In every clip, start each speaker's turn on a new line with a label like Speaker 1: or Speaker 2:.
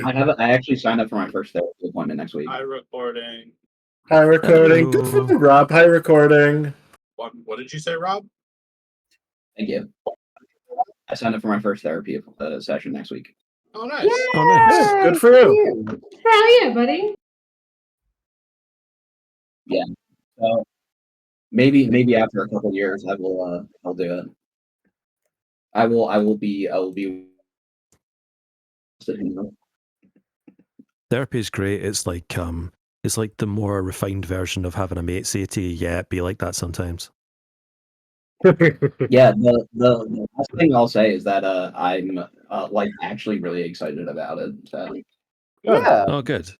Speaker 1: I actually signed up for my first therapy appointment next week.
Speaker 2: Hi, recording.
Speaker 3: Hi, recording. Good for you, Rob. Hi, recording.
Speaker 2: What did you say, Rob?
Speaker 1: Thank you. I signed up for my first therapy session next week.
Speaker 2: Oh, nice.
Speaker 4: Yay!
Speaker 3: Oh, nice. Good for you.
Speaker 4: Hell yeah, buddy.
Speaker 1: Yeah. So maybe after a couple years, I'll do it. I will be.
Speaker 5: Therapy is great. It's like the more refined version of having a mate say to you, "Yeah, be like that sometimes."
Speaker 1: Yeah, the last thing I'll say is that I'm like actually really excited about it. So.
Speaker 3: Yeah.
Speaker 5: Oh, good.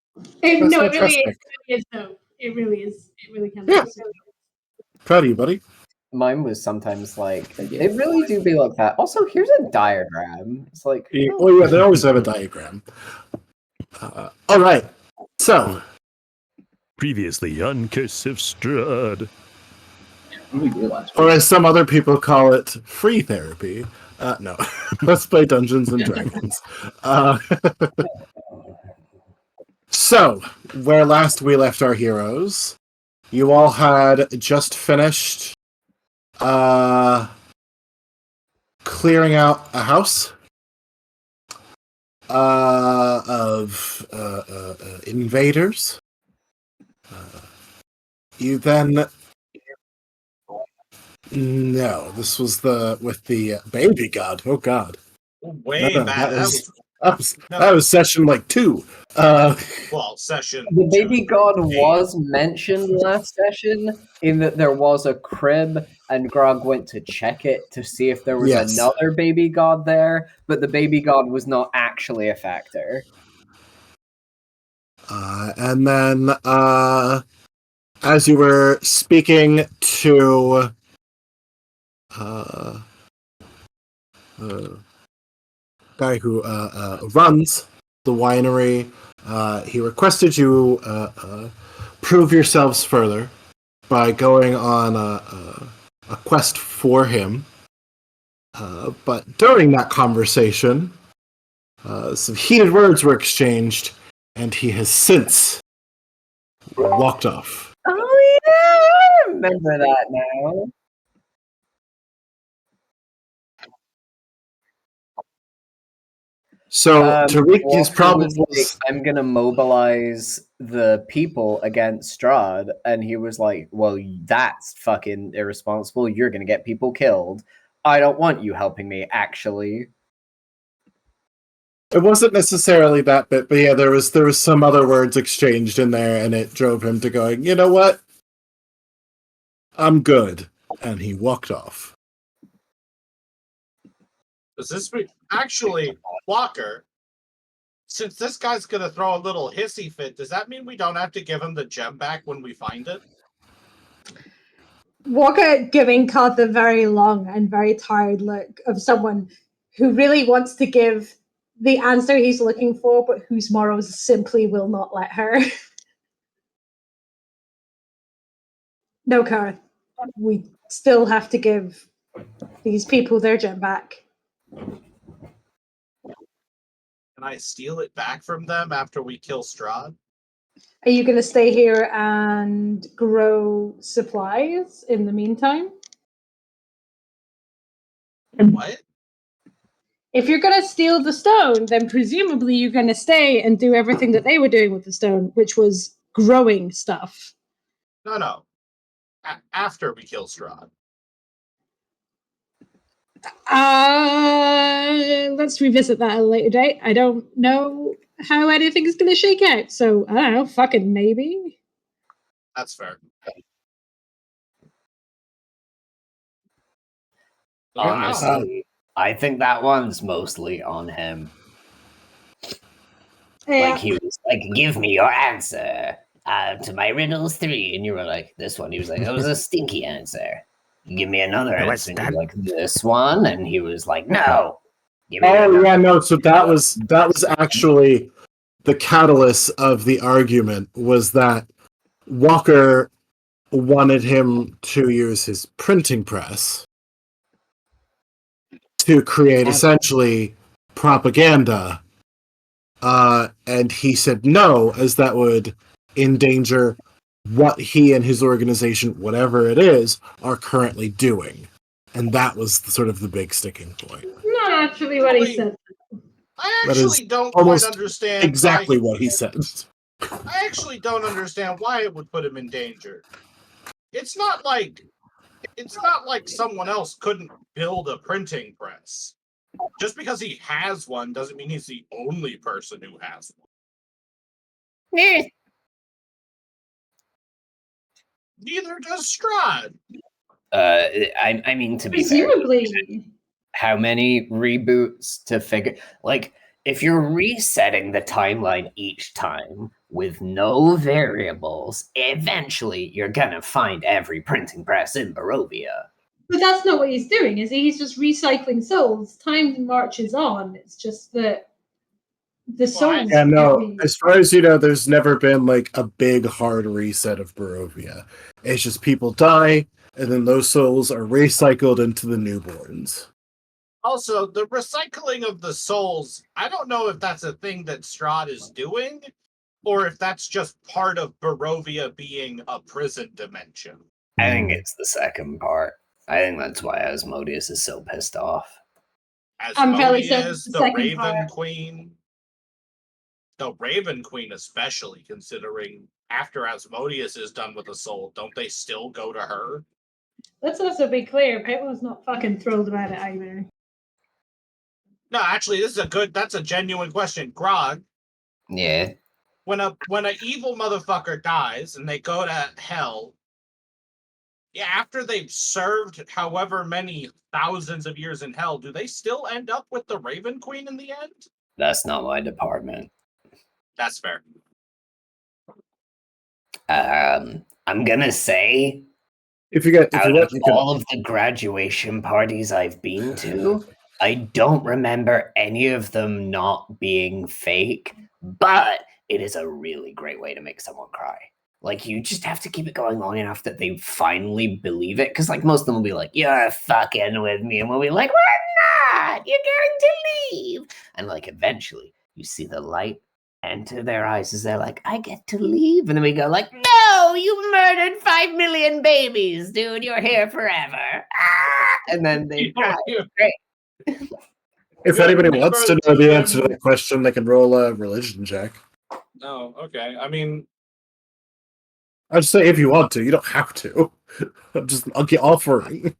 Speaker 4: It really
Speaker 3: fantastic.
Speaker 4: is. It really is, though. It really is. It really can be.
Speaker 3: Yeah. Proud of you, buddy.
Speaker 6: Mine was sometimes like, they really do be like that. Also, here's a diagram. It's like,
Speaker 3: Oh yeah, they always have a diagram. All right. So,
Speaker 5: Previously on Cursive Strahd.
Speaker 3: or as some other people call it, free therapy. No, let's play Dungeons and Dragons. So, where last we left our heroes, you all had just finished clearing out a house of invaders. You then... No, this was with the baby god. Oh god.
Speaker 2: Way
Speaker 3: No,
Speaker 2: back.
Speaker 3: That was session like 2.
Speaker 2: Well, session.
Speaker 6: the baby god was mentioned last session in that there was a crib, and Grog went to check it to see if there was another baby god there, but the baby god was not actually a factor.
Speaker 3: And then, as you were speaking to guy who runs the winery, he requested you prove yourselves further by going on a quest for him. But during that conversation, some heated words were exchanged, and he has since walked off.
Speaker 6: Oh yeah, I remember that now.
Speaker 3: So Tariq is probably...
Speaker 6: like, I'm gonna mobilize the people against Strahd, and he was like, well, that's fucking irresponsible. You're gonna get people killed. I don't want you helping me, actually.
Speaker 3: It wasn't necessarily that bit, but yeah, there was some other words exchanged in there, and it drove him to going, you know what? I'm good. And he walked off.
Speaker 2: Does this mean... Actually, Walker, since this guy's going to throw a little hissy fit, does that mean we don't have to give him the gem back when we find it?
Speaker 4: Walker giving Cod the very long and very tired look of someone who really wants to give the answer he's looking for, but whose morals simply will not let her. No, Cara. We still have to give these people their gem back.
Speaker 2: Can I steal it back from them after we kill Strahd?
Speaker 4: Are you going to stay here and grow supplies in the meantime?
Speaker 2: What?
Speaker 4: If you're going to steal the stone, then presumably you're going to stay and do everything that they were doing with the stone, which was growing stuff.
Speaker 2: No. After we kill Strahd.
Speaker 4: Let's revisit that at a later date. I don't know how anything's going to shake out, so I don't know, fucking maybe.
Speaker 2: That's fair.
Speaker 6: Honestly, I think that one's mostly on him.
Speaker 4: Yeah.
Speaker 6: Like, he was like, give me your answer to my riddles 3. And you were like, this one. He was like, that was a stinky answer. Give me another answer. And you were like, this one. And he was like, no. Give me another.
Speaker 3: Yeah, no. So that was actually the catalyst of the argument, was that Walker wanted him to use his printing press to create essentially propaganda and he said no, as that would endanger what he and his organization, whatever it is, are currently doing. And that was sort of the big sticking point.
Speaker 4: Not actually what he said.
Speaker 2: I
Speaker 3: That is
Speaker 2: actually don't quite
Speaker 3: almost
Speaker 2: understand
Speaker 3: exactly
Speaker 2: why
Speaker 3: what he said.
Speaker 2: I actually don't understand why it would put him in danger. It's not like someone else couldn't build a printing press. Just because he has one doesn't mean he's the only person who has one. Neither does Strahd.
Speaker 6: I mean, to be fair,
Speaker 4: Presumably.
Speaker 6: how many reboots to figure? Like, if you're resetting the timeline each time with no variables, eventually you're gonna find every printing press in Barovia.
Speaker 4: But that's not what he's doing, is he? He's just recycling souls. Time marches on. It's just that the souls.
Speaker 3: Yeah, no. As far as you know, there's never been like a big hard reset of Barovia. It's just people die, and then those souls are recycled into the newborns.
Speaker 2: Also, the recycling of the souls, I don't know if that's a thing that Strahd is doing, or if that's just part of Barovia being a prison dimension.
Speaker 6: I think it's the second part. I think that's why Asmodeus is so pissed off.
Speaker 4: I'm fairly certain
Speaker 2: Asmodeus,
Speaker 4: the
Speaker 2: the
Speaker 4: second
Speaker 2: Raven
Speaker 4: part.
Speaker 2: Queen. The Raven Queen especially, considering after Asmodeus is done with a soul, don't they still go to her?
Speaker 4: Let's also be clear, Pablo's not fucking thrilled about it either.
Speaker 2: No, actually, that's a genuine question. Grog,
Speaker 6: Yeah.
Speaker 2: when a evil motherfucker dies and they go to hell, yeah, after they've served however many thousands of years in hell, do they still end up with the Raven Queen in the end?
Speaker 6: That's not my department.
Speaker 2: That's fair.
Speaker 6: I'm gonna say,
Speaker 3: out of
Speaker 6: all of the graduation parties I've been to, I don't remember any of them not being fake, but it is a really great way to make someone cry. Like, you just have to keep it going long enough that they finally believe it. Because, like, most of them will be like, you're fucking with me. And we'll be like, we're not. You're going to leave. And, like, eventually you see the light enter their eyes as they're like, I get to leave. And then we go like, no, you murdered 5 million babies, dude. You're here forever. Ah! And then they die. Great.
Speaker 3: If anybody wants to know the answer to that question, they can roll a religion check.
Speaker 2: Oh, okay. I mean,
Speaker 3: I'd say if you want to, you don't have to. I'll get offering.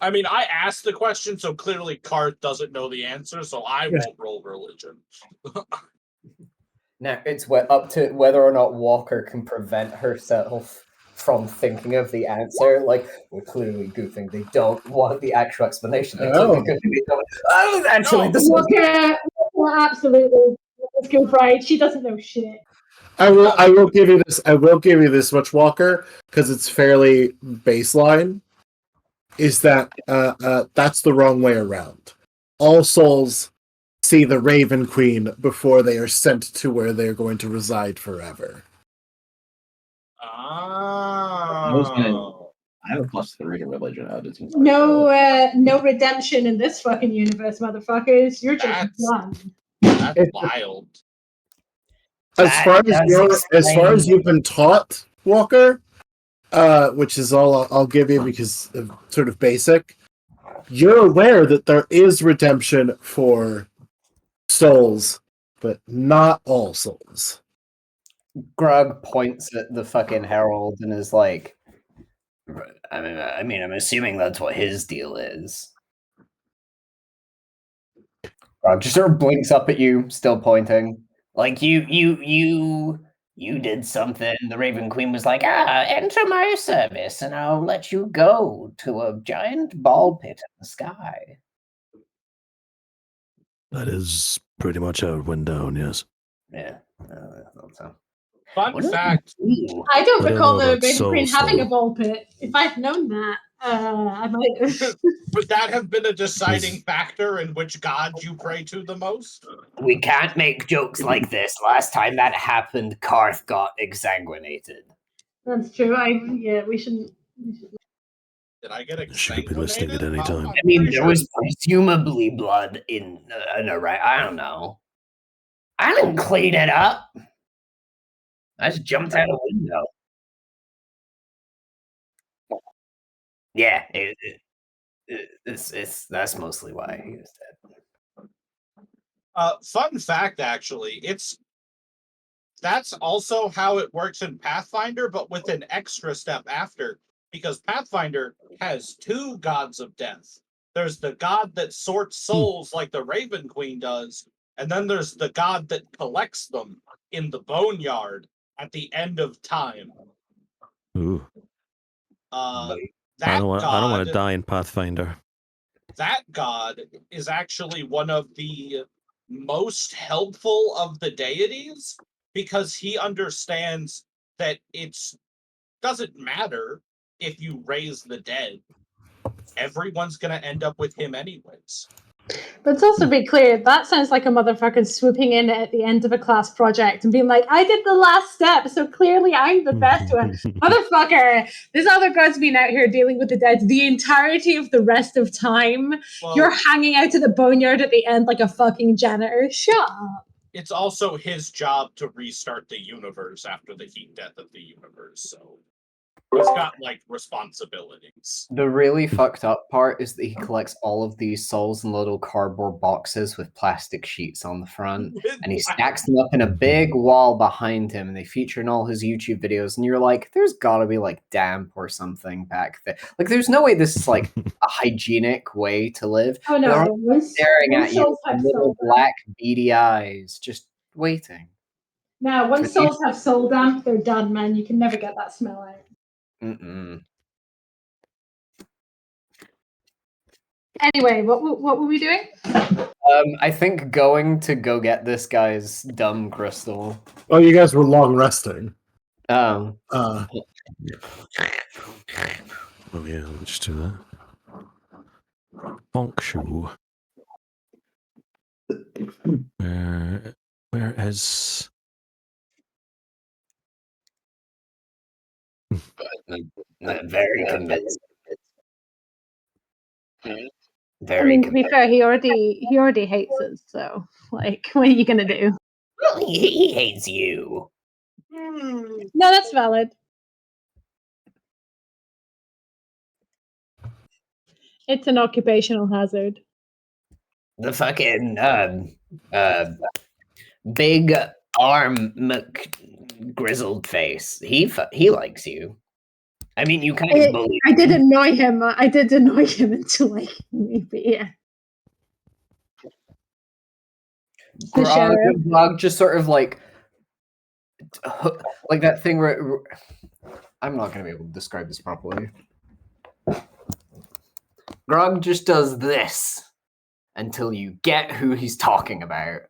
Speaker 2: I mean, I asked the question, so clearly Karth doesn't know the answer, so I won't roll religion.
Speaker 6: Now, it's up to whether or not Walker can prevent herself from thinking of the answer. Like, we're clearly goofing. They don't want the actual explanation. They clearly actually, this
Speaker 4: Walker, absolutely. Let's go right. She doesn't know shit.
Speaker 3: I will give you this. I will give you this much, Walker, because it's fairly baseline. Is that that's the wrong way around? All souls see the Raven Queen before they are sent to where they are going to reside forever.
Speaker 2: Oh.
Speaker 1: I have a +3 to religion.
Speaker 4: No redemption in this fucking universe, motherfuckers. You're just done.
Speaker 2: That's wild.
Speaker 3: As far as you've been taught, Walker, which is all I'll give you because of sort of basic, you're aware that there is redemption for souls, but not all souls.
Speaker 6: Grug points at the fucking herald and is like, I mean, I'm assuming that's what his deal is. Grug just sort of blinks up at you, still pointing. Like, you did something. The Raven Queen was like, enter my service and I'll let you go to a giant ball pit in the sky.
Speaker 5: That is pretty much how it went down, yes.
Speaker 6: Yeah, I thought so.
Speaker 2: Fun fact.
Speaker 4: I don't
Speaker 5: I don't
Speaker 4: recall
Speaker 5: know
Speaker 4: the
Speaker 5: about
Speaker 4: Raven Queen
Speaker 5: souls,
Speaker 4: having
Speaker 5: though.
Speaker 4: a ball pit. If I'd known that, I might have.
Speaker 2: Would that have been a deciding factor in which god you pray to the most?
Speaker 6: We can't make jokes like this. Last time that happened, Karth got exsanguinated.
Speaker 4: That's true. We shouldn't.
Speaker 2: Did I get
Speaker 5: Should be listing at
Speaker 2: exsanguinated?
Speaker 5: any time.
Speaker 6: I mean,
Speaker 2: pretty
Speaker 6: there
Speaker 2: sure-
Speaker 6: was presumably blood in a right. I don't know. I didn't clean it up. I just jumped out a window. Yeah, that's mostly why he was dead.
Speaker 2: Fun fact, actually, that's also how it works in Pathfinder, but with an extra step after, because Pathfinder has 2 gods of death. There's the god that sorts souls like the Raven Queen does, and then there's the god that collects them in the Boneyard at the end of time.
Speaker 5: Ooh.
Speaker 2: That
Speaker 5: I don't want to
Speaker 2: god,
Speaker 5: die in Pathfinder.
Speaker 2: that god is actually one of the most helpful of the deities because he understands that it's doesn't matter if you raise the dead. Everyone's gonna end up with him anyways.
Speaker 4: Let's also be clear, that sounds like a motherfucker swooping in at the end of a class project and being like, I did the last step, so clearly I'm the best one. Motherfucker, this other guy's been out here dealing with the dead the entirety of the rest of time.
Speaker 2: Well,
Speaker 4: You're hanging out at the boneyard at the end like a fucking janitor. Shut up.
Speaker 2: it's also his job to restart the universe after the heat death of the universe, so he's got like responsibilities.
Speaker 6: The really fucked up part is that he collects all of these souls in little cardboard boxes with plastic sheets on the front, and he stacks them up in a big wall behind him, and they feature in all his YouTube videos, and you're like, there's gotta be like damp or something back there. Like, there's no way this is like a hygienic way to live.
Speaker 4: Oh no,
Speaker 6: They're
Speaker 4: once
Speaker 6: staring at you
Speaker 4: souls
Speaker 6: with
Speaker 4: have
Speaker 6: little
Speaker 4: soul damp.
Speaker 6: black beady eyes, just waiting.
Speaker 4: Now, once souls have soul damp, they're done, man. You can never get that smell out.
Speaker 6: Mm-mm.
Speaker 4: Anyway, what were we doing?
Speaker 6: I think going to go get this guy's dumb crystal.
Speaker 3: Oh, you guys were long resting.
Speaker 6: Oh.
Speaker 5: Oh yeah, let's do that. Bonk shoe. Where is?
Speaker 6: Very convinced. Very
Speaker 4: I mean, to
Speaker 6: convinced.
Speaker 4: be fair, he already hates us, so like, what are you gonna do?
Speaker 6: Well, he hates you.
Speaker 4: No, that's valid. It's an occupational hazard.
Speaker 6: The fucking big arm grizzled face. He likes you. I mean, you kind of bully.
Speaker 4: I did annoy him. I did annoy him into liking me, but yeah. The sheriff.
Speaker 6: Grog just sort of like that thing where I'm not going to be able to describe this properly. Grog just does this until you get who he's talking about.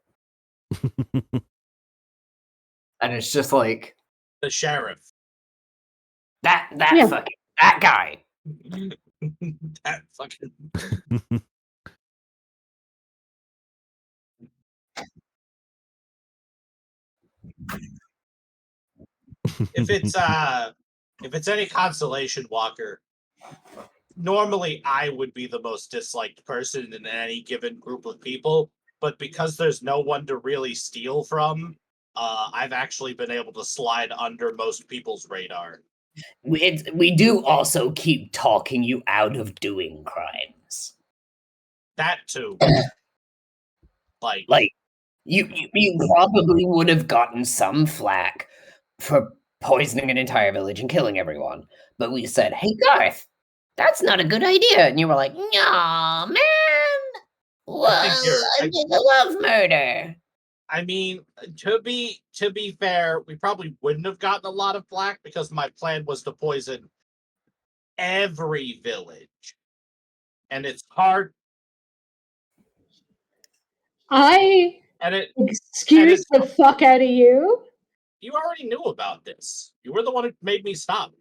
Speaker 6: And it's just like
Speaker 2: The sheriff.
Speaker 6: that
Speaker 4: Yeah.
Speaker 6: fucking that guy.
Speaker 2: That fucking if it's any consolation, Walker, normally I would be the most disliked person in any given group of people, but because there's no one to really steal from, I've actually been able to slide under most people's radar.
Speaker 6: We do also keep talking you out of doing crimes.
Speaker 2: That too.
Speaker 6: Like you probably would have gotten some flack for poisoning an entire village and killing everyone. But we said, hey Garth, that's not a good idea. And you were like, no, man. Well, I did a love murder.
Speaker 2: I mean, to be fair, we probably wouldn't have gotten a lot of flack because my plan was to poison every village. And it's hard.
Speaker 4: Excuse the fuck out of you.
Speaker 2: You already knew about this. You were the one who made me stop.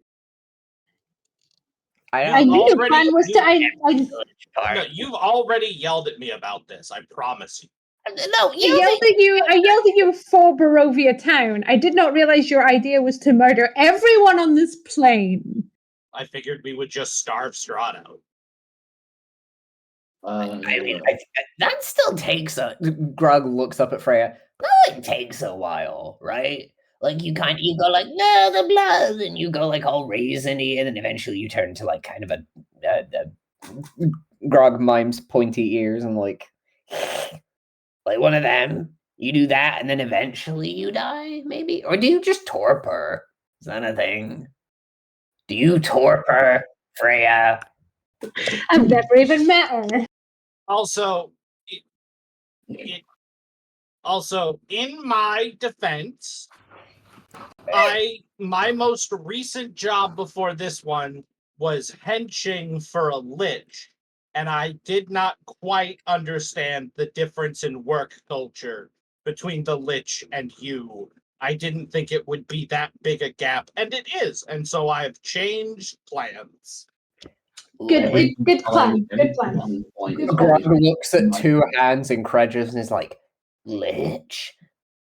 Speaker 4: I knew the plan was to.
Speaker 2: No, you've already yelled at me about this. I promise you.
Speaker 6: No,
Speaker 4: I yelled at you for Barovia Town. I did not realize your idea was to murder everyone on this plane.
Speaker 2: I figured we would just starve Strahd out.
Speaker 6: I mean, that still takes a. Grug looks up at Freya. That takes a while, right? Like you go like no the blood, and you go like all raisiny, and then eventually you turn to like kind of a Grog mimes pointy ears and like one of them. You do that, and then eventually you die, maybe, or do you just torpor? Is that a thing? Do you torpor, Freya?
Speaker 4: I've never even met her.
Speaker 2: Also, also in my defense, my most recent job before this one was henching for a lich, and I did not quite understand the difference in work culture between the lich and you. I didn't think it would be that big a gap, and it is, and so I've changed plans.
Speaker 4: Good plan. Good plan.
Speaker 6: Grog looks at two hands incredulous and is like, Lich,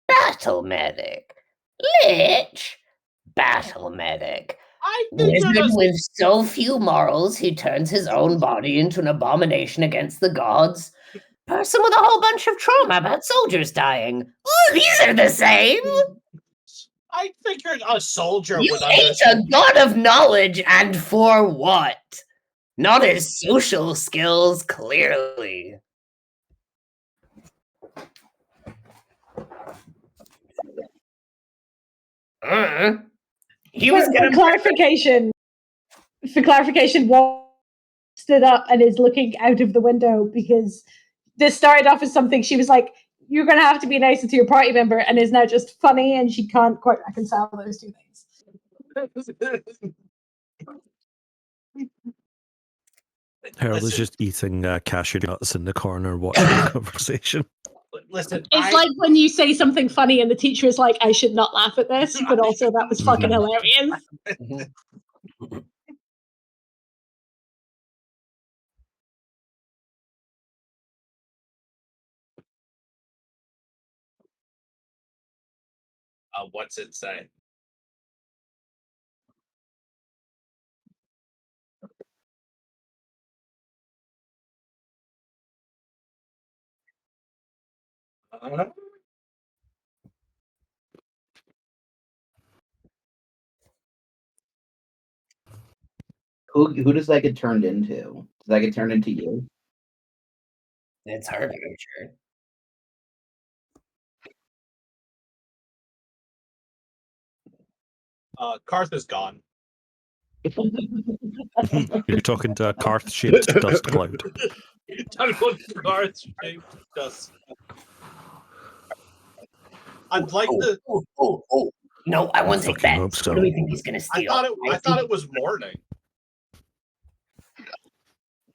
Speaker 6: battle medic, Lich, battle medic. Wizard with so few morals, he turns his own body into an abomination against the gods. Person with a whole bunch of trauma about soldiers dying. Ooh, these are the same.
Speaker 2: I figured a soldier
Speaker 6: You
Speaker 2: would
Speaker 6: hate
Speaker 2: understand.
Speaker 6: a god of knowledge, and for what? Not his social skills, clearly. He was
Speaker 4: for clarification. For clarification, Walt stood up and is looking out of the window because this started off as something she was like, "You're going to have to be nicer to your party member," and is now just funny, and she can't quite reconcile those two things.
Speaker 5: Harold is just eating cashew nuts in the corner watching the conversation.
Speaker 2: Listen,
Speaker 4: it's like when you say something funny and the teacher is like, "I should not laugh at this," but also that was fucking hilarious.
Speaker 2: What's it say?
Speaker 1: Who does that get turned into? Does that get turned into you?
Speaker 6: It's her future.
Speaker 2: Karth is gone.
Speaker 5: You're talking to a Karth-shaped dust cloud.
Speaker 2: You're talking about Karth-shaped dust. I'd like to.
Speaker 6: No, I won't take that.
Speaker 5: Hope so.
Speaker 6: What do we think he's gonna steal?
Speaker 2: I thought it was morning.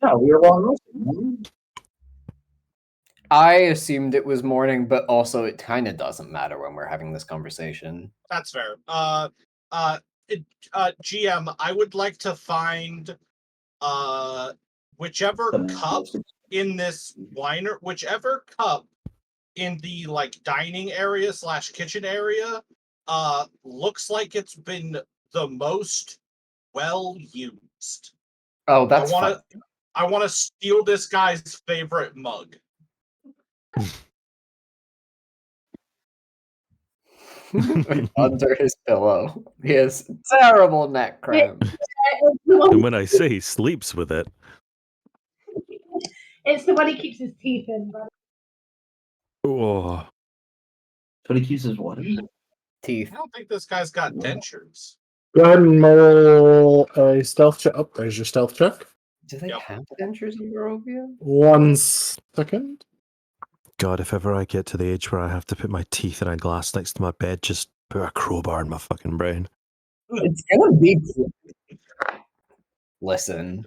Speaker 1: No, we were wrong.
Speaker 6: I assumed it was morning, but also it kind of doesn't matter when we're having this conversation.
Speaker 2: That's fair. GM, I would like to find whichever cup in this whichever cup in the like dining area / kitchen area looks like it's been the most well used.
Speaker 6: Oh, that's fun.
Speaker 2: I want to steal this guy's favorite mug.
Speaker 6: Under his pillow. He has terrible neck cramp.
Speaker 5: And when I say he sleeps with it.
Speaker 4: It's the one he keeps his teeth in, but
Speaker 5: Oh.
Speaker 1: So he keeps his what?
Speaker 6: Teeth.
Speaker 2: I don't think this guy's got dentures.
Speaker 3: Go ahead and roll a stealth check. Oh, there's your stealth check.
Speaker 6: Do they have dentures in Barovia?
Speaker 3: 1 second.
Speaker 5: God, if ever I get to the age where I have to put my teeth in a glass next to my bed, just put a crowbar in my fucking brain.
Speaker 6: It's gonna be. Listen.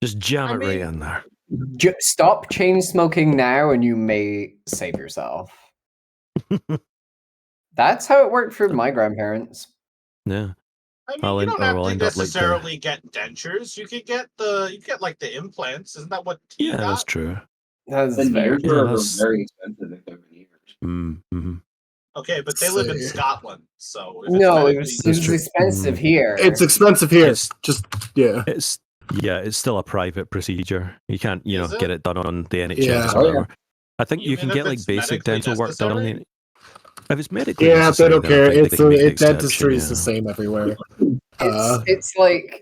Speaker 5: Just jam it right in there.
Speaker 6: Stop chain smoking now, and you may save yourself. That's how it worked for my grandparents.
Speaker 5: Yeah.
Speaker 2: I mean, you don't have to necessarily get dentures. You could get like the implants. Isn't that what teeth got?
Speaker 5: That's true.
Speaker 6: That's
Speaker 1: Veneers
Speaker 6: very,
Speaker 1: are very expensive if they're veneers.
Speaker 5: Mm-hmm.
Speaker 2: Okay, but they live in
Speaker 3: See.
Speaker 2: Scotland, so if
Speaker 6: No, it
Speaker 2: medically-
Speaker 6: was
Speaker 5: true.
Speaker 6: expensive here.
Speaker 3: It's expensive here.
Speaker 5: It's-
Speaker 3: Just yeah.
Speaker 5: It's still a private procedure. You can't,
Speaker 2: Is
Speaker 5: get
Speaker 2: it?
Speaker 5: it done on the NHS
Speaker 3: Yeah.
Speaker 5: or
Speaker 1: Oh, yeah.
Speaker 5: whatever. I think you
Speaker 2: Even
Speaker 5: can
Speaker 2: if
Speaker 5: get like
Speaker 2: it's
Speaker 5: basic
Speaker 2: medically
Speaker 5: dental work done on the.
Speaker 2: necessary?
Speaker 5: If it's medically
Speaker 3: Yeah, they
Speaker 5: necessary,
Speaker 3: don't
Speaker 5: then I
Speaker 3: care.
Speaker 5: think they can make an
Speaker 3: Dentistry is
Speaker 5: exception,
Speaker 3: the same everywhere.
Speaker 6: It's like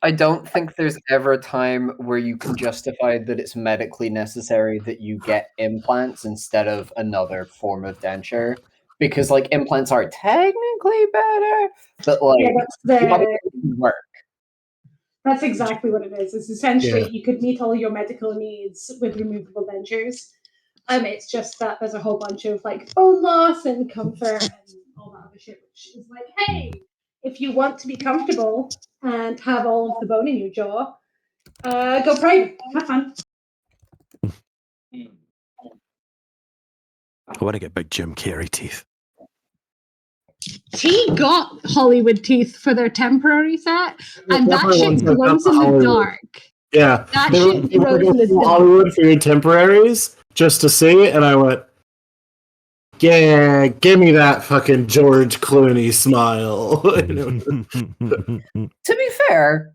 Speaker 6: I don't think there's ever a time where you can justify that it's medically necessary that you get implants instead of another form of denture. Because like implants are technically better, but like
Speaker 4: Yeah,
Speaker 6: they work.
Speaker 4: that's exactly what it is. It's essentially
Speaker 3: Yeah.
Speaker 4: you could meet all your medical needs with removable dentures. It's just that there's a whole bunch of like bone loss and comfort and all that other shit, which is like, hey, if you want to be comfortable and have all of the bone in your jaw, go private. Have fun.
Speaker 5: I want to get big Jim Carrey teeth.
Speaker 4: He got Hollywood teeth for their temporary set, and that
Speaker 3: Everyone's
Speaker 4: shit
Speaker 3: like,
Speaker 4: glows
Speaker 3: "That's
Speaker 4: in the
Speaker 3: Hollywood."
Speaker 4: dark.
Speaker 3: Yeah.
Speaker 4: That
Speaker 3: They
Speaker 4: shit
Speaker 3: were
Speaker 4: glows in the dark.
Speaker 3: Hollywood for your temporaries just to see it, and I went, yeah, give me that fucking George Clooney smile.
Speaker 6: To be fair,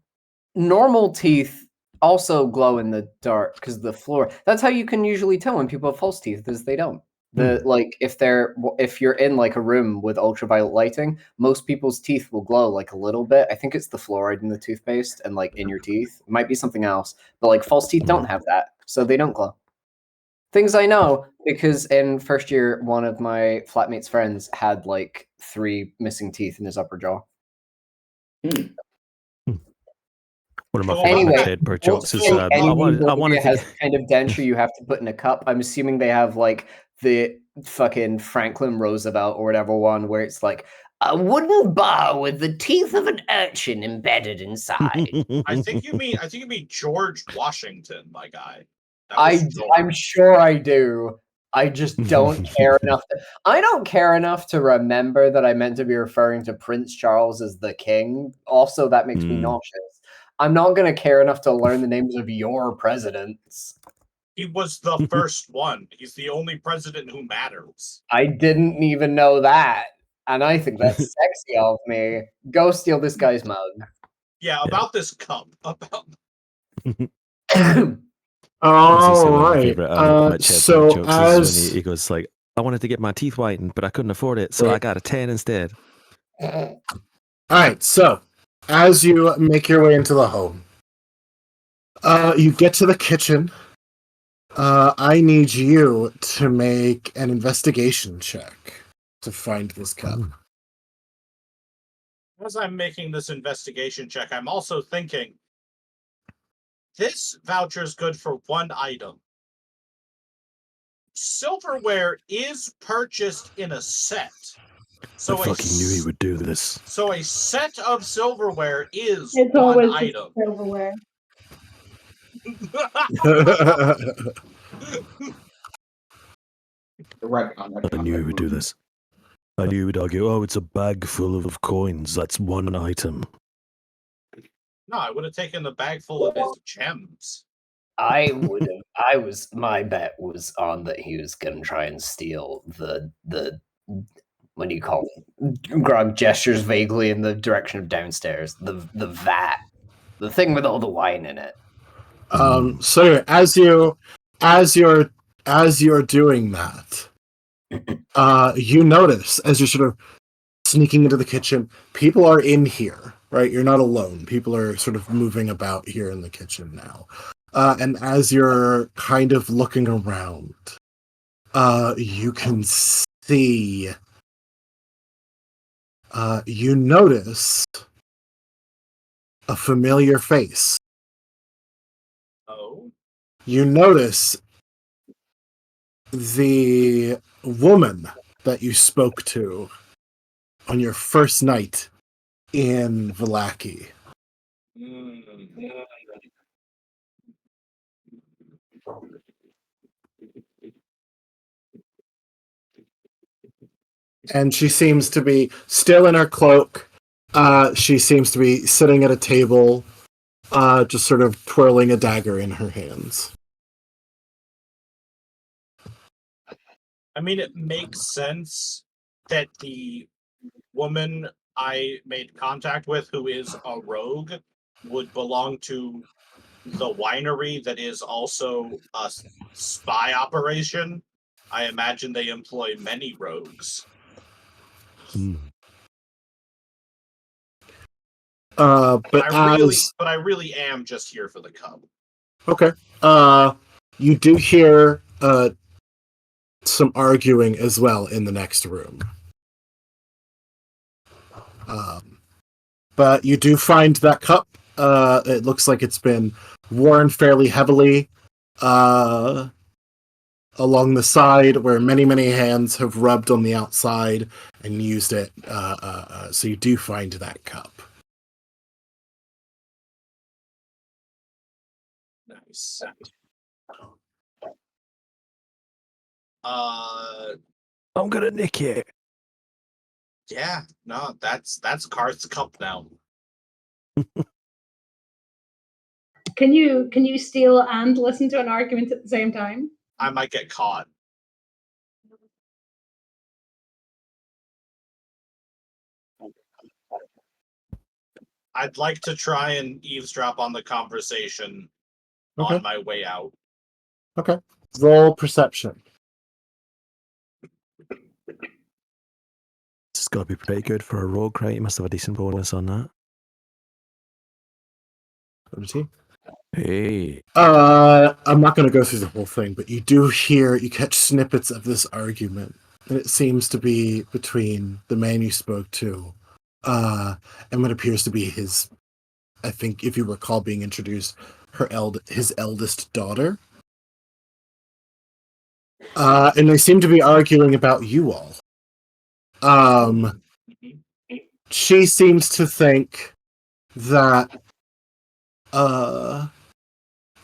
Speaker 6: normal teeth also glow in the dark because the floor. That's how you can usually tell when people have false teeth, is they don't. Like if you're in like a room with ultraviolet lighting, most people's teeth will glow like a little bit. I think it's the fluoride in the toothpaste and like in your teeth. It might be something else, but like false teeth don't have that, so they don't glow. Things I know because in first year, one of my flatmate's friends had like 3 missing teeth in his upper jaw.
Speaker 5: One of my
Speaker 2: Well,
Speaker 5: favorite
Speaker 6: Anyway,
Speaker 5: Ted Bird jokes is
Speaker 2: well,
Speaker 5: I wanted to
Speaker 6: has
Speaker 5: get,
Speaker 6: kind of denture you have to put in a cup. I'm assuming they have like the fucking Franklin Roosevelt or whatever one where it's like a wooden bar with the teeth of an urchin embedded inside.
Speaker 2: I think you mean George Washington, my guy. That was George.
Speaker 6: I'm sure I do. I just don't care enough. I don't care enough to remember that I meant to be referring to Prince Charles as the king. Also, that makes me nauseous. I'm not going to care enough to learn the names of your presidents.
Speaker 2: He was the first one. He's the only president who matters.
Speaker 6: I didn't even know that. And I think that's sexy of me. Go steal this guy's mug.
Speaker 2: Yeah, about this cup. About
Speaker 3: All
Speaker 5: my
Speaker 3: right.
Speaker 5: favorite my Ted
Speaker 3: So
Speaker 5: Bird jokes is
Speaker 3: as
Speaker 5: when he goes like, I wanted to get my teeth whitened, but I couldn't afford it, so
Speaker 3: Right.
Speaker 5: I got a tan instead.
Speaker 3: all right, so as you make your way into the home, you get to the kitchen. I need you to make an investigation check to find this cup.
Speaker 2: as I'm making this investigation check, I'm also thinking this voucher is good for one item. Silverware is purchased in a set. So
Speaker 5: I fucking knew he would do this.
Speaker 2: So a set of silverware is
Speaker 4: It's
Speaker 2: one
Speaker 4: always
Speaker 2: item.
Speaker 4: silverware.
Speaker 5: I knew he would do this. I knew he would argue, oh, it's a bag full of coins. That's one item.
Speaker 2: No, I would have taken the bag full of his gems.
Speaker 6: I would have. My bet was on that he was going to try and steal the what do you call it? Grog gestures vaguely in the direction of downstairs. The vat, the thing with all the wine in it.
Speaker 3: So as you're doing that, you notice as you're sort of sneaking into the kitchen, people are in here, right? You're not alone. People are sort of moving about here in the kitchen now. And as you're kind of looking around, you can see, you notice a familiar face.
Speaker 2: Oh.
Speaker 3: You notice the woman that you spoke to on your first night in Vallaki. And she seems to be still in her cloak. She seems to be sitting at a table, just sort of twirling a dagger in her hands.
Speaker 2: I mean, it makes sense that the woman I made contact with, who is a rogue, would belong to the winery that is also a spy operation. I imagine they employ many rogues.
Speaker 3: But
Speaker 2: I really am just here for the cup.
Speaker 3: Okay. You do hear some arguing as well in the next room. But you do find that cup. It looks like it's been worn fairly heavily along the side, where many, many hands have rubbed on the outside and used it. So you do find that cup.
Speaker 2: Nice.
Speaker 5: I'm gonna nick it.
Speaker 2: Yeah, no, that's Karth's cup now.
Speaker 4: Can you steal and listen to an argument at the same time?
Speaker 2: I might get caught. I'd like to try and eavesdrop on the conversation on my way out.
Speaker 3: Okay. Roll perception.
Speaker 5: This has got to be pretty good for a rogue, right? You must have a decent bonus on that. Hey.
Speaker 3: I'm not going to go through the whole thing, but you catch snippets of this argument, and it seems to be between the man you spoke to, and what appears to be his, I think, if you recall being introduced, his eldest daughter. And they seem to be arguing about you all. She seems to think that,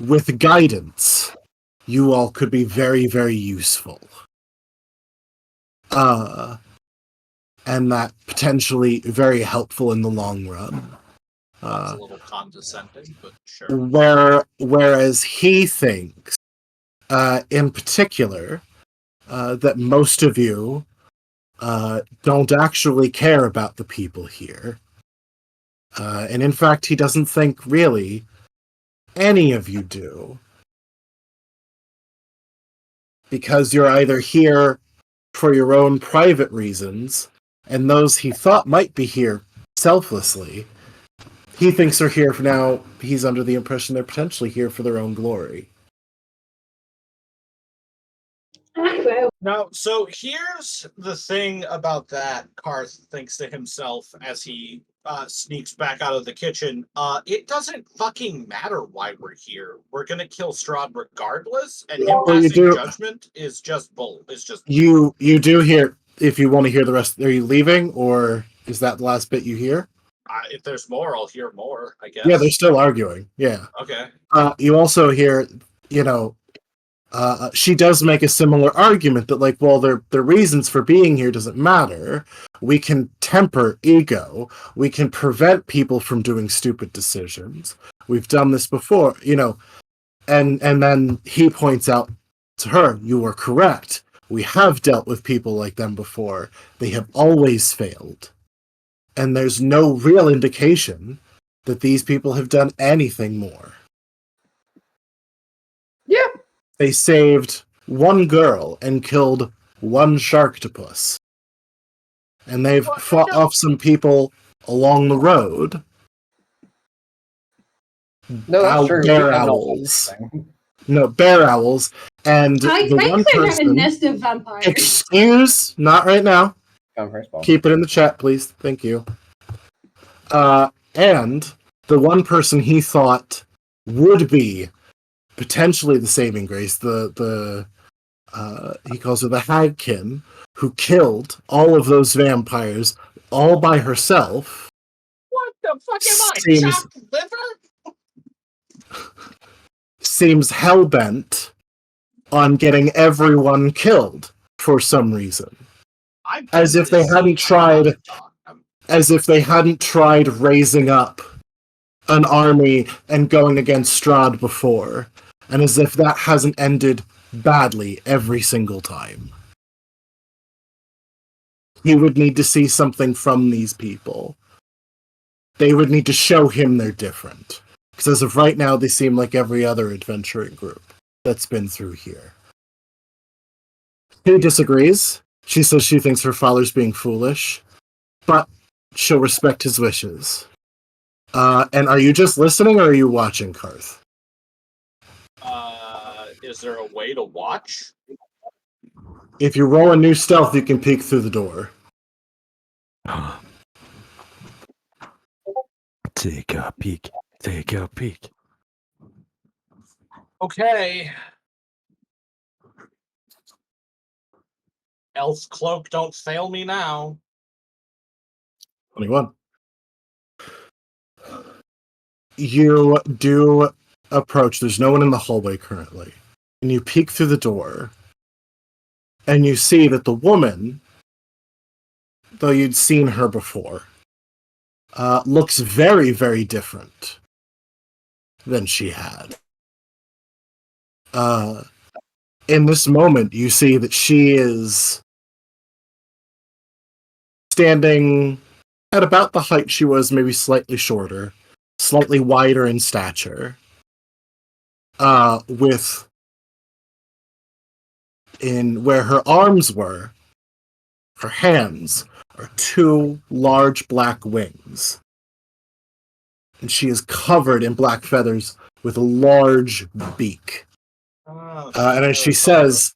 Speaker 3: with guidance, you all could be very, very useful. And that potentially very helpful in the long run.
Speaker 2: That's a little condescending, but sure.
Speaker 3: Whereas he thinks, in particular, that most of you don't actually care about the people here. And in fact, he doesn't think really any of you do. Because you're either here for your own private reasons, and those he thought might be here selflessly, he thinks are here for now. He's under the impression they're potentially here for their own glory.
Speaker 2: Now, so here's the thing about that, Karth thinks to himself as he sneaks back out of the kitchen. It doesn't fucking matter why we're here. We're gonna kill Strahd regardless, and him passing judgment is just bull. It's just
Speaker 3: you do hear. If you want to hear the rest, are you leaving, or is that the last bit you hear?
Speaker 2: If there's more, I'll hear more, I guess.
Speaker 3: Yeah, they're still arguing. Yeah.
Speaker 2: Okay.
Speaker 3: You also hear, she does make a similar argument that, like, well, their reasons for being here doesn't matter. We can temper ego. We can prevent people from doing stupid decisions. We've done this before, and then he points out to her, you are correct. We have dealt with people like them before. They have always failed. And there's no real indication that these people have done anything more.
Speaker 6: Yeah.
Speaker 3: They saved one girl and killed one sharktopus. And they've fought off some people along the road.
Speaker 6: No, that's true.
Speaker 3: Bear owls. No, bear owls. And the one person...
Speaker 4: a nest of vampires.
Speaker 3: Excuse? Not right now. Keep it in the chat, please. Thank you. And the one person he thought would be potentially the saving grace, he calls her the Hagkin, who killed all of those vampires all by herself.
Speaker 2: What the fuck am I? Chopped liver?
Speaker 3: Seems hell-bent on getting everyone killed for some reason. As if they hadn't tried raising up an army and going against Strahd before, and as if that hasn't ended badly every single time. he would need to see something from these people. They would need to show him they're different. Because as of right now, they seem like every other adventuring group that's been through here. She disagrees. She says she thinks her father's being foolish, but she'll respect his wishes. And are you just listening, or are you watching, Karth?
Speaker 2: Is there a way to watch?
Speaker 3: If you roll a new stealth, you can peek through the door.
Speaker 5: Take a peek. Take a peek.
Speaker 2: Okay. Elf cloak, don't fail me now.
Speaker 3: 21. You do approach. There's no one in the hallway currently. And you peek through the door, and you see that the woman, though you'd seen her before, looks very, very different than she had. In this moment, you see that she is standing at about the height she was, maybe slightly shorter, slightly wider in stature, with in where her arms were, her hands are two large black wings. And she is covered in black feathers with a large beak. And as she says,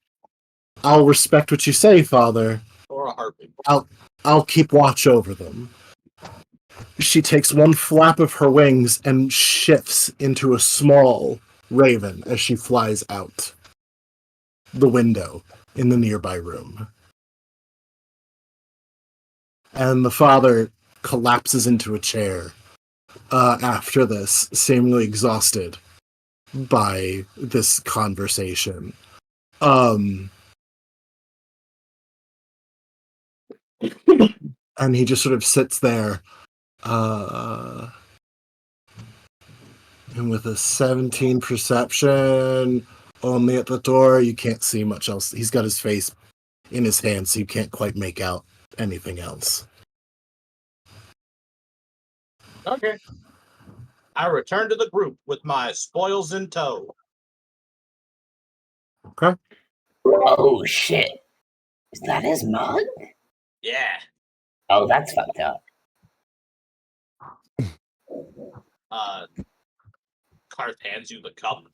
Speaker 3: "I'll respect what you say, Father.
Speaker 2: Or a harpy.
Speaker 3: I'll keep watch over them." She takes one flap of her wings and shifts into a small raven as she flies out the window in the nearby room. And the father collapses into a chair after this, seemingly exhausted by this conversation. And he just sort of sits there, and with a 17 perception, only at the door, you can't see much else. He's got his face in his hand, so you can't quite make out anything else.
Speaker 2: Okay. I return to the group with my spoils in tow.
Speaker 3: Okay.
Speaker 7: Oh shit. Is that his mug?
Speaker 2: Yeah.
Speaker 7: Oh, that's fucked up.
Speaker 2: Karth hands you the cup.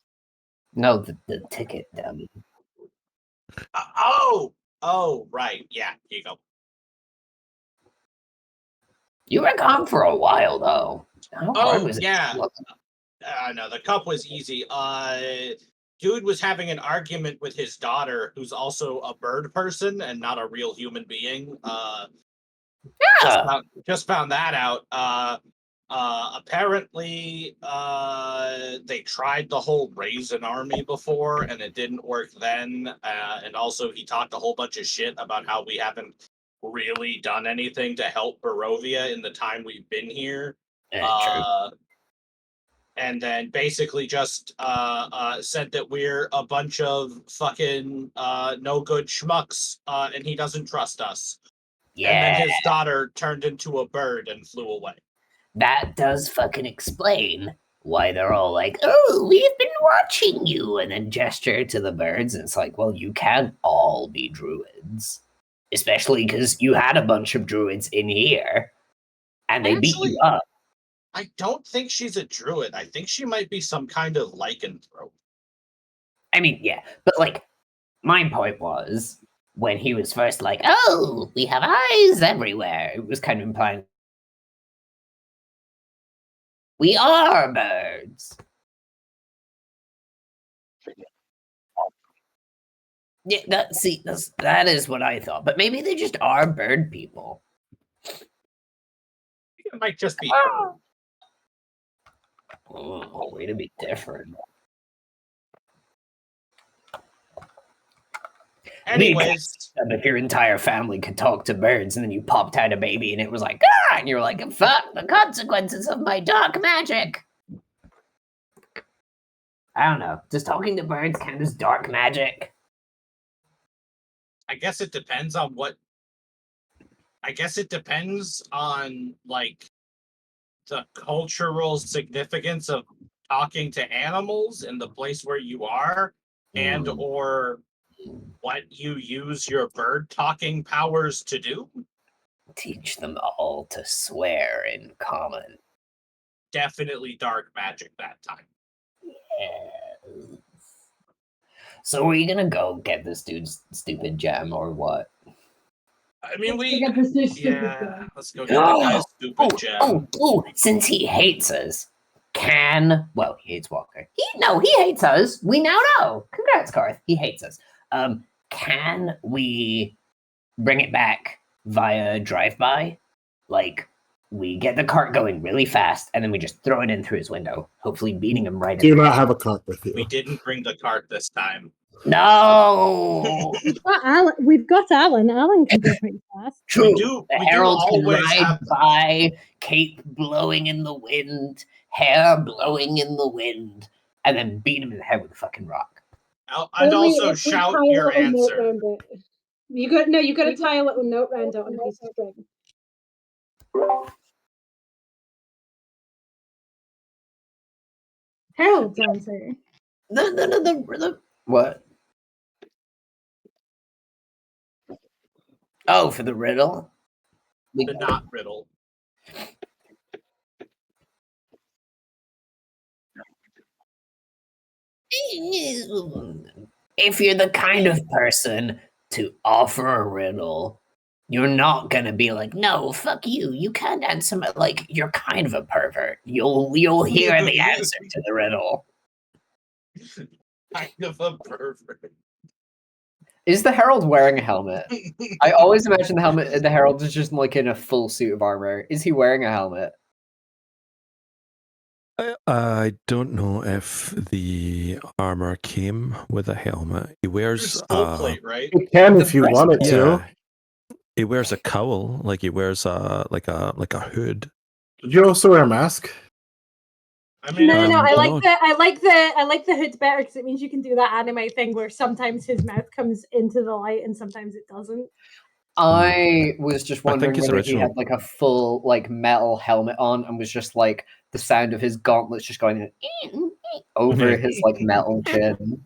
Speaker 6: No, the ticket, dummy.
Speaker 2: Oh, right. Yeah, here you go.
Speaker 7: You were gone for a while, though. How hard was it?
Speaker 2: Yeah. No, the cup was easy. Dude was having an argument with his daughter, who's also a bird person and not a real human being. Just found that out. Apparently, they tried the whole raise an army before, and it didn't work then. And also, he talked a whole bunch of shit about how we haven't really done anything to help Barovia in the time we've been here.
Speaker 7: True.
Speaker 2: And then basically just said that we're a bunch of fucking no good schmucks, and he doesn't trust us.
Speaker 7: Yeah.
Speaker 2: And then his daughter turned into a bird and flew away.
Speaker 7: That does fucking explain why they're all like, "Oh, we've been watching you," and then gesture to the birds. And it's like, well, you can't all be druids, especially because you had a bunch of druids in here, and they beat you up.
Speaker 2: I don't think she's a druid. I think she might be some kind of lycanthrope.
Speaker 7: I mean, yeah, but like, my point was when he was first like, "Oh, we have eyes everywhere," it was kind of implying we are birds. Yeah, that is what I thought. But maybe they just are bird people.
Speaker 2: It might just be.
Speaker 7: Oh, way to be different.
Speaker 2: Anyways,
Speaker 7: if your entire family could talk to birds, and then you popped out a baby, and it was like, ah, and you're like, fuck the consequences of my dark magic. I don't know. Does talking to birds count as dark magic?
Speaker 2: I guess it depends on what I guess it depends on like the cultural significance of talking to animals in the place where you are, and or what you use your bird talking powers to do.
Speaker 7: Teach them all to swear in common.
Speaker 2: Definitely dark magic that time.
Speaker 7: Yes. So are you gonna go get this dude's stupid gem or what?
Speaker 2: I mean, let's go get the guy's stupid gem.
Speaker 7: Since he hates us, he hates Walker. He hates us. We now know. Congrats, Karth. He hates us. Can we bring it back via drive-by? Like, we get the cart going really fast, and then we just throw it in through his window, hopefully beating him right.
Speaker 3: Do not have a cart with you.
Speaker 2: We didn't bring the cart this time.
Speaker 7: No.
Speaker 4: We've got Alan. Alan can go pretty fast.
Speaker 7: True.
Speaker 2: We
Speaker 7: Herald can
Speaker 2: always
Speaker 7: ride
Speaker 2: have
Speaker 7: by, cape blowing in the wind, hair blowing in the wind, and then beat him in the head with a fucking rock.
Speaker 2: And also shout your answer.
Speaker 4: You got to tie a little note round it on a piece of string. Harold's answer.
Speaker 7: The what? Oh, for the riddle?
Speaker 2: The not riddle.
Speaker 7: If you're the kind of person to offer a riddle, you're not gonna be like, no, fuck you. You can't answer my, like, you're kind of a pervert. You'll hear the answer to the riddle.
Speaker 2: Kind of a pervert.
Speaker 6: Is the Herald wearing a helmet? I always imagine the Herald is just like in a full suit of armor. Is he wearing a helmet?
Speaker 5: I don't know if the armor came with a helmet. He wears
Speaker 2: full plate, right?
Speaker 3: You can if you want it to.
Speaker 5: Yeah, he wears a cowl, like he wears a hood.
Speaker 3: Did you also wear a mask?
Speaker 2: I mean,
Speaker 4: No. I like the hood better because it means you can do that anime thing where sometimes his mouth comes into the light and sometimes it doesn't.
Speaker 6: I was just wondering whether he
Speaker 5: original.
Speaker 6: had like a full like metal helmet on and was just like the sound of his gauntlets just going over his like metal chin.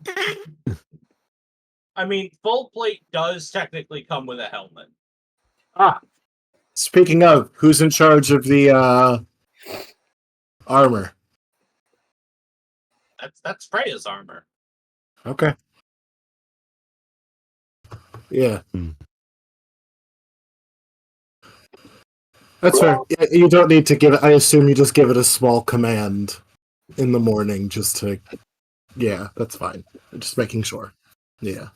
Speaker 2: I mean, full plate does technically come with a helmet.
Speaker 3: Speaking of, who's in charge of the armor?
Speaker 2: That's Freya's armor.
Speaker 3: Okay. Yeah. That's fair. You don't need to give it. I assume you just give it a small command in the morning just to. Yeah, that's fine. Just making sure. Yeah.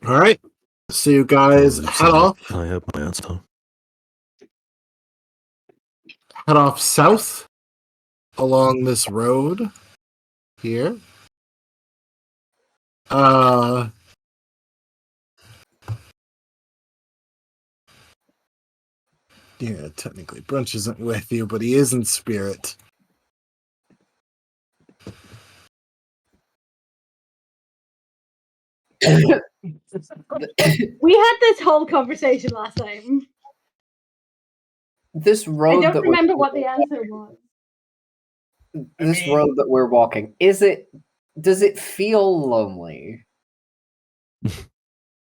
Speaker 3: All right. So you guys head off.
Speaker 5: I have my answer.
Speaker 3: Head off south along this road here. Yeah, technically Brunch isn't with you, but he is in spirit.
Speaker 4: We had this whole conversation last time.
Speaker 6: This road
Speaker 4: I don't remember what the answer was.
Speaker 6: This road that we're walking, does it feel lonely?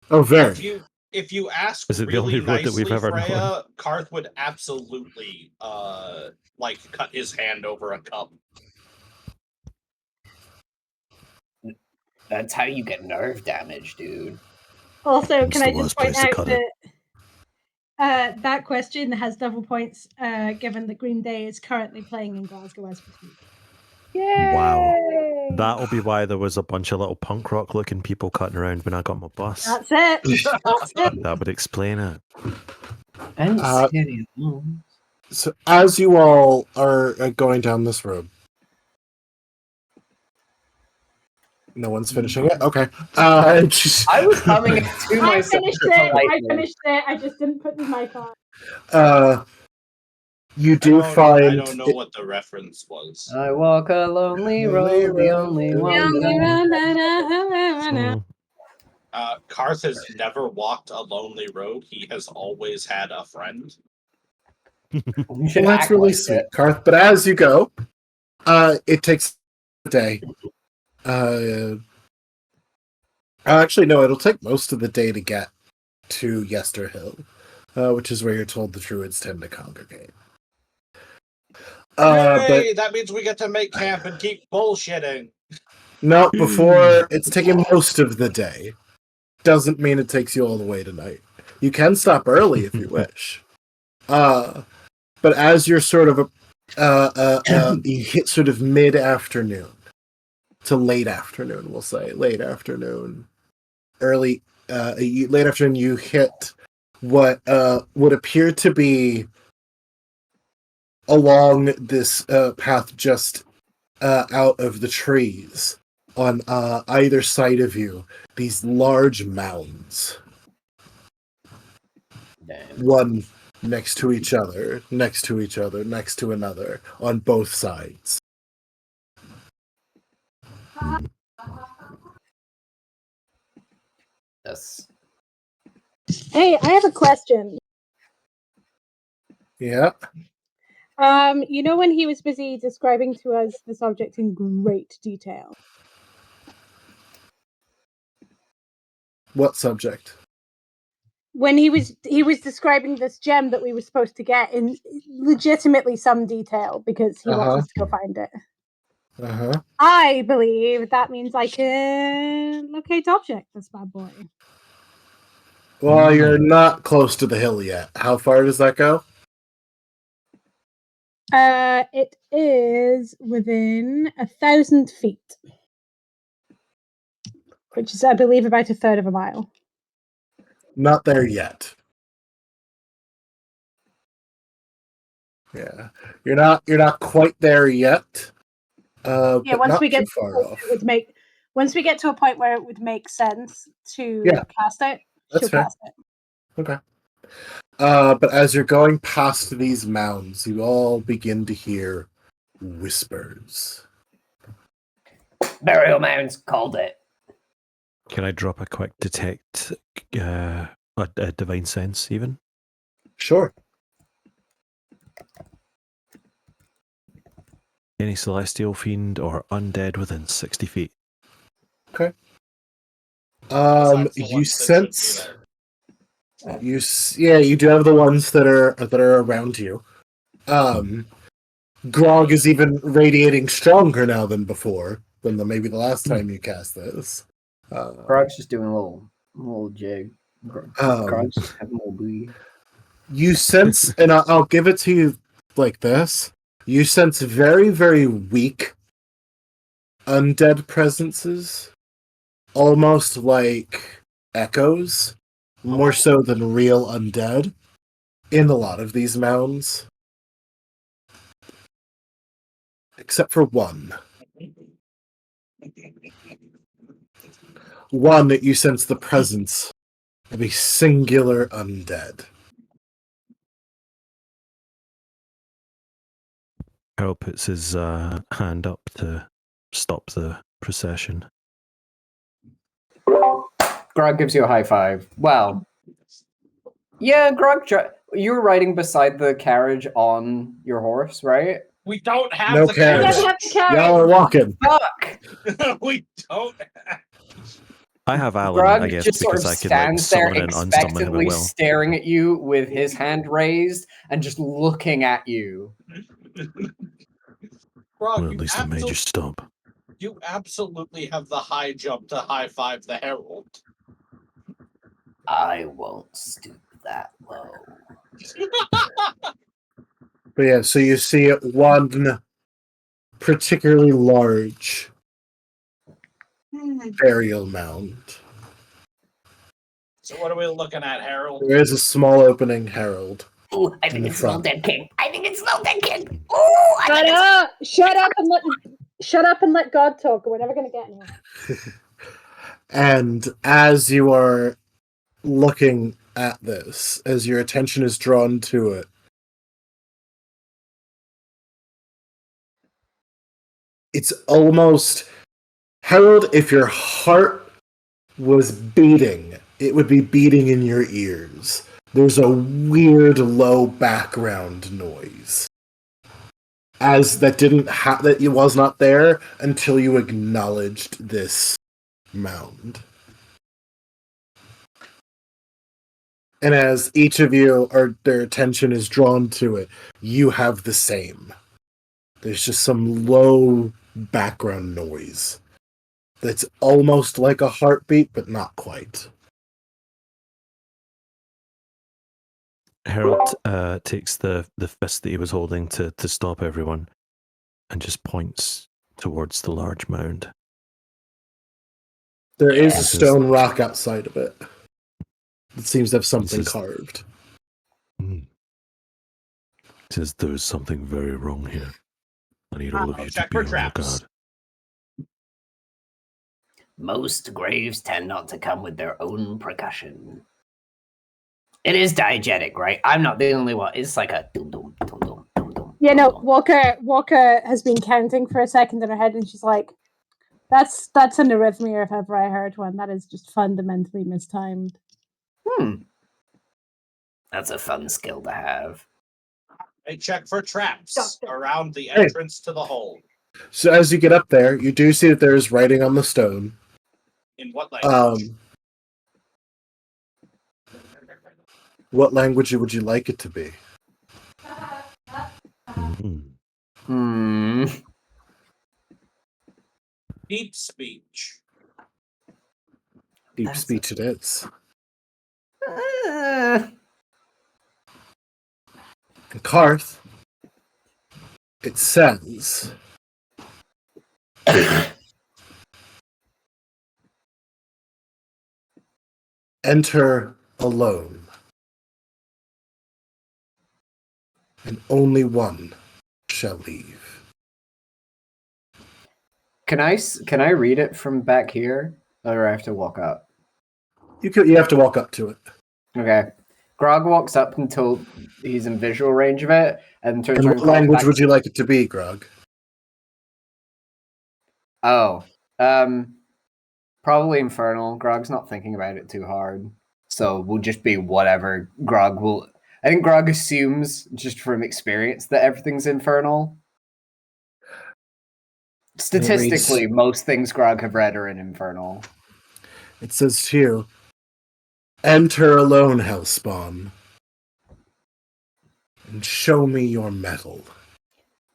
Speaker 3: Oh, very.
Speaker 2: If you ask
Speaker 5: Is it the
Speaker 2: really
Speaker 5: only road that we've
Speaker 2: nicely,
Speaker 5: ever
Speaker 2: Freya,
Speaker 5: known?
Speaker 2: Karth would absolutely like cut his hand over a cup.
Speaker 7: That's how you get nerve damage, dude.
Speaker 4: Also,
Speaker 5: It's
Speaker 4: can I
Speaker 5: the
Speaker 4: just
Speaker 5: worst
Speaker 4: point
Speaker 5: place to
Speaker 4: out
Speaker 5: cut
Speaker 4: that that question has double points given that Green Day is currently playing in Glasgow as we speak. Yay!
Speaker 5: Wow. That'll be why there was a bunch of little punk rock looking people cutting around when I got my bus.
Speaker 4: That's it. That's it.
Speaker 5: That would explain it.
Speaker 3: So as you all are going down this road, no one's finishing it. Okay.
Speaker 6: I was coming to myself.
Speaker 4: I finished it. I just didn't put the mic on.
Speaker 3: You do find.
Speaker 2: I don't know what the reference was.
Speaker 6: I walk a lonely road, the only one that I
Speaker 2: Karth has never walked a lonely road. He has always had a friend.
Speaker 6: You should
Speaker 3: Well, that's
Speaker 6: act
Speaker 3: really
Speaker 6: like
Speaker 3: sweet,
Speaker 6: it.
Speaker 3: Karth. But as you go, it takes a day. Actually, no, it'll take most of the day to get to Yester Hill, which is where you're told the druids tend to congregate.
Speaker 2: Yay! That means we get to make camp and keep bullshitting.
Speaker 3: No, before it's taking most of the day. Doesn't mean it takes you all the way tonight. You can stop early if you wish. But as you're sort of you hit sort of mid-afternoon to late afternoon, we'll say late afternoon, late afternoon, you hit what would appear to be along this path just out of the trees on either side of you, these large mounds.
Speaker 6: Damn.
Speaker 3: One next to each other, next to each other, next to another, on both sides.
Speaker 6: Yes.
Speaker 4: Hey, I have a question.
Speaker 3: Yeah.
Speaker 4: You know when he was busy describing to us the subject in great detail?
Speaker 3: What subject?
Speaker 4: When he was describing this gem that we were supposed to get in legitimately some detail because he wants us to go find it.
Speaker 3: Uh-huh.
Speaker 4: I believe that means I can locate object, this bad boy.
Speaker 3: Well, you're not close to the hill yet. How far does that go?
Speaker 4: It is within 1,000 feet, which is, I believe, about a third of a mile.
Speaker 3: Not there yet. Yeah, you're not quite there yet.
Speaker 4: Yeah,
Speaker 3: but
Speaker 4: once
Speaker 3: not
Speaker 4: we get
Speaker 3: too far off.
Speaker 4: once we get to a point where it would make sense to cast it,
Speaker 3: That's
Speaker 4: she'll
Speaker 3: fair.
Speaker 4: cast it.
Speaker 3: Okay. But as you're going past these mounds, you all begin to hear whispers.
Speaker 6: Burial mounds called it.
Speaker 5: Can I drop a quick detect a divine sense even?
Speaker 3: Sure.
Speaker 5: Any celestial fiend or undead within 60 feet.
Speaker 3: Okay.
Speaker 2: Besides the
Speaker 3: You
Speaker 2: ones that should be
Speaker 3: sense
Speaker 2: there.
Speaker 3: you do have the ones that are around you. Grog is even radiating stronger now than before, than maybe the last time you cast this.
Speaker 6: Grog's just doing a little jig. Grog's just having a little booty.
Speaker 3: You sense, and I'll give it to you like this. You sense very, very weak undead presences, almost like echoes, more so than real undead, in a lot of these mounds. Except for one. One that you sense the presence of a singular undead.
Speaker 5: Harold puts his hand up to stop the procession.
Speaker 6: Grog gives you a high five. Well, yeah, Grog, you were riding beside the carriage on your horse, right?
Speaker 2: We don't have
Speaker 3: No
Speaker 2: the
Speaker 3: carriage.
Speaker 4: We don't have the carriage.
Speaker 3: Y'all are walking.
Speaker 6: Fuck!
Speaker 2: We don't have...
Speaker 5: I have Alan,
Speaker 6: Grog
Speaker 5: I guess,
Speaker 6: just sort
Speaker 5: because
Speaker 6: of
Speaker 5: I could like
Speaker 6: stands there
Speaker 5: summon and unsummon him at
Speaker 6: expectantly
Speaker 5: will.
Speaker 6: staring at you with his hand raised and just looking at you.
Speaker 2: Grog,
Speaker 5: Well, at least I made you stop.
Speaker 2: You absolutely have the high jump to high five the Herald.
Speaker 7: I won't stoop that low.
Speaker 3: But yeah, so you see one particularly large burial mound.
Speaker 2: So what are we looking at, Harold?
Speaker 3: There is a small opening, Harold.
Speaker 7: Ooh, I think
Speaker 3: the
Speaker 7: it's Little
Speaker 3: front.
Speaker 7: Dead King. I think it's Little Dead King. Ooh, I think it's...
Speaker 4: Shut up and let God talk, or we're never going to get anywhere.
Speaker 3: And as you are looking at this, as your attention is drawn to it, it's almost, Harold, if your heart was beating. It would be beating in your ears. There's a weird low background noise. As that it was not there until you acknowledged this mound. And as each of you their attention is drawn to it, you have the same. There's just some low background noise that's almost like a heartbeat, but not quite.
Speaker 5: Harold takes the fist that he was holding to stop everyone and just points towards the large mound.
Speaker 3: There is a stone rock outside of it. It seems to have something carved.
Speaker 5: It says there's something very wrong here. I need all of you to be on your guard.
Speaker 7: Most graves tend not to come with their own percussion. It is diegetic, right? I'm not the only one. It's like a dum-dum, dum-dum, dum-dum.
Speaker 4: Yeah, no, Walker has been counting for a second in her head, and she's like, that's an arrhythmia if ever I heard one. That is just fundamentally mistimed.
Speaker 7: That's a fun skill to have.
Speaker 2: I check for traps around the entrance to the hole.
Speaker 3: So as you get up there, you do see that there is writing on the stone.
Speaker 2: In what language?
Speaker 3: What language would you like it to be?
Speaker 2: Deep speech.
Speaker 3: Deep speech it is. And Karth, it says, enter alone, and only one shall leave.
Speaker 6: Can I read it from back here, or do I have to walk up?
Speaker 3: You have to walk up to it.
Speaker 6: Okay. Grog walks up until he's in visual range of it, and turns around.
Speaker 3: What language would you like it to be, Grog?
Speaker 6: Oh, probably Infernal. Grog's not thinking about it too hard, so we'll just be whatever Grog will. I think Grog assumes, just from experience, that everything's Infernal. Statistically, most things Grog have read are in Infernal.
Speaker 3: It says here, enter alone, Hellspawn, and show me your metal.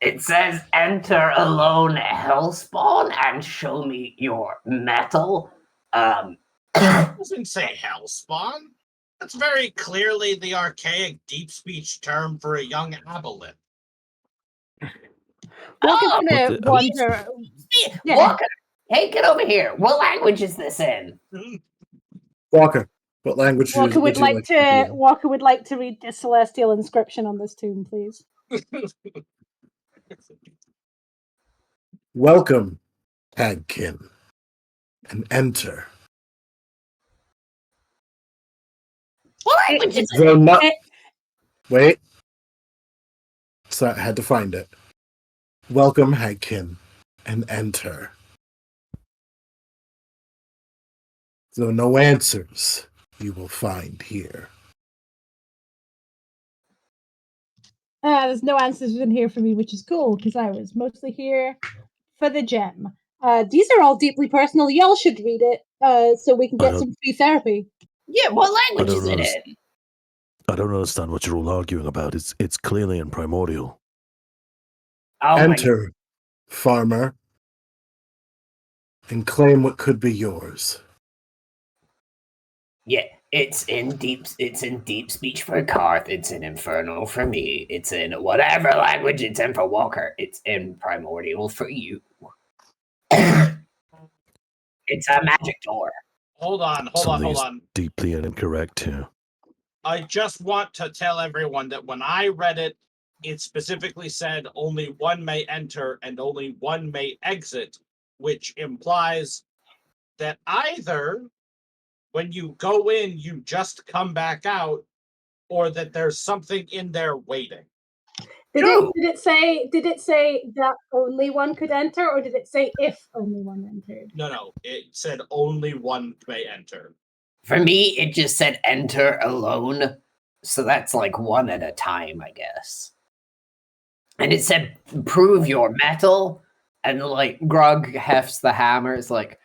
Speaker 7: It says, enter alone, Hellspawn, and show me your metal.
Speaker 2: It doesn't say Hellspawn. That's very clearly the archaic deep speech term for a young aboleth.
Speaker 4: Walker,
Speaker 7: Walker, hey, get over here. What language is this in?
Speaker 3: Walker, what language
Speaker 4: Walker would like to
Speaker 3: be?
Speaker 4: Walker would like to read the celestial inscription on this tomb, please.
Speaker 3: Welcome, Hagkin, and enter.
Speaker 7: What language is it?
Speaker 3: Wait. So I had to find it. Welcome, Hagkin, and enter. So no answers you will find here.
Speaker 4: There's no answers in here for me, which is cool, because I was mostly here for the gem. These are all deeply personal. Y'all should read it so we can get some free therapy.
Speaker 7: Yeah, what language is it in?
Speaker 5: I don't understand what you're all arguing about. It's clearly in primordial.
Speaker 7: Oh
Speaker 3: enter, farmer, and claim what could be yours.
Speaker 7: Yeah, it's in deep speech for Karth, it's in Infernal for me, it's in whatever language it's in for Walker, it's in Primordial for you. It's a magic door.
Speaker 2: Hold on.
Speaker 5: Deeply incorrect here.
Speaker 2: I just want to tell everyone that when I read it, it specifically said only one may enter and only one may exit, which implies that either when you go in, you just come back out, or that there's something in there waiting.
Speaker 4: Did it say that only one could enter, or did it say if only one entered?
Speaker 2: No. It said only one may enter.
Speaker 7: For me, it just said enter alone. So that's like one at a time, I guess. And it said prove your metal. And like Grog hefts the hammer. It's like,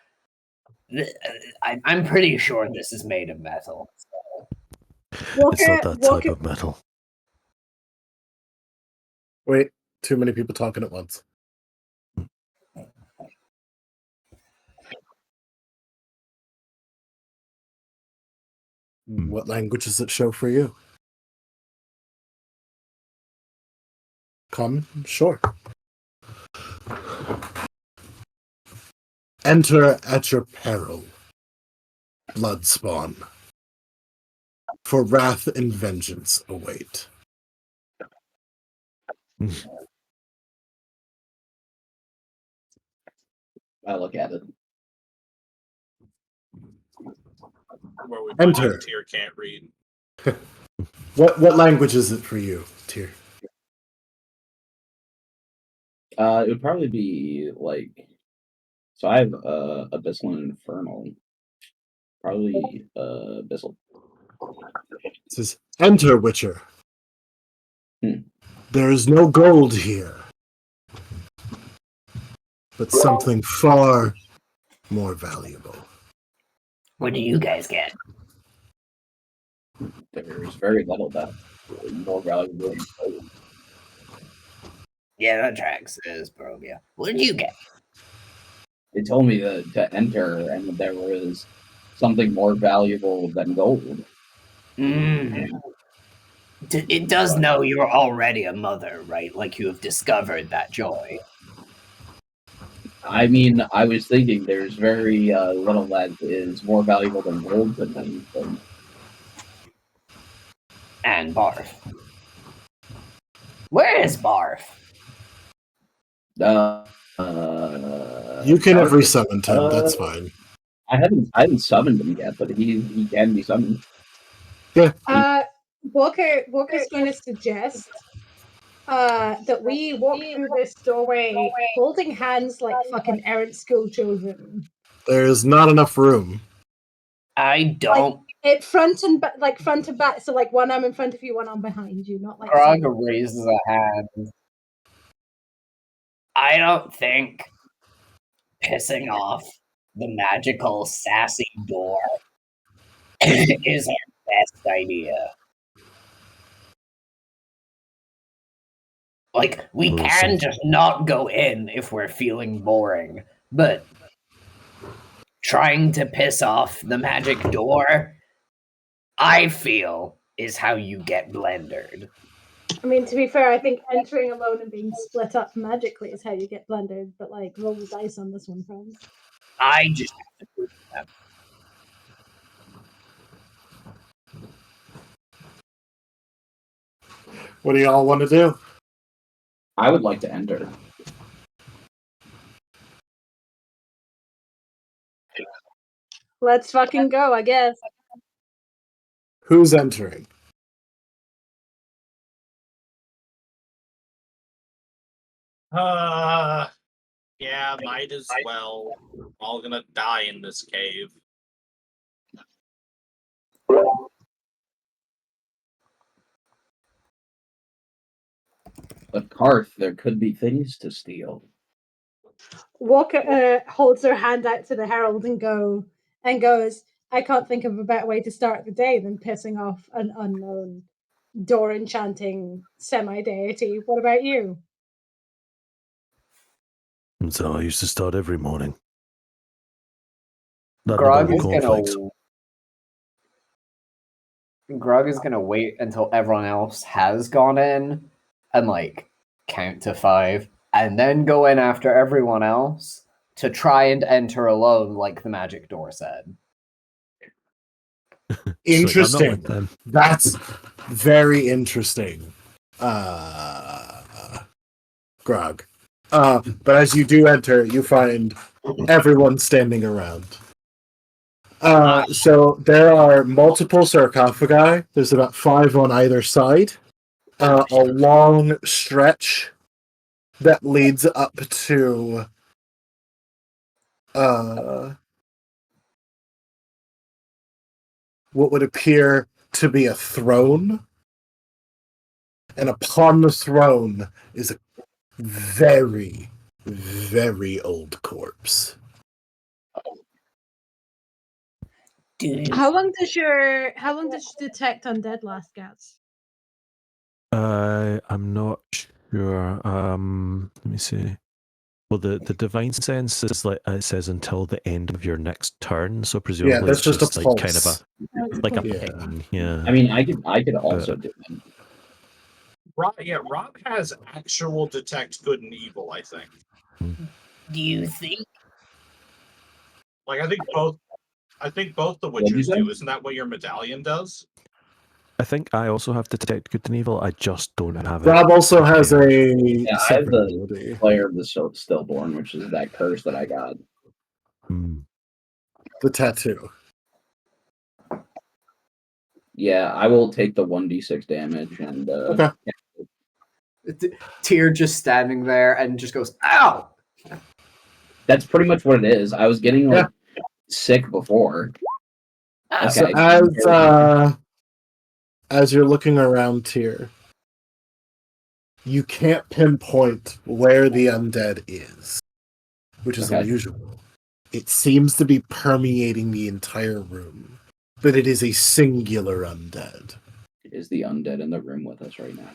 Speaker 7: I'm pretty sure this is made of metal. So.
Speaker 5: It's not that type of metal.
Speaker 3: Wait, too many people talking at once. What language does it show for you? Common? Sure. Enter at your peril, Bloodspawn. For wrath and vengeance await.
Speaker 1: I look at it.
Speaker 2: Where we
Speaker 3: Enter.
Speaker 2: Tyr can't read.
Speaker 3: What language is it for you, Tyr?
Speaker 1: It would probably be like. So I have Abyssal and Infernal. Probably Abyssal.
Speaker 3: It says, enter, Witcher.
Speaker 1: Hmm.
Speaker 3: There is no gold here, but something far more valuable.
Speaker 7: What do you guys get?
Speaker 1: There's very little that more valuable than gold.
Speaker 7: Yeah, that tracks, says Barovia. What did you get?
Speaker 1: They told me to enter, and there was something more valuable than gold.
Speaker 7: It does know you're already a mother, right? Like you have discovered that joy.
Speaker 1: I mean, I was thinking there's very little that is more valuable than gold than anything.
Speaker 7: And Barf. Where is Barf?
Speaker 3: You can have resummoned him, that's fine.
Speaker 1: I haven't summoned him yet, but he can be summoned.
Speaker 3: Yeah.
Speaker 4: Walker's going to suggest that we walk through this doorway holding hands like fucking errant school children.
Speaker 3: There's not enough room.
Speaker 7: I don't.
Speaker 4: It front and back, so like one arm in front of you, one arm behind you, not like.
Speaker 6: Grog raises a hand.
Speaker 7: I don't think pissing off the magical sassy door is our best idea. Like, we can just not go in if we're feeling boring, but trying to piss off the magic door, I feel, is how you get blendered.
Speaker 4: I mean, to be fair, I think entering alone and being split up magically is how you get blended, but like, roll the dice on this one, friends.
Speaker 7: I just have to prove that.
Speaker 3: What do y'all want to do?
Speaker 1: I would like to enter.
Speaker 4: Let's fucking go, I guess.
Speaker 3: Who's entering?
Speaker 2: Yeah, might as well. We're all gonna die in this cave.
Speaker 1: But Karth, there could be things to steal.
Speaker 4: Walker holds her hand out to the herald and goes, I can't think of a better way to start the day than pissing off an unknown door enchanting semi-deity. What about you?
Speaker 5: And so I used to start every morning.
Speaker 6: Grog is gonna wait until everyone else has gone in and like count to 5 and then go in after everyone else to try and enter alone like the magic door said.
Speaker 3: Interesting.
Speaker 5: So
Speaker 3: That's very interesting. Grog. But as you do enter, you find everyone standing around. So there are multiple sarcophagi. There's about 5 on either side. a long stretch that leads up to what would appear to be a throne. And upon the throne is a very, very old corpse.
Speaker 4: How long does you detect undead last, Gats?
Speaker 5: I'm not sure. Let me see. Well, the divine sense is like it says until the end of your next turn, so presumably
Speaker 3: Yeah, that's
Speaker 5: it's
Speaker 3: just a
Speaker 5: like
Speaker 3: pulse.
Speaker 5: kind of a
Speaker 3: Yeah.
Speaker 5: ping. Yeah.
Speaker 1: I mean, I could also do it.
Speaker 2: Rob has actual detect good and evil, I think.
Speaker 7: Do you think?
Speaker 2: Like, I think both the
Speaker 1: What'd you
Speaker 2: witchers
Speaker 1: say?
Speaker 2: do. Isn't that what your medallion does?
Speaker 5: I think I also have to detect good and evil. I just don't have it.
Speaker 3: Rob also has a
Speaker 1: Yeah, I have
Speaker 3: separate
Speaker 1: the
Speaker 3: ability.
Speaker 1: Player of the Stillborn, which is that curse that I got.
Speaker 3: The tattoo.
Speaker 1: Yeah, I will take the 1d6 damage and
Speaker 3: Okay.
Speaker 6: Tyr just standing there and just goes, "Ow!"
Speaker 1: That's pretty much what it is. I was getting like sick before.
Speaker 3: So
Speaker 1: Okay.
Speaker 3: as you're looking around here, you can't pinpoint where the undead is, which is unusual. It seems to be permeating the entire room, but it is a singular undead.
Speaker 1: Is the undead in the room with us right now?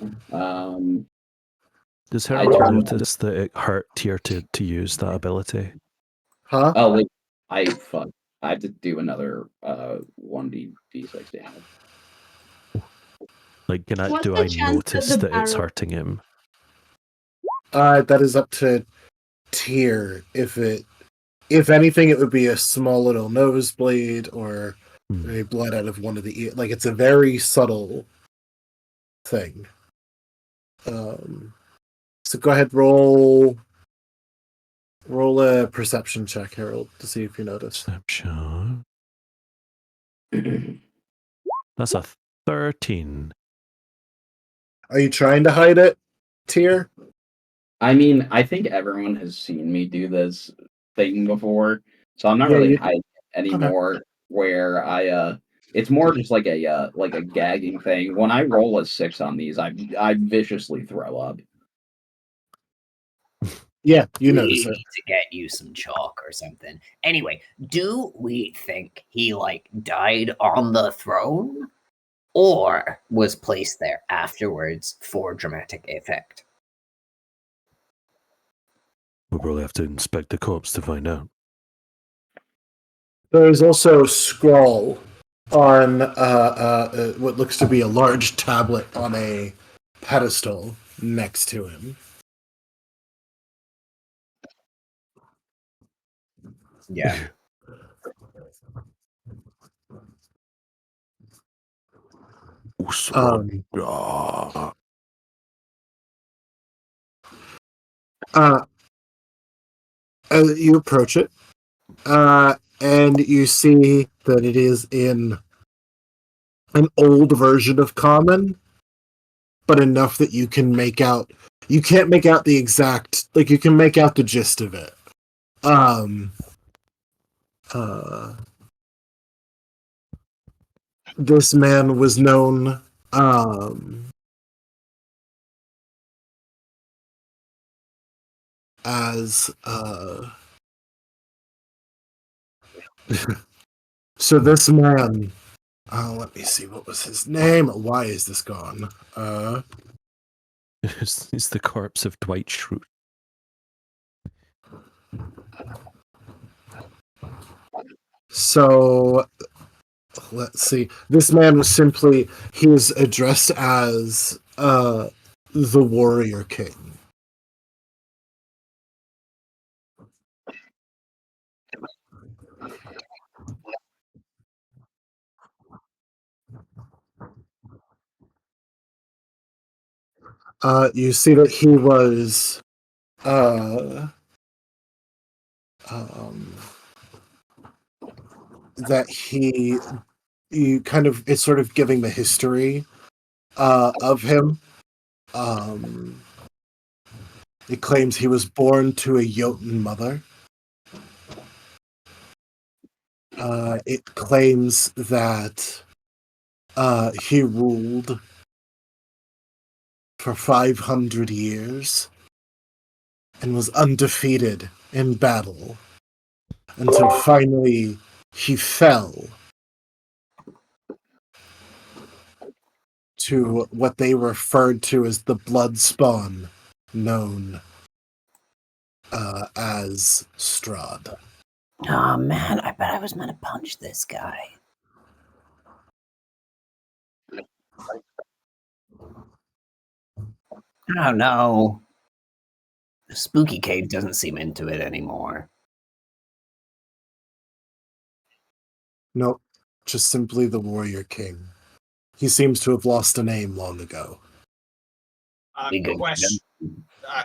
Speaker 5: Does Harold notice that it hurt Tyr to use that ability?
Speaker 3: Huh?
Speaker 1: Oh wait, I have to do another 1d6 damage.
Speaker 5: Like, do I
Speaker 4: chance
Speaker 5: notice
Speaker 4: that the
Speaker 5: that it's
Speaker 4: barrel-
Speaker 5: hurting him?
Speaker 3: That is up to Tyr. If anything, it would be a small little nosebleed or a blood out of one of the ears. Like, it's a very subtle thing. So go ahead, roll a perception check, Harold, to see if you notice.
Speaker 5: Perception. That's a 13.
Speaker 3: Are you trying to hide it, Tyr?
Speaker 1: I mean, I think everyone has seen me do this thing before, so I'm not really hiding it anymore. Where it's more just like a gagging thing. When I roll a 6 on these, I viciously throw up.
Speaker 3: Yeah, you
Speaker 7: We
Speaker 3: notice
Speaker 7: need
Speaker 3: it.
Speaker 7: to get you some chalk or something. Anyway, do we think he died on the throne, or was placed there afterwards for dramatic effect?
Speaker 5: We'll probably have to inspect the corpse to find out.
Speaker 3: There's also a scroll on what looks to be a large tablet on a pedestal next to him.
Speaker 7: Yeah.
Speaker 3: You approach it, and you see that it is in an old version of Common, but enough that you can make out. You can't make out the exact, you can make out the gist of it. This man was known as so this man, let me see, what was his name? Why is this gone?
Speaker 5: It's the corpse of Dwight Schrute.
Speaker 3: So let's see. This man was he was addressed as the Warrior King. You see that he was that you kind of, it's sort of giving the history of him, It claims he was born to a Jotun mother. It claims that he ruled for 500 years and was undefeated in battle until finally he fell to what they referred to as the blood spawn known as Strahd.
Speaker 7: Oh man, I bet I was meant to punch this guy. Oh no. The spooky cave doesn't seem into it anymore.
Speaker 3: Nope, just simply the warrior king. He seems to have lost a name long ago.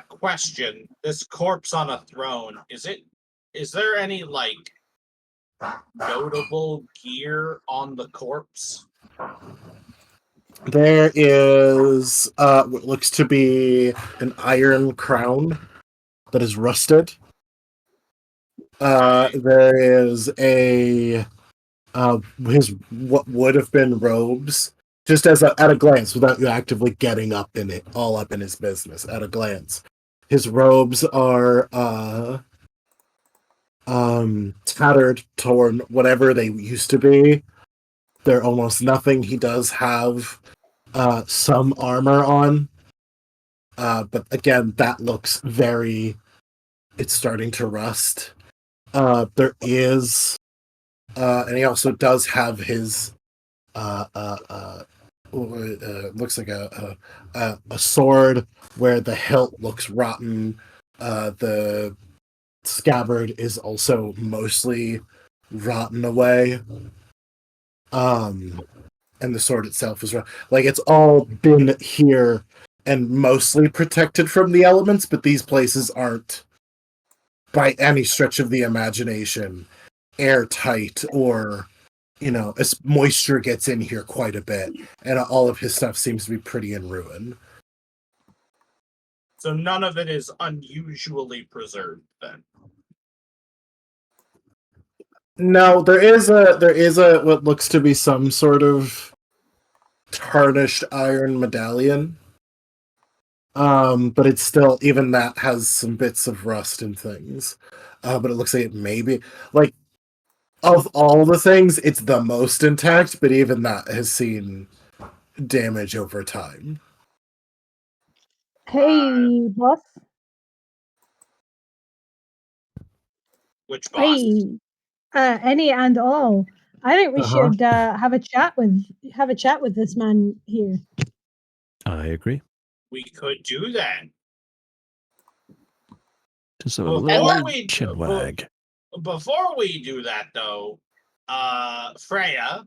Speaker 2: Question. This corpse on a throne, is there any, like, notable gear on the corpse?
Speaker 3: There is what looks to be an iron crown that is rusted. There is a his what would have been robes, just as at a glance, without you actively getting up in it, all up in his business. At a glance, his robes are tattered, torn, whatever they used to be. They're almost nothing. He does have some armor on, but again, that looks very. It's starting to rust. There is, and he also does have his looks like a sword where the hilt looks rotten. The scabbard is also mostly rotten away. And the sword itself is like it's all been here and mostly protected from the elements, but these places aren't by any stretch of the imagination airtight, or as moisture gets in here quite a bit, and all of his stuff seems to be pretty in ruin.
Speaker 2: So none of it is unusually preserved then.
Speaker 3: No, there is a what looks to be some sort of tarnished iron medallion. But it's still, even that has some bits of rust and things. But it looks like it may be, like, of all the things, it's the most intact, but even that has seen damage over time.
Speaker 4: Hey, boss.
Speaker 2: Which boss?
Speaker 4: Hey, any and all. I think we should have a chat with this man here.
Speaker 5: I agree.
Speaker 2: We could do that.
Speaker 5: Just a little chin wag.
Speaker 2: Before we do that, though, Freya,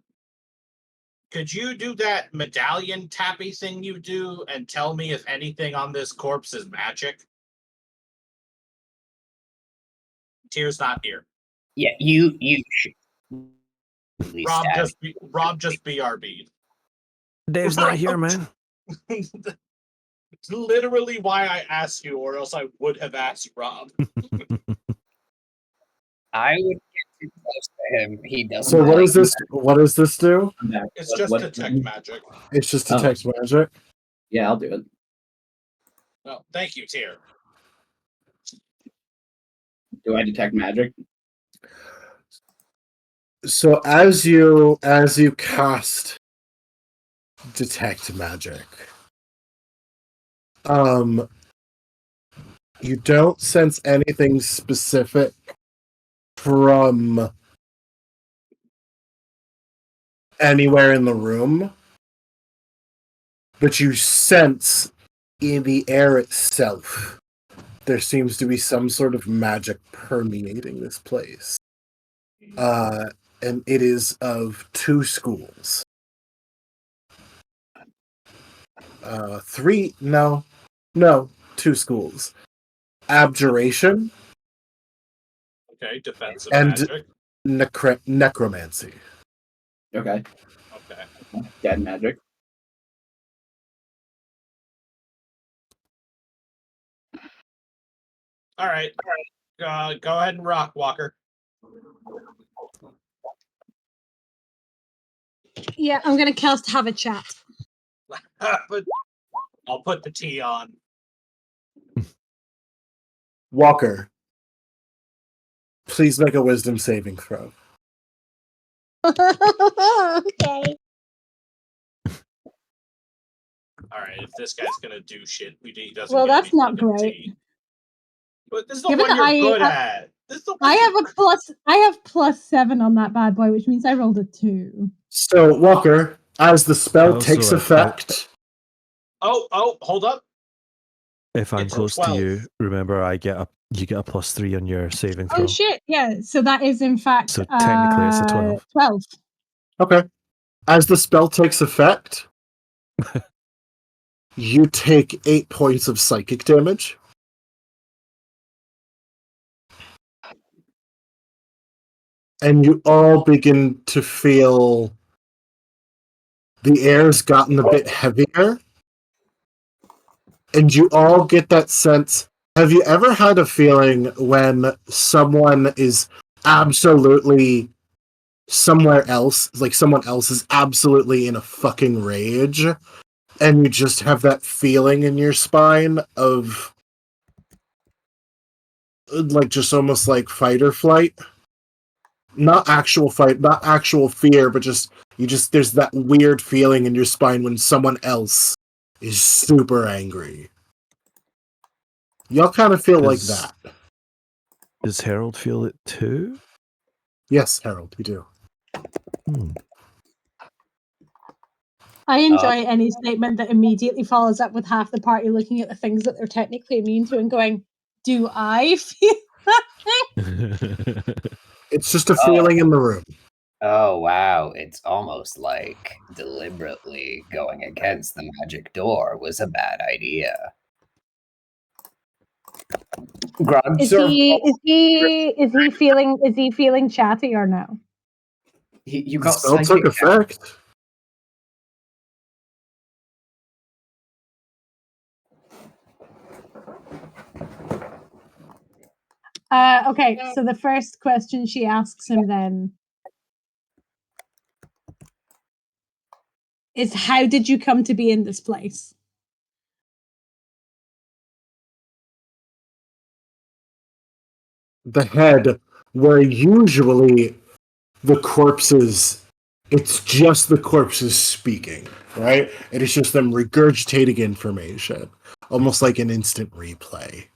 Speaker 2: could you do that medallion tappy thing you do and tell me if anything on this corpse is magic? Tyr's not here.
Speaker 7: Yeah, you should.
Speaker 2: Rob just BRB'd.
Speaker 5: Dave's not here, man.
Speaker 2: It's literally why I asked you, or else I would have asked Rob.
Speaker 6: I would get too close to him. He doesn't.
Speaker 3: So what is this? What does this do?
Speaker 2: It's just detect magic.
Speaker 3: It's just detect magic.
Speaker 1: Yeah, I'll do it.
Speaker 2: Well, thank you, Tyr.
Speaker 1: Do I detect magic?
Speaker 3: So as you cast detect magic, you don't sense anything specific from anywhere in the room, but you sense in the air itself there seems to be some sort of magic permeating this place. And it is of two schools. Two schools. Abjuration.
Speaker 2: Okay, defensive
Speaker 3: and
Speaker 2: magic.
Speaker 3: Necromancy.
Speaker 1: Okay. Dead magic.
Speaker 2: All right. Go ahead and rock, Walker.
Speaker 4: Yeah, I'm gonna cast Have a Chat.
Speaker 2: But I'll put the T on.
Speaker 3: Walker, please make a wisdom saving throw.
Speaker 4: Okay.
Speaker 2: All right, if this guy's gonna do shit, he doesn't
Speaker 4: Well,
Speaker 2: get
Speaker 4: that's
Speaker 2: any
Speaker 4: not
Speaker 2: fucking
Speaker 4: great.
Speaker 2: T. But this is the
Speaker 4: Given
Speaker 2: one
Speaker 4: that
Speaker 2: you're good at. This is the one
Speaker 4: I have +7 on that bad boy, which means I rolled a 2.
Speaker 3: So, Walker, as the spell
Speaker 5: Also,
Speaker 3: takes effect...
Speaker 2: Oh, hold up.
Speaker 5: If I'm
Speaker 2: It's a
Speaker 5: close to
Speaker 2: 12.
Speaker 5: you, remember you get a +3 on your saving throw.
Speaker 4: Oh shit! Yeah, so that is in fact
Speaker 5: So technically it's a 12.
Speaker 4: 12.
Speaker 3: Okay. As the spell takes effect, you take 8 points of psychic damage. And you all begin to feel the air's gotten a bit heavier. And you all get that sense. Have you ever had a feeling when someone is absolutely somewhere else, like someone else is absolutely in a fucking rage, and you just have that feeling in your spine of like just almost like fight or flight? Not actual fight, not actual fear, but just there's that weird feeling in your spine when someone else is super angry. Y'all kind of feel like that.
Speaker 5: Does Harold feel it too?
Speaker 3: Yes, Harold, you do.
Speaker 4: I enjoy any statement that immediately follows up with half the party looking at the things that they're technically immune to and going, "Do I feel that?"
Speaker 3: It's just a feeling in the room.
Speaker 7: Oh, wow. It's almost like deliberately going against the magic door was a bad idea. Grog,
Speaker 4: Is he feeling chatty or no?
Speaker 7: You
Speaker 3: The
Speaker 7: got
Speaker 3: spell took
Speaker 7: psychic
Speaker 3: effect.
Speaker 4: Okay, so the first question she asks him then is, how did you come to be in this place?
Speaker 3: The head, where usually the corpses, it's just the corpses speaking, right? It is just them regurgitating information, almost like an instant replay.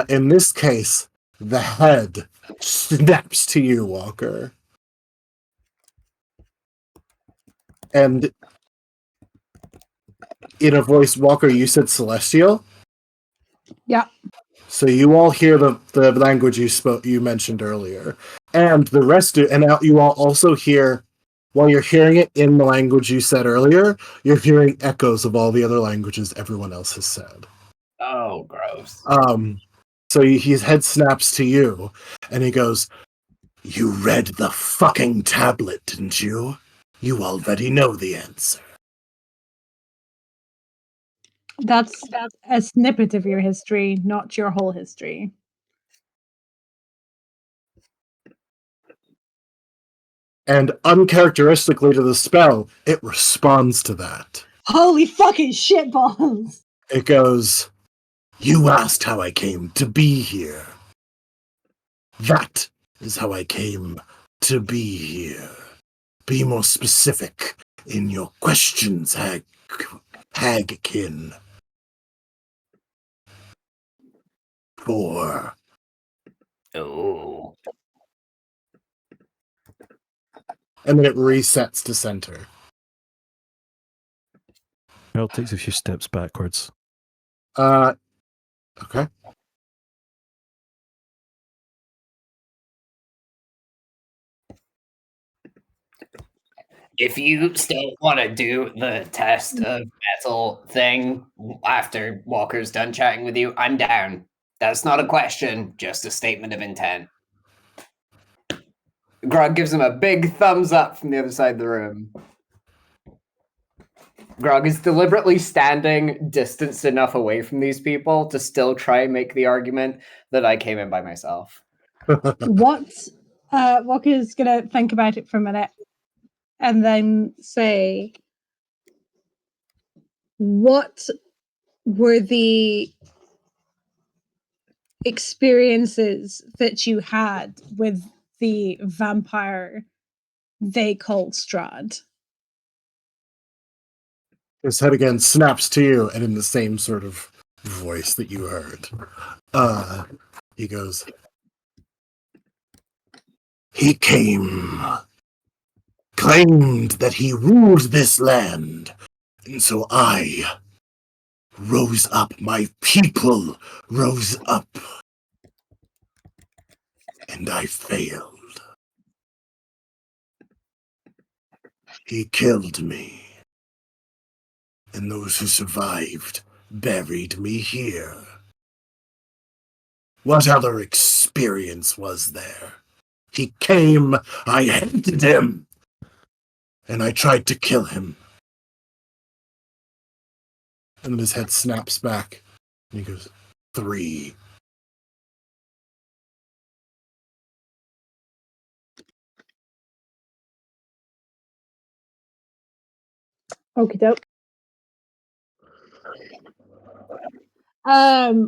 Speaker 3: In this case, the head snaps to you, Walker. And in a voice, Walker, you said celestial?
Speaker 4: Yeah.
Speaker 3: So you all hear the language you mentioned earlier. And the rest and you all also hear, while you're hearing it in the language you said earlier, you're hearing echoes of all the other languages everyone else has said.
Speaker 7: Oh, gross.
Speaker 3: So his head snaps to you, and he goes, "You read the fucking tablet, didn't you? You already know the answer."
Speaker 4: That's a snippet of your history, not your whole history.
Speaker 3: And uncharacteristically to the spell, it responds to that.
Speaker 4: Holy fucking shitballs!
Speaker 3: It goes, "You asked how I came to be here. That is how I came to be here. Be more specific in your questions, Hagkin. 4.
Speaker 7: Oh.
Speaker 3: And then it resets to center.
Speaker 5: Harold takes a few steps backwards.
Speaker 3: Okay.
Speaker 7: If you still want to do the test of metal thing after Walker's done chatting with you, I'm down. That's not a question, just a statement of intent. Grog gives him a big thumbs up from the other side of the room.
Speaker 6: Grog is deliberately standing distanced enough away from these people to still try and make the argument that I came in by myself.
Speaker 4: Walker's gonna think about it for a minute and then say, what were the experiences that you had with the vampire they called Strahd?
Speaker 3: His head again snaps to you, and in the same sort of voice that you heard, he goes, "He came, claimed that he ruled this land, and so I rose up, my people rose up, and I failed. He killed me, and those who survived buried me here. What other experience was there? He came, I hated him, and I tried to kill him." And then his head snaps back, and he goes, 3.
Speaker 4: Okie doke.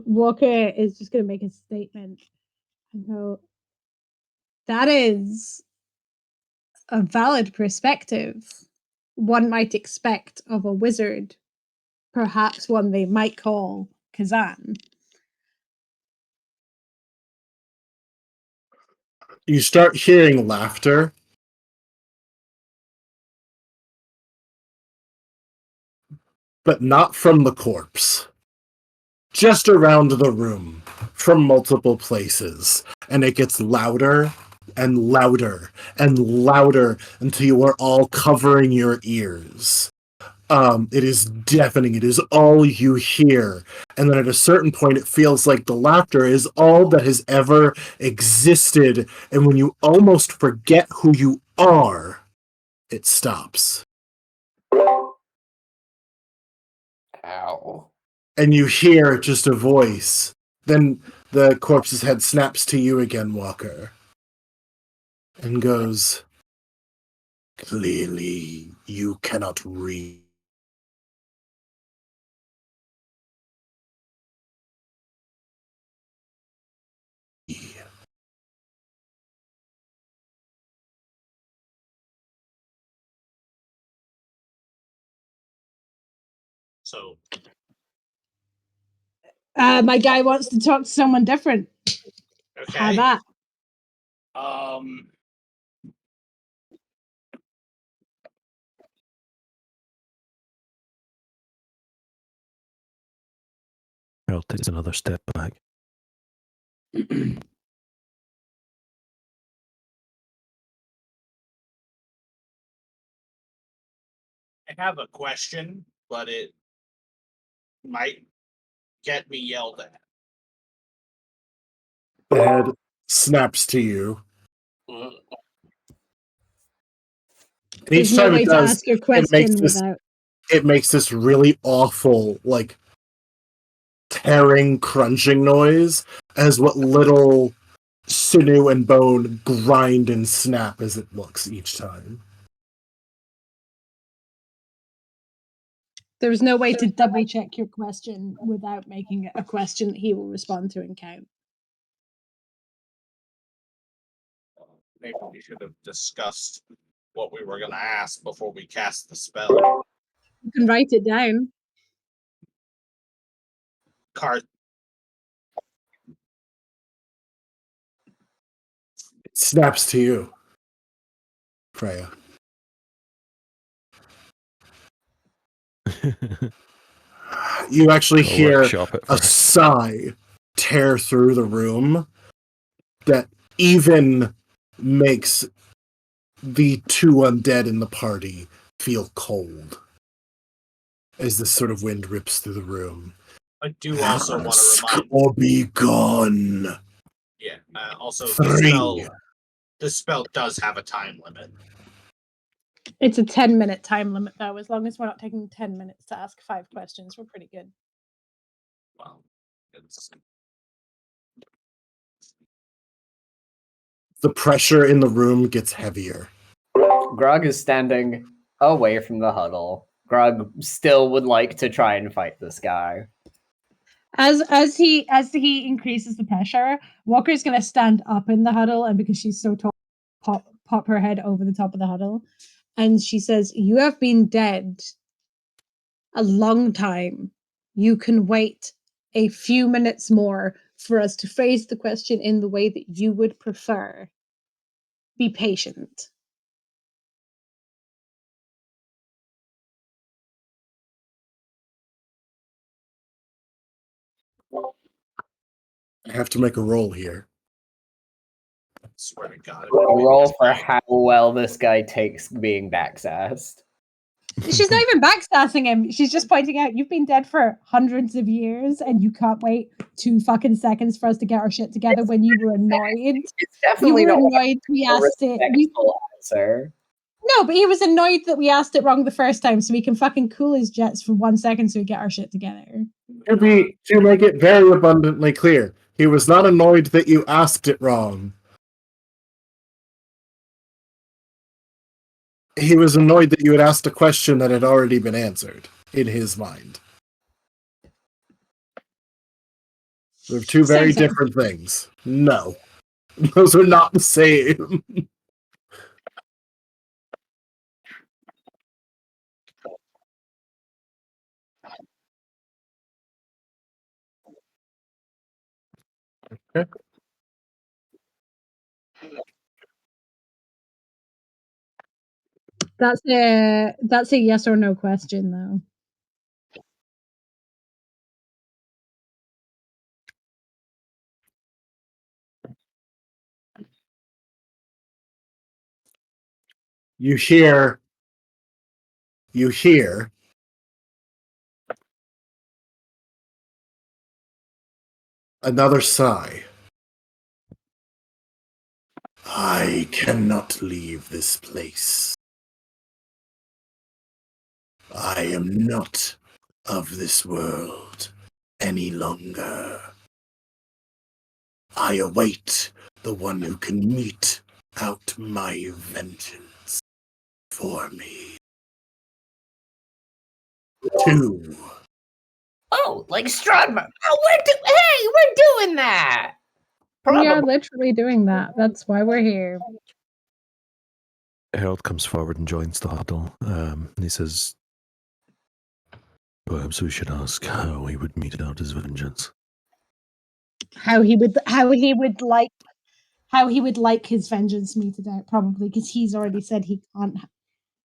Speaker 4: Walker is just going to make a statement and go, that is a valid perspective. One might expect of a wizard, perhaps one they might call Kazan.
Speaker 3: You start hearing laughter. But not from the corpse. Just around the room, from multiple places. And it gets louder and louder and louder until you are all covering your ears. It is deafening. It is all you hear. And then at a certain point, it feels like the laughter is all that has ever existed. And when you almost forget who you are, it stops.
Speaker 6: Ow.
Speaker 3: And you hear just a voice. Then the corpse's head snaps to you again, Walker, and goes, "Clearly, you cannot read."
Speaker 2: So,
Speaker 4: my guy wants to talk to someone different.
Speaker 2: okay.
Speaker 4: How that?
Speaker 5: Earl takes another step back.
Speaker 2: I have a question, but it might get me yelled at.
Speaker 3: The head snaps to you. And each time it does,
Speaker 4: ask your question without.
Speaker 3: It makes this really awful, like, tearing, crunching noise as what little sinew and bone grind and snap as it looks each time.
Speaker 4: There's no way to double check your question without making it a question that he will respond to and count.
Speaker 2: Maybe we should have discussed what we were going to ask before we cast the spell.
Speaker 4: You can write it down.
Speaker 2: Card.
Speaker 3: It snaps to you, Freya. You actually hear a sigh tear through the room that even makes the 2 undead in the party feel cold as this sort of wind rips through the room.
Speaker 2: I do also want to remind.
Speaker 3: Or be gone.
Speaker 2: Yeah. Also,
Speaker 3: 3.
Speaker 2: the spell does have a time limit.
Speaker 4: It's a 10-minute time limit, though. As long as we're not taking 10 minutes to ask 5 questions, we're pretty good.
Speaker 2: Well, it's
Speaker 3: The pressure in the room gets heavier.
Speaker 6: Grog is standing away from the huddle. Grog still would like to try and fight this guy.
Speaker 4: As he increases the pressure, Walker's gonna stand up in the huddle, and because she's so tall, pop her head over the top of the huddle, and she says, "You have been dead a long time. You can wait a few minutes more for us to phrase the question in the way that you would prefer. Be patient."
Speaker 3: I have to make a roll here.
Speaker 2: I swear to God.
Speaker 6: Roll for how well this guy takes being backsassed.
Speaker 4: She's not even backsassing him. She's just pointing out you've been dead for hundreds of years and you can't wait 2 fucking seconds for us to get our shit together when you were annoyed.
Speaker 6: It's definitely
Speaker 4: you were
Speaker 6: not
Speaker 4: annoyed we asked it.
Speaker 6: Answer.
Speaker 4: No, but he was annoyed that we asked it wrong the first time, so we can fucking cool his jets for 1 second so we get our shit together.
Speaker 3: To make it very abundantly clear, he was not annoyed that you asked it wrong. He was annoyed that you had asked a question that had already been answered, in his mind. They're 2 very different things. No. Those are not the same. Okay.
Speaker 4: That's a yes or no question, though.
Speaker 3: You hear another sigh. I cannot leave this place. I am not of this world any longer. I await the one who can mete out my vengeance for me. 2.
Speaker 7: Oh, like Strahd. Oh, we're doing that.
Speaker 4: We are literally doing that. That's why we're here.
Speaker 5: Harold comes forward and joins the huddle. And he says, "Perhaps we should ask how he would mete out his vengeance.
Speaker 4: How he would like his vengeance meted out, probably, because he's already said he can't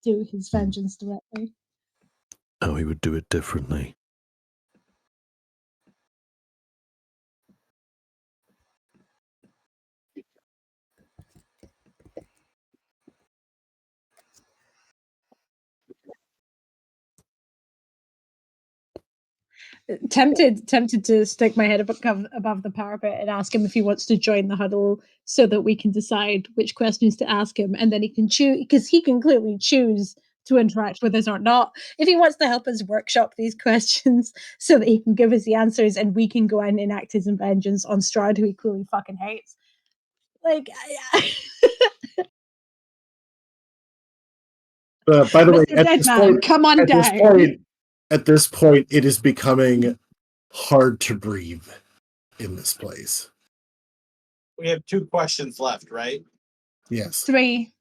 Speaker 4: do his vengeance directly.
Speaker 5: How he would do it differently."
Speaker 4: Tempted to stick my head above the parapet and ask him if he wants to join the huddle so that we can decide which questions to ask him, and then he can choose, because he can clearly choose to interact with us or not. If he wants to help us workshop these questions so that he can give us the answers and we can go and enact his vengeance on Strahd, who he clearly fucking hates. Like,
Speaker 3: by the way,
Speaker 4: come on down.
Speaker 3: At this point, it is becoming hard to breathe in this place.
Speaker 2: We have 2 questions left, right?
Speaker 3: Yes.
Speaker 4: 3.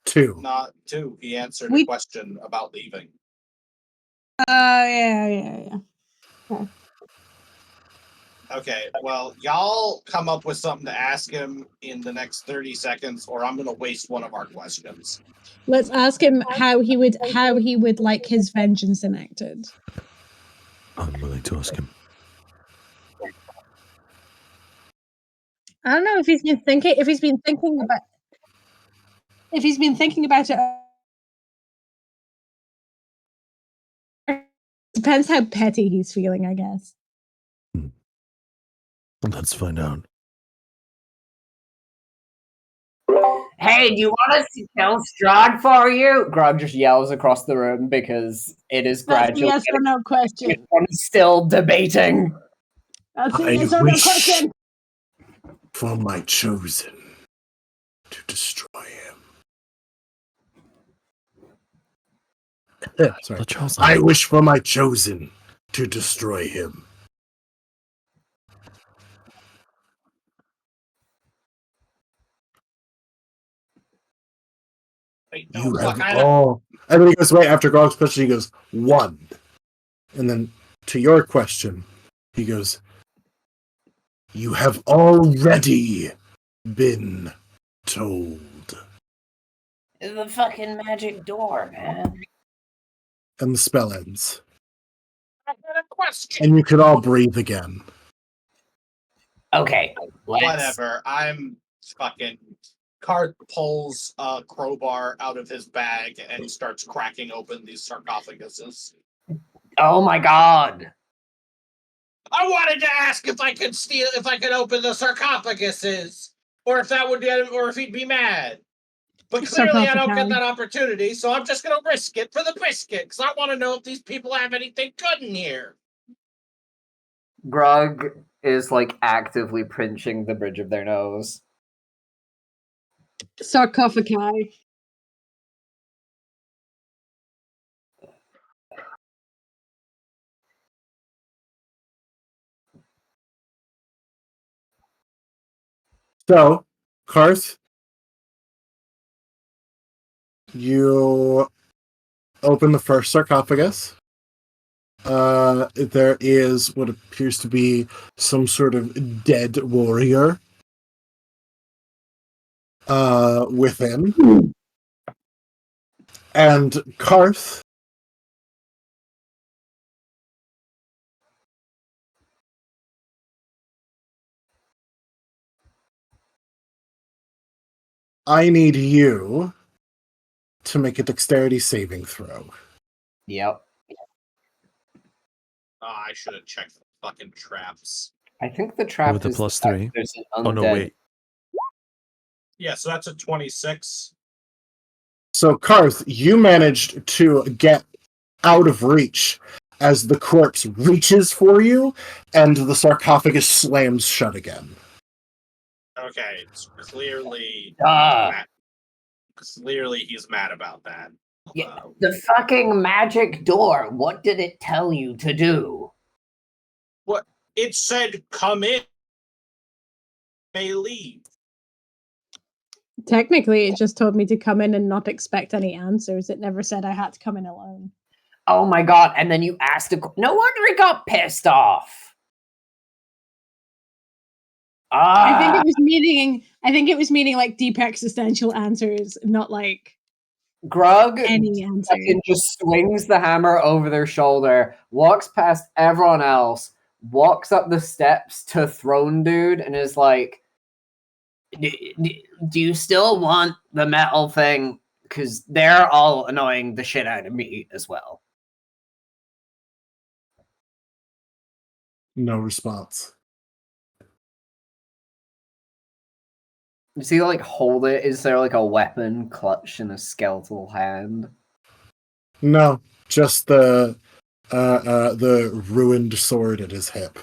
Speaker 3: 2.
Speaker 2: Not 2. He answered a question about leaving.
Speaker 4: Yeah.
Speaker 2: Okay, well, y'all come up with something to ask him in the next 30 seconds, or I'm going to waste one of our questions.
Speaker 4: Let's ask him how he would like his vengeance enacted.
Speaker 5: I'm willing to ask him.
Speaker 4: I don't know if he's been thinking about it. Depends how petty he's feeling, I guess.
Speaker 5: Let's find out.
Speaker 6: Hey, do you want us to kill Strahd for you? Grog just yells across the room because it is
Speaker 4: That's a
Speaker 6: gradually
Speaker 4: yes or no question.
Speaker 6: everyone's still debating.
Speaker 4: That's a
Speaker 3: I
Speaker 4: yes or no
Speaker 3: wish
Speaker 4: question.
Speaker 3: for my chosen to destroy him. Sorry.
Speaker 5: The chosen.
Speaker 3: I wish for my chosen to destroy him.
Speaker 2: Wait, no,
Speaker 3: You
Speaker 2: look,
Speaker 3: have all. And then he goes, right after Grog's question, he goes, 1. And then to your question, he goes, you have already been told.
Speaker 7: The fucking magic door, man.
Speaker 3: And the spell ends.
Speaker 2: I had a question.
Speaker 3: And you can all breathe again.
Speaker 7: Okay,
Speaker 2: Whatever. I'm fucking. Cart pulls a crowbar out of his bag and starts cracking open these sarcophaguses.
Speaker 7: Oh my god.
Speaker 2: I wanted to ask if I could open the sarcophaguses, or if that would be, or if he'd be mad. But clearly, I don't get that opportunity, so I'm just gonna risk it for the biscuit because I want to know if these people have anything good in here.
Speaker 6: Grog is like actively pinching the bridge of their nose.
Speaker 4: Sarcophagi.
Speaker 3: So, Karth, you open the first sarcophagus. There is what appears to be some sort of dead warrior within. And Karth, I need you to make a dexterity saving throw.
Speaker 6: Yep.
Speaker 2: Oh, I should have checked the fucking traps.
Speaker 6: I think the trap
Speaker 5: With the
Speaker 6: is
Speaker 5: plus
Speaker 6: the fact
Speaker 5: 3.
Speaker 6: there's an undead.
Speaker 5: Oh no, wait.
Speaker 2: Yeah, so that's a 26.
Speaker 3: So, Karth, you managed to get out of reach as the corpse reaches for you and the sarcophagus slams shut again.
Speaker 2: Okay, it's clearly clearly he's mad about that.
Speaker 7: Yeah, the fucking magic door. What did it tell you to do?
Speaker 2: What? It said, "Come in, may leave."
Speaker 4: Technically, it just told me to come in and not expect any answers. It never said I had to come in alone.
Speaker 7: Oh my god! And then you asked a. No wonder he got pissed off.
Speaker 4: I think it was meaning. I think it was meaning like deep existential answers, not like
Speaker 6: Grog
Speaker 4: any answer.
Speaker 6: just swings the hammer over their shoulder, walks past everyone else, walks up the steps to Throne Dude, and is like,
Speaker 7: Do you still want the metal thing? Because they're all annoying the shit out of me as well.
Speaker 3: No response.
Speaker 6: does he like hold it? Is there like a weapon clutched in a skeletal hand?
Speaker 3: No, just the ruined sword at his hip.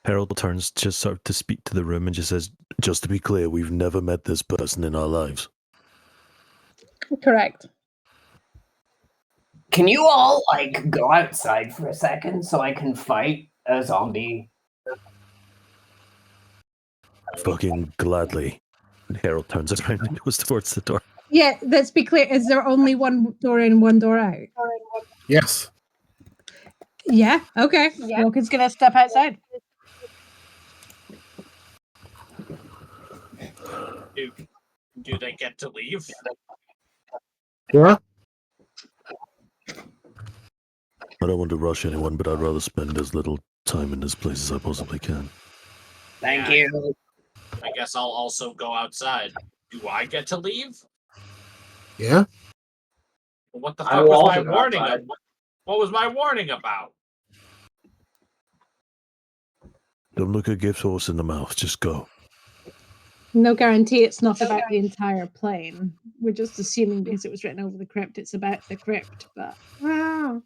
Speaker 5: Harold turns just sort of to speak to the room and just says, just to be clear, we've never met this person in our lives.
Speaker 4: Correct.
Speaker 7: Can you all like go outside for a second so I can fight a zombie?
Speaker 5: Fucking gladly. And Harold turns around and goes towards the door.
Speaker 4: Yeah, let's be clear. Is there only one door in, one door out?
Speaker 3: Yes.
Speaker 4: Yeah, okay. Yeah. Wilkins gonna step outside.
Speaker 2: Do they get to leave?
Speaker 3: Yeah.
Speaker 5: I don't want to rush anyone, but I'd rather spend as little time in this place as I possibly can.
Speaker 7: Thank you.
Speaker 2: I guess I'll also go outside. Do I get to leave?
Speaker 3: Yeah.
Speaker 2: What the fuck was my warning? What was my warning about?
Speaker 5: Don't look at gift horse in the mouth. Just go.
Speaker 4: No guarantee it's not about the entire plane. We're just assuming because it was written over the crypt, it's about the crypt. But
Speaker 2: I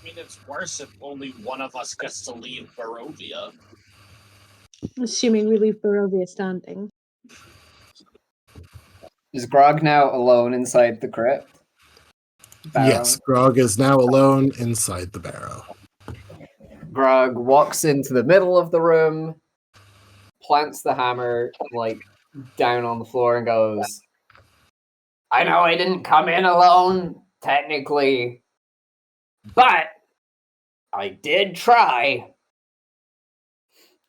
Speaker 2: mean, it's worse if only one of us gets to leave Barovia.
Speaker 4: Assuming we leave Barovia standing.
Speaker 6: Is Grog now alone inside the crypt?
Speaker 3: Barrow? Yes, Grog is now alone inside the barrow.
Speaker 6: Grog walks into the middle of the room, plants the hammer down on the floor and goes, I know I didn't come in alone, technically, but I did try.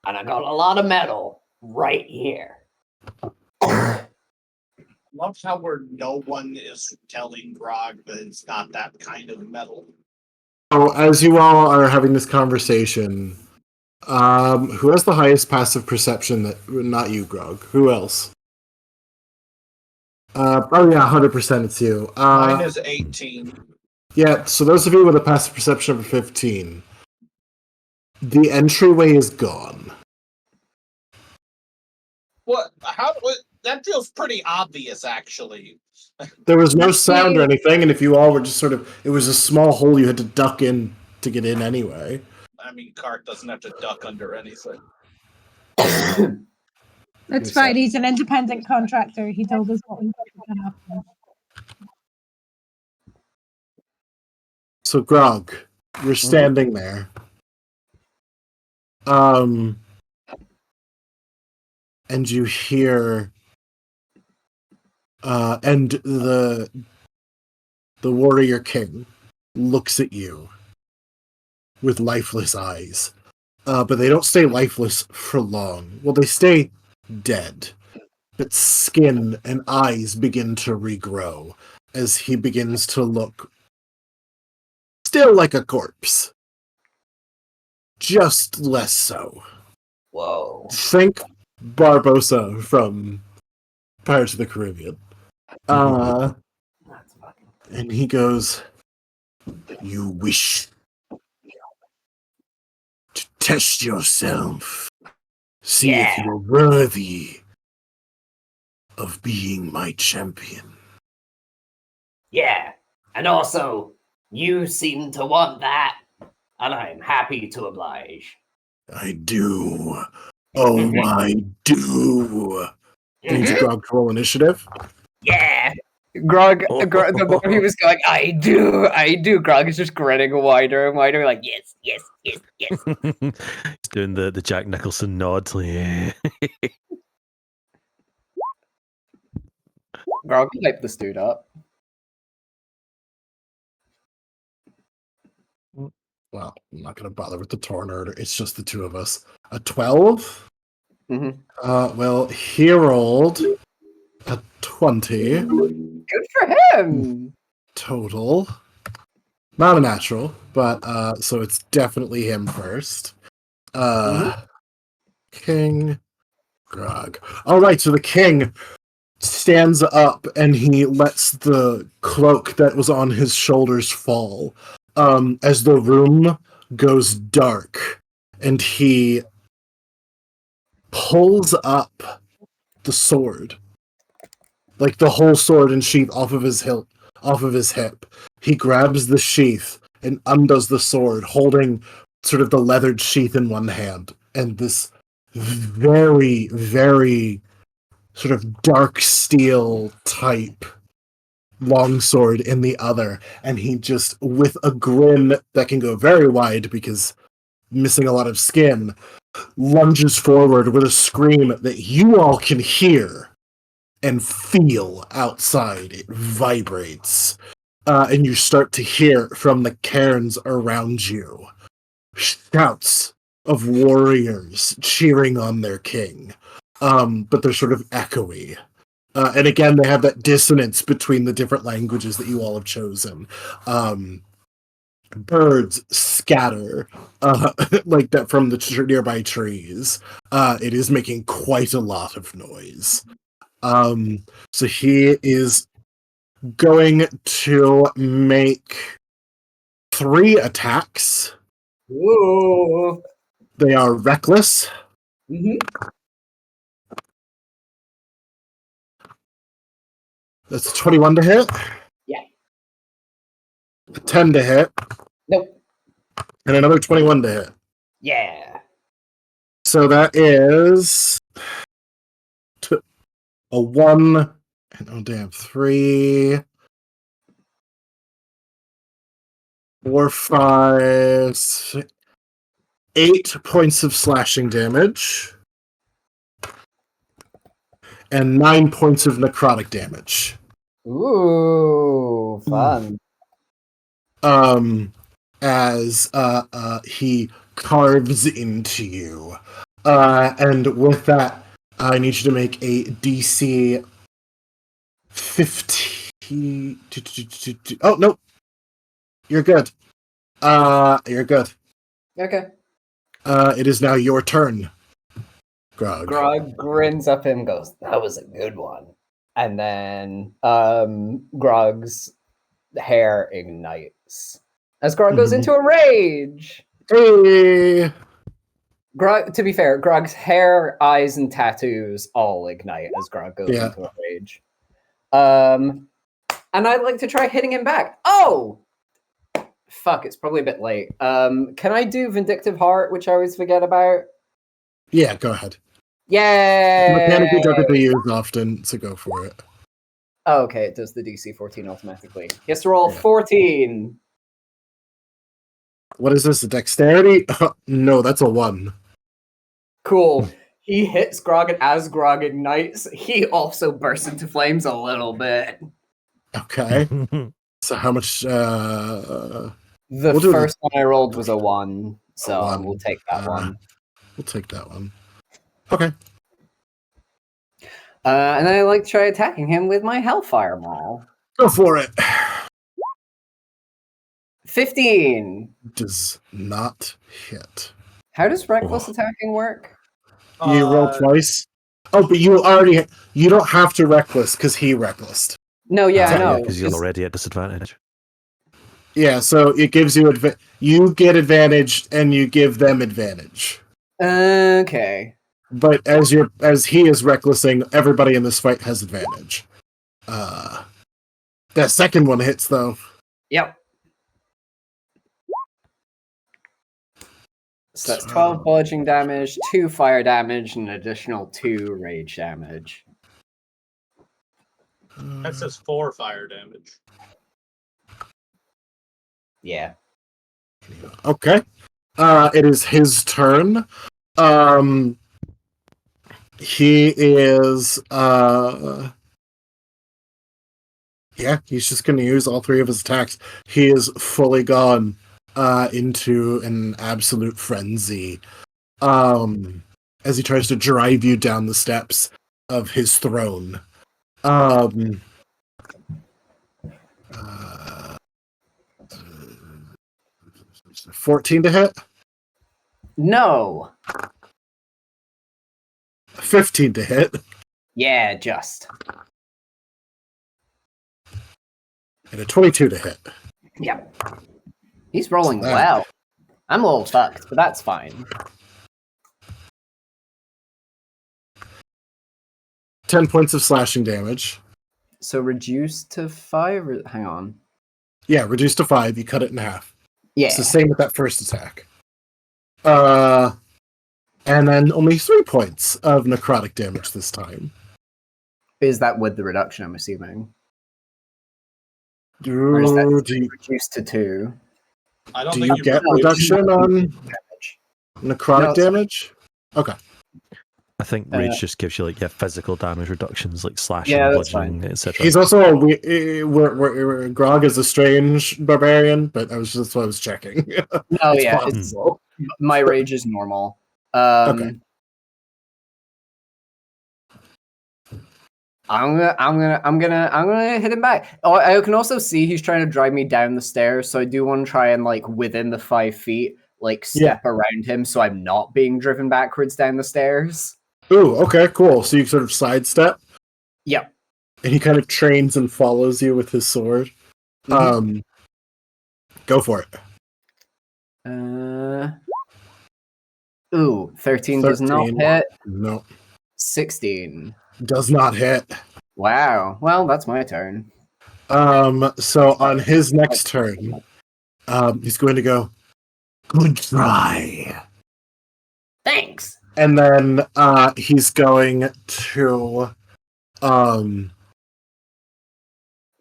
Speaker 6: And I got a lot of metal right here.
Speaker 2: Love how no one is telling Grog that it's not that kind of metal.
Speaker 3: So, as you all are having this conversation, who has the highest passive perception? Not you, Grog. Who else? 100% it's you.
Speaker 2: Mine is 18.
Speaker 3: Yeah, so those of you with a passive perception of 15, the entryway is gone.
Speaker 2: What? That feels pretty obvious, actually.
Speaker 3: There was no sound or anything, and if you all were just it was a small hole you had to duck in to get in anyway.
Speaker 2: I mean, Cart doesn't have to duck under anything.
Speaker 4: That's fine. He's an independent contractor. He told us what was going to happen.
Speaker 3: So, Grog, you're standing there. And you hear and the warrior king looks at you with lifeless eyes. But they don't stay lifeless for long. Well, they stay dead. But skin and eyes begin to regrow as he begins to look still like a corpse. Just less so.
Speaker 6: Whoa.
Speaker 3: Think Barbossa from Pirates of the Caribbean. And he goes, you wish to test yourself. See if you're worthy of being my champion.
Speaker 7: Yeah, and also, you seem to want that, and I'm happy to oblige.
Speaker 3: I do. Oh, I do. Need Grog to roll initiative?
Speaker 7: Yeah.
Speaker 6: Grog, the more he was going, I do. Grog is just grinning wider and wider, like, yes.
Speaker 5: He's doing the Jack Nicholson nod. Yeah.
Speaker 6: Grog hype this dude up.
Speaker 3: Well, I'm not going to bother with the Torn order. It's just the two of us. A 12?
Speaker 6: Mm-hmm.
Speaker 3: Well, he rolled a 20.
Speaker 6: Good for him!
Speaker 3: Total. Not a natural, but so it's definitely him first. King Grog. All right, so the king stands up and he lets the cloak that was on his shoulders fall as the room goes dark, and he pulls up the sword, like the whole sword and sheath off of his hip. He grabs the sheath and undoes the sword, holding sort of the leathered sheath in one hand, and this very, very sort of dark steel type longsword in the other. And he just, with a grin that can go very wide because missing a lot of skin, lunges forward with a scream that you all can hear and feel outside. It vibrates. And you start to hear from the cairns around you shouts of warriors cheering on their king. But they're sort of echoey. And again, they have that dissonance between the different languages that you all have chosen. Birds scatter like that from the nearby trees. It is making quite a lot of noise. So he is going to make 3 attacks.
Speaker 6: Ooh.
Speaker 3: They are reckless.
Speaker 6: Mm-hmm.
Speaker 3: That's 21 to hit.
Speaker 6: Yeah.
Speaker 3: 10 to hit.
Speaker 6: Nope.
Speaker 3: And another 21 to hit.
Speaker 6: Yeah.
Speaker 3: So that is a 1 and 3, 4, 5, 6, 8 points of slashing damage. And 9 points of necrotic damage.
Speaker 6: Ooh, fun.
Speaker 3: As he carves into you. And with that, I need you to make a DC 15. Oh, no. You're good. You're good.
Speaker 6: Okay.
Speaker 3: It is now your turn, Grog.
Speaker 6: Grog grins up and goes, "That was a good one." And then Grog's hair ignites as Grog goes into a rage.
Speaker 3: Hey!
Speaker 6: Grog, to be fair, Grog's hair, eyes, and tattoos all ignite as Grog goes into a rage. And I'd like to try hitting him back. Oh! Fuck, it's probably a bit late. Can I do Vindictive Heart, which I always forget about?
Speaker 3: Yeah, go ahead.
Speaker 6: Yay!
Speaker 3: Mechanic you don't get to use often, so go for it.
Speaker 6: Oh, okay, it does the DC 14 automatically. He has to roll 14.
Speaker 3: What is this, a dexterity? No, that's a 1.
Speaker 6: Cool. He hits Grog, and as Grog ignites, he also bursts into flames a little bit.
Speaker 3: Okay. So how much...
Speaker 6: The first one I rolled was a 1, so we'll take that one.
Speaker 3: We'll take that one. Okay.
Speaker 6: And I like to try attacking him with my Hellfire Maul.
Speaker 3: Go for it.
Speaker 6: 15.
Speaker 3: Does not hit.
Speaker 6: How does reckless attacking work?
Speaker 3: You roll twice. Oh, but you don't have to reckless because he recklessed.
Speaker 6: No, yeah, I know.
Speaker 5: Because you're already at disadvantage.
Speaker 3: Yeah, so it gives you you get advantage and you give them advantage.
Speaker 6: Okay.
Speaker 3: But as he is recklessing, everybody in this fight has advantage. That second one hits though.
Speaker 6: Yep. So that's 12 bludgeoning damage, 2 fire damage, and an additional 2 rage damage.
Speaker 2: That says 4 fire damage.
Speaker 6: Yeah.
Speaker 3: Okay. It is his turn. He is he's just gonna use all 3 of his attacks. He is fully gone into an absolute frenzy. As he tries to drive you down the steps of his throne. 14 to hit?
Speaker 6: No.
Speaker 3: 15 to hit.
Speaker 6: Yeah, just.
Speaker 3: And a 22 to hit.
Speaker 6: Yep. He's rolling well. I'm a little fucked, but that's fine.
Speaker 3: 10 points of slashing damage.
Speaker 6: So reduced to 5? Hang on.
Speaker 3: Yeah, reduced to 5. You cut it in half.
Speaker 6: Yeah.
Speaker 3: It's the same with that first attack. And then only 3 points of necrotic damage this time.
Speaker 6: Is that with the reduction, I'm assuming?
Speaker 3: Or
Speaker 6: is that reduced to 2?
Speaker 2: I don't
Speaker 3: do
Speaker 2: think
Speaker 3: you get reduction on necrotic damage? Okay.
Speaker 5: I think rage just gives you like physical damage reductions, like slashing, bludgeoning, etc.
Speaker 3: He's also Grog is a strange barbarian, but that's what I was checking.
Speaker 6: No, it's my rage is normal.
Speaker 3: Okay.
Speaker 6: I'm gonna hit him back. Oh, I can also see he's trying to drive me down the stairs, so I do want to try and within the 5 feet, step around him, so I'm not being driven backwards down the stairs.
Speaker 3: Ooh, okay, cool. So you sort of sidestep.
Speaker 6: Yep.
Speaker 3: And he kind of trains and follows you with his sword. Go for it.
Speaker 6: Ooh, 13 does not
Speaker 3: 13.
Speaker 6: hit.
Speaker 3: No.
Speaker 6: 16.
Speaker 3: Does not hit.
Speaker 6: Wow. Well, that's my turn.
Speaker 3: So on his next turn, he's going to go, good try.
Speaker 7: Thanks.
Speaker 3: And then he's going to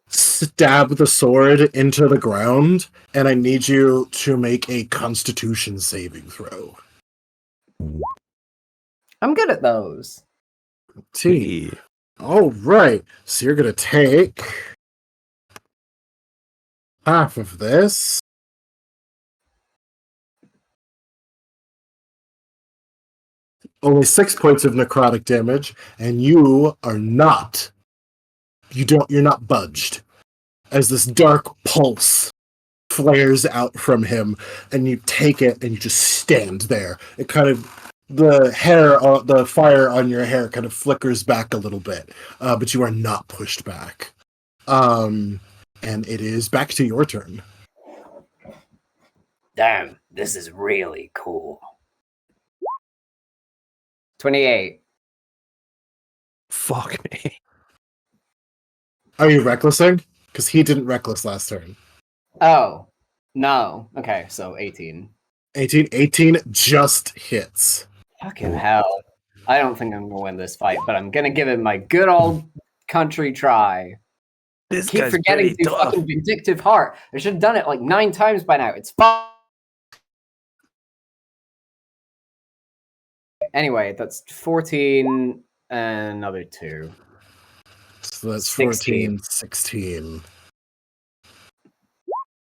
Speaker 3: stab the sword into the ground, and I need you to make a Constitution saving throw.
Speaker 6: I'm good at those.
Speaker 3: T. All right. So you're going to take half of this. Only 6 points of necrotic damage, and you're not budged as this dark pulse flares out from him, and you take it and you just stand there. It kind of, the fire on your hair kind of flickers back a little bit, but you are not pushed back. And it is back to your turn.
Speaker 7: Damn, this is really cool.
Speaker 6: 28.
Speaker 5: Fuck me.
Speaker 3: Are you recklessing? Because he didn't reckless last turn.
Speaker 6: Oh. No. Okay, so 18.
Speaker 3: 18 just hits.
Speaker 6: Fucking hell. I don't think I'm gonna win this fight, but I'm gonna give it my good old country try.
Speaker 5: This
Speaker 6: Keep
Speaker 5: guy's
Speaker 6: forgetting
Speaker 5: pretty
Speaker 6: to
Speaker 5: tough.
Speaker 6: fucking vindictive heart. I should have done it like 9 times by now. It's fine. Anyway, that's 14 and another 2.
Speaker 3: So that's
Speaker 6: 16.
Speaker 3: 14, 16.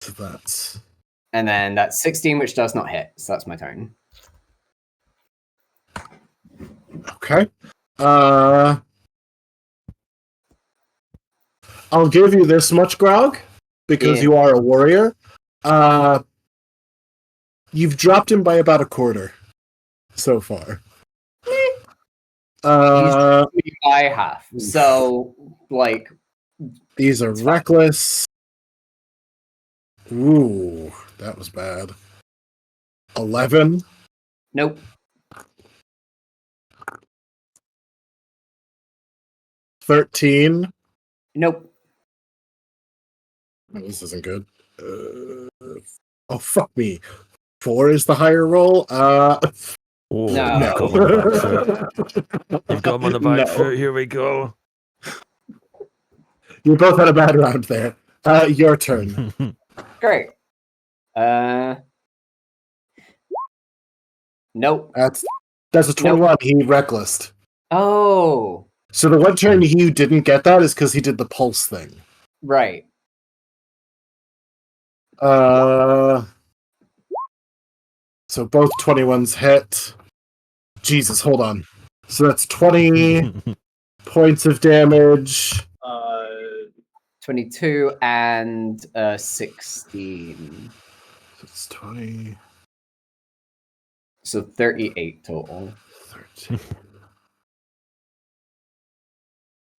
Speaker 3: So that's...
Speaker 6: And then that's 16, which does not hit. So that's my turn.
Speaker 3: Okay. I'll give you this much, Grog, because you are a warrior. You've dropped him by about a quarter so far.
Speaker 6: He's by half. So, like...
Speaker 3: These are reckless. Ooh, that was bad. 11.
Speaker 6: Nope.
Speaker 3: 13.
Speaker 6: Nope.
Speaker 3: Oh, this isn't good. Oh, fuck me. 4 is the higher roll.
Speaker 5: Oh,
Speaker 6: no.
Speaker 5: You've got him on the back foot. Here we go.
Speaker 3: You both had a bad round there. Your turn.
Speaker 6: Great. Nope.
Speaker 3: That's a 21. Nope. He recklessed.
Speaker 6: Oh.
Speaker 3: So the one turn you didn't get that is because he did the pulse thing.
Speaker 6: Right.
Speaker 3: So both 21s hit. Jesus, hold on. So that's 20 points of damage.
Speaker 6: 22 and 16.
Speaker 3: It's 20.
Speaker 6: So 38 total.
Speaker 3: 13.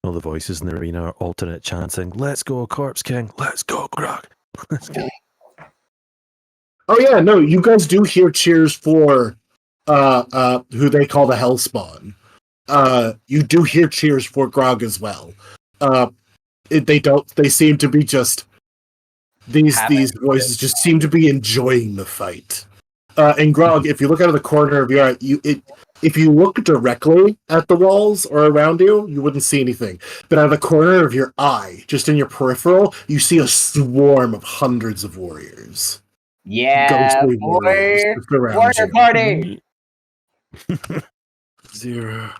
Speaker 5: All the voices in the arena are alternate chanting, "Let's go, Corpse King! Let's go, Grog! Let's go!"
Speaker 3: Oh yeah, no, you guys do hear cheers for who they call the Hellspawn. You do hear cheers for Grog as well. They seem to be just these voices just seem to be enjoying the fight. And Grog, if you look out of the corner of your eye, if you look directly at the walls or around you, you wouldn't see anything. But out of the corner of your eye, just in your peripheral, you see a swarm of hundreds of warriors.
Speaker 6: Yeah,
Speaker 3: ghostly warriors just around
Speaker 6: warrior party.
Speaker 3: 0.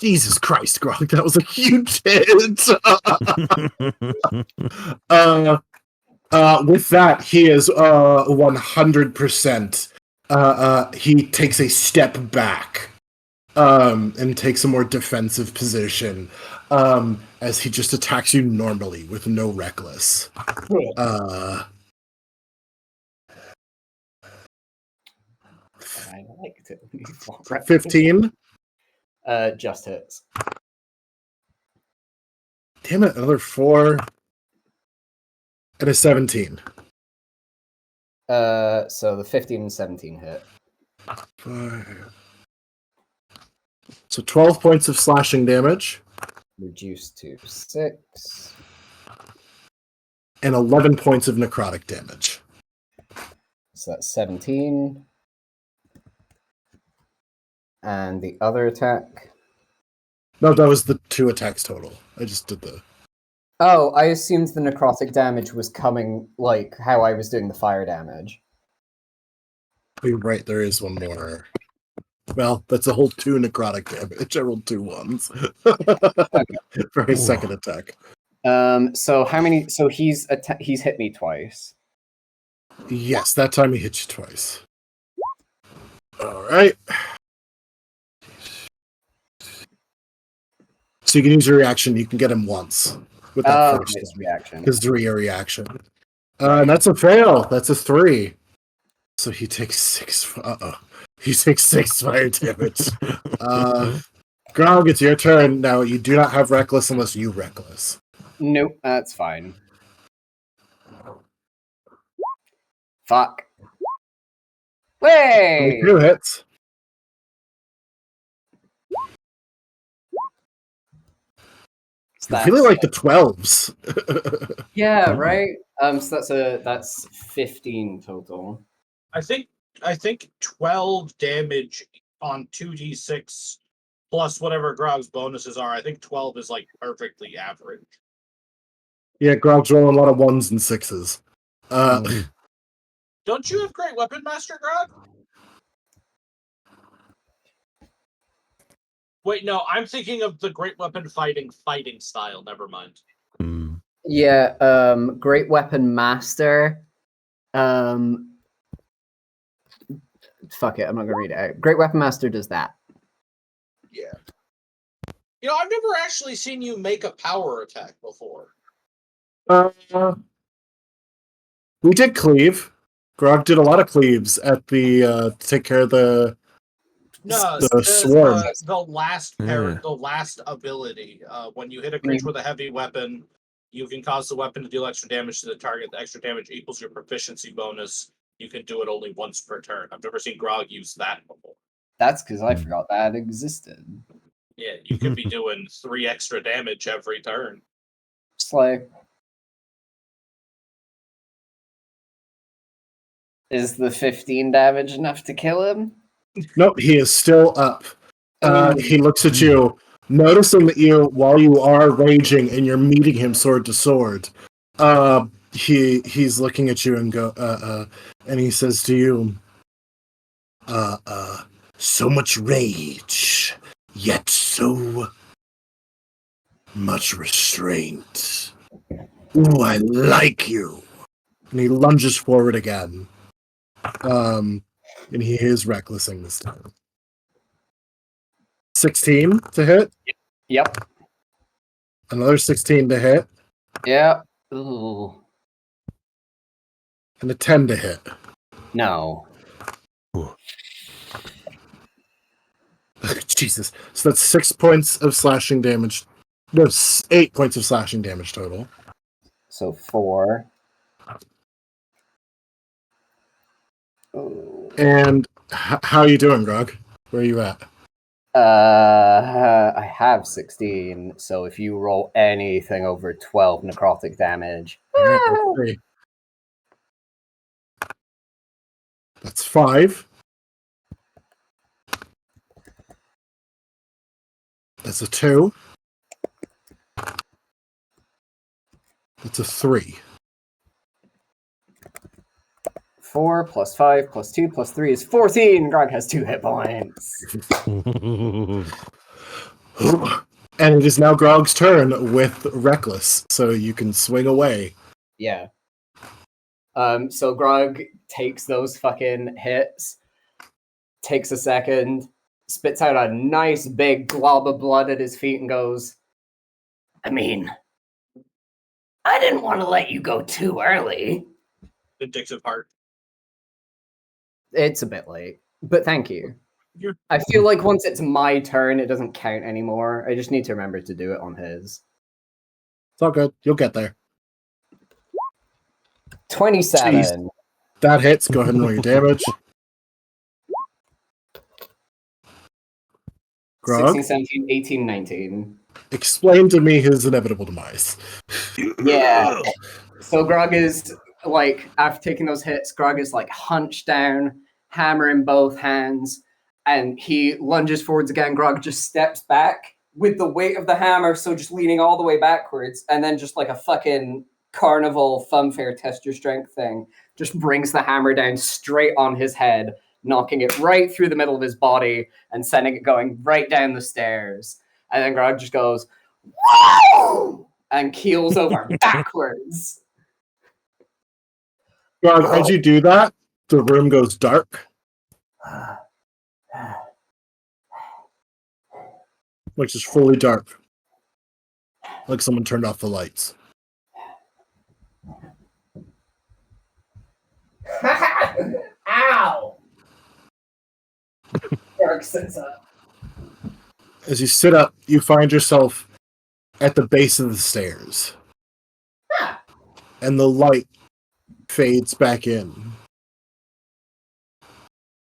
Speaker 3: Jesus Christ, Grog, that was a huge hit. With that, he is 100%. He takes a step back and takes a more defensive position as he just attacks you normally with no reckless. 15.
Speaker 6: Just hits.
Speaker 3: Damn it, another 4 and a 17.
Speaker 6: So the 15 and 17 hit.
Speaker 3: 5. So 12 points of slashing damage.
Speaker 6: Reduced to 6.
Speaker 3: And 11 points of necrotic damage.
Speaker 6: So that's 17. And the other attack?
Speaker 3: No, that was the 2 attacks total. I just did the...
Speaker 6: Oh, I assumed the necrotic damage was coming like how I was doing the fire damage.
Speaker 3: Oh, you're right, there is one more. Well, that's a whole 2 necrotic damage. I rolled 2 ones. For his second attack.
Speaker 6: So how many... So he's hit me twice.
Speaker 3: Yes, that time he hit you twice. Alright. So you can use your reaction, you can get him once. With that first
Speaker 6: reaction.
Speaker 3: Because 3 a reaction. And that's a fail. That's a 3. So he takes 6... He takes 6 fire damage. Grog, it's your turn. Now, you do not have Reckless unless you Reckless.
Speaker 6: Nope, that's fine. Fuck. Way!
Speaker 3: 2 hits. You're feeling like the 12s.
Speaker 6: Yeah, right? So that's 15 total.
Speaker 2: I think 12 damage on 2d6 plus whatever Grog's bonuses are. I think 12 is like perfectly average.
Speaker 3: Yeah, Grog's rolling a lot of 1s and 6s.
Speaker 2: Don't you have Great Weapon Master, Grog? Wait, no, I'm thinking of the Great Weapon fighting style. Never mind.
Speaker 6: Yeah, Great Weapon Master. Fuck it, I'm not gonna read it out. Great Weapon Master does that.
Speaker 2: Yeah. You know, I've never actually seen you make a power attack before.
Speaker 3: We did cleave. Grog did a lot of cleaves at the to take care of the swarm.
Speaker 2: The last ability. When you hit a creature with a heavy weapon, you can cause the weapon to deal extra damage to the target. The extra damage equals your proficiency bonus. You can do it only once per turn. I've never seen Grog use that before.
Speaker 6: That's because I forgot that existed.
Speaker 2: Yeah, you could be doing 3 extra damage every turn.
Speaker 6: Slay. Is the 15 damage enough to kill him?
Speaker 3: Nope, he is still up. He looks at you, noticing that while you are raging and you're meeting him sword to sword, he's looking at you and and he says to you, so much rage, yet so much restraint. Ooh, I like you. And he lunges forward again. And he is recklessing this time. 16 to hit?
Speaker 6: Yep.
Speaker 3: Another 16 to hit.
Speaker 6: Yep. Ooh.
Speaker 3: And a 10 to hit.
Speaker 6: No.
Speaker 3: Jesus. So that's 6 points of slashing damage. No, 8 points of slashing damage total.
Speaker 6: So 4. Ooh.
Speaker 3: And how are you doing, Grog? Where are you at?
Speaker 6: I have 16, so if you roll anything over 12 necrotic damage.
Speaker 3: That's 5. That's a 2. That's a 3.
Speaker 6: 4 plus 5 plus 2 plus 3 is 14. Grog has 2 hit points.
Speaker 3: And it is now Grog's turn with Reckless, so you can swing away.
Speaker 6: Yeah. So Grog takes those fucking hits, takes a second, spits out a nice big glob of blood at his feet and goes,
Speaker 7: I mean, I didn't want to let you go too early.
Speaker 2: Vindictive Heart.
Speaker 6: It's a bit late, but thank you. I feel like once it's my turn, it doesn't count anymore. I just need to remember to do it on his.
Speaker 3: It's all good. You'll get there.
Speaker 6: 27.
Speaker 3: That hits. Go ahead and roll your damage. Grog?
Speaker 6: 16, 17, 18, 19.
Speaker 3: Explain to me his inevitable demise.
Speaker 6: Yeah. So Grog is, like, after taking those hits, Grog is, like, hunched down, hammer in both hands, and he lunges forwards again. Grog just steps back with the weight of the hammer, so just leaning all the way backwards, and then just like a fucking carnival funfair test your strength thing, just brings the hammer down straight on his head, knocking it right through the middle of his body and sending it going right down the stairs. And then Grog just goes, "Whoa!" and keels over backwards.
Speaker 3: Grog, as you do that, the room goes dark. Like just fully dark. Like someone turned off the lights.
Speaker 6: Ow! Grog sits up.
Speaker 3: As you sit up, you find yourself at the base of the stairs. And the light fades back in.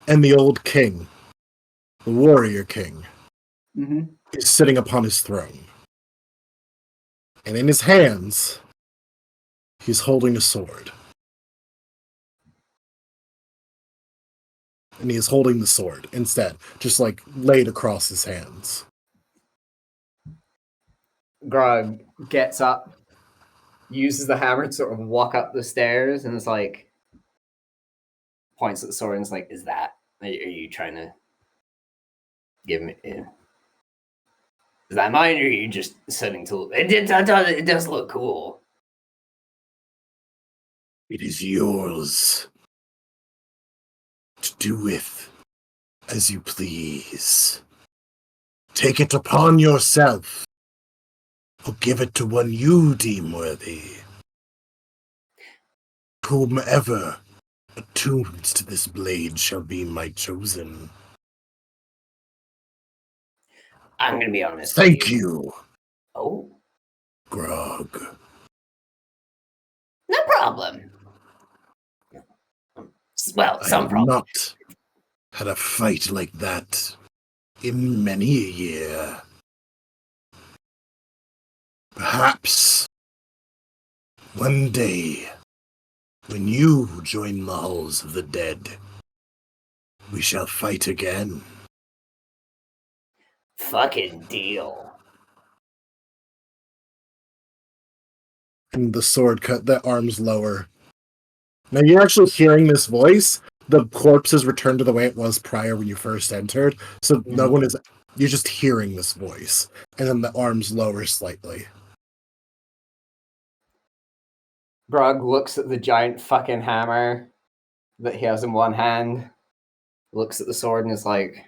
Speaker 3: And the old king, the warrior king, is sitting upon his throne. And in his hands, he's holding a sword. And he is holding the sword instead, just like laid across his hands.
Speaker 6: Grog gets up, uses the hammer to sort of walk up the stairs, and is like, points at the sword and is like, are you trying to give me, is that mine, or are you just sitting to, it does look cool.
Speaker 3: It is yours to do with as you please. Take it upon yourself, or give it to one you deem worthy. Whomever attuned to this blade shall be my chosen.
Speaker 7: I'm gonna be honest.
Speaker 3: Thank you.
Speaker 7: Oh.
Speaker 3: Grog.
Speaker 7: No problem. Well, some problem.
Speaker 3: I have not had a fight like that in many a year. Perhaps one day, when you join the halls of the dead, we shall fight again.
Speaker 7: Fucking deal.
Speaker 3: And the sword cut the arms lower. Now you're actually hearing this voice. The corpse is returned to the way it was prior when you first entered. So no one is. You're just hearing this voice. And then the arms lower slightly.
Speaker 6: Grog looks at the giant fucking hammer that he has in one hand, looks at the sword, and is like,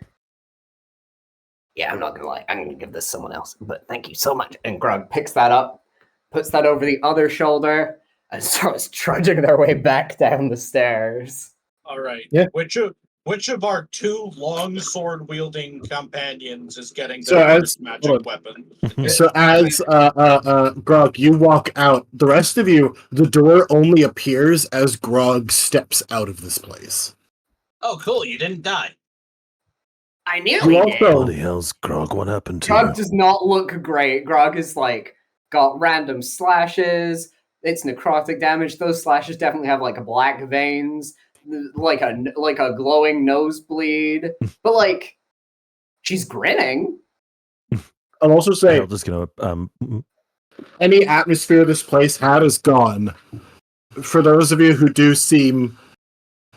Speaker 7: yeah, I'm not gonna lie. I'm gonna give this to someone else, but thank you so much.
Speaker 6: And Grog picks that up, puts that over the other shoulder, and starts trudging their way back down the stairs.
Speaker 2: All right.
Speaker 3: Yeah.
Speaker 2: Which of our two long sword wielding companions is getting
Speaker 3: So
Speaker 2: their
Speaker 3: as-
Speaker 2: first magic weapon?
Speaker 3: So as Grog, you walk out, the rest of you, the door only appears as Grog steps out of this place.
Speaker 2: Oh, cool! You didn't die.
Speaker 7: I nearly
Speaker 3: You
Speaker 7: did.
Speaker 3: also-
Speaker 5: Bloody hell's Grog, what happened to
Speaker 6: Grog
Speaker 5: you?
Speaker 6: does not look great. Grog is like got random slashes. It's necrotic damage. Those slashes definitely have like black veins, like a glowing nosebleed. But like, she's grinning.
Speaker 3: I'll also say
Speaker 5: I'm just gonna
Speaker 3: any atmosphere this place had is gone. For those of you who do seem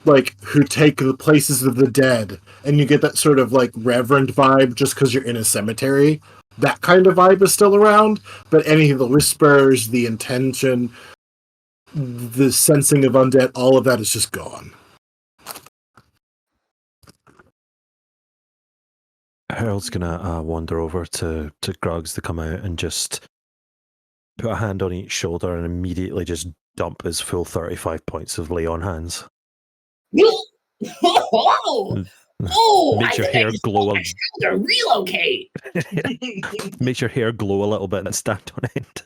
Speaker 3: like who take the places of the dead, and you get that sort of like reverent vibe just because you're in a cemetery, that kind of vibe is still around. But any of the whispers, the intention, the sensing of undead, all of that is just gone.
Speaker 5: Harold's gonna wander over to Grog's to come out and just put a hand on each shoulder and immediately just dump his full 35 points of lay on hands.
Speaker 7: Oh,
Speaker 5: Makes your hair glow.
Speaker 7: To relocate.
Speaker 5: Makes your hair glow a little bit and stand on end.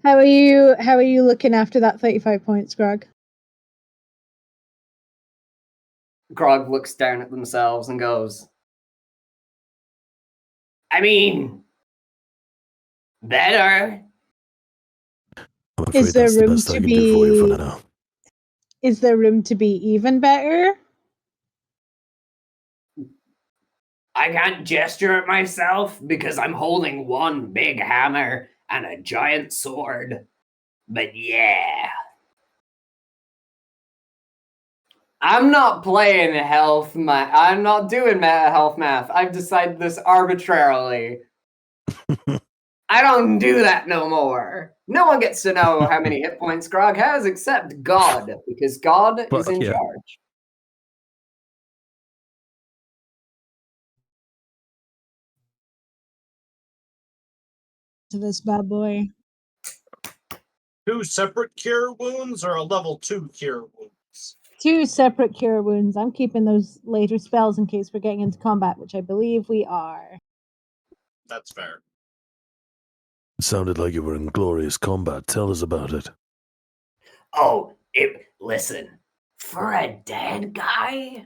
Speaker 4: How are you looking after that 35 points, Grog?
Speaker 6: Grog looks down at themselves and goes, I mean, better.
Speaker 5: Is there room to be?
Speaker 4: Is there room to be even better?
Speaker 6: I can't gesture at myself because I'm holding one big hammer and a giant sword. But yeah. I'm not playing health math. I'm not doing health math. I've decided this arbitrarily. I don't do that no more. No one gets to know how many hit points Grog has except God, because God is in charge.
Speaker 4: To this bad boy.
Speaker 2: 2 separate cure wounds or a level 2 cure wounds?
Speaker 4: 2 separate cure wounds. I'm keeping those later spells in case we're getting into combat, which I believe we are.
Speaker 2: That's fair.
Speaker 5: It sounded like you were in glorious combat. Tell us about it.
Speaker 7: Oh, listen. For a dead guy,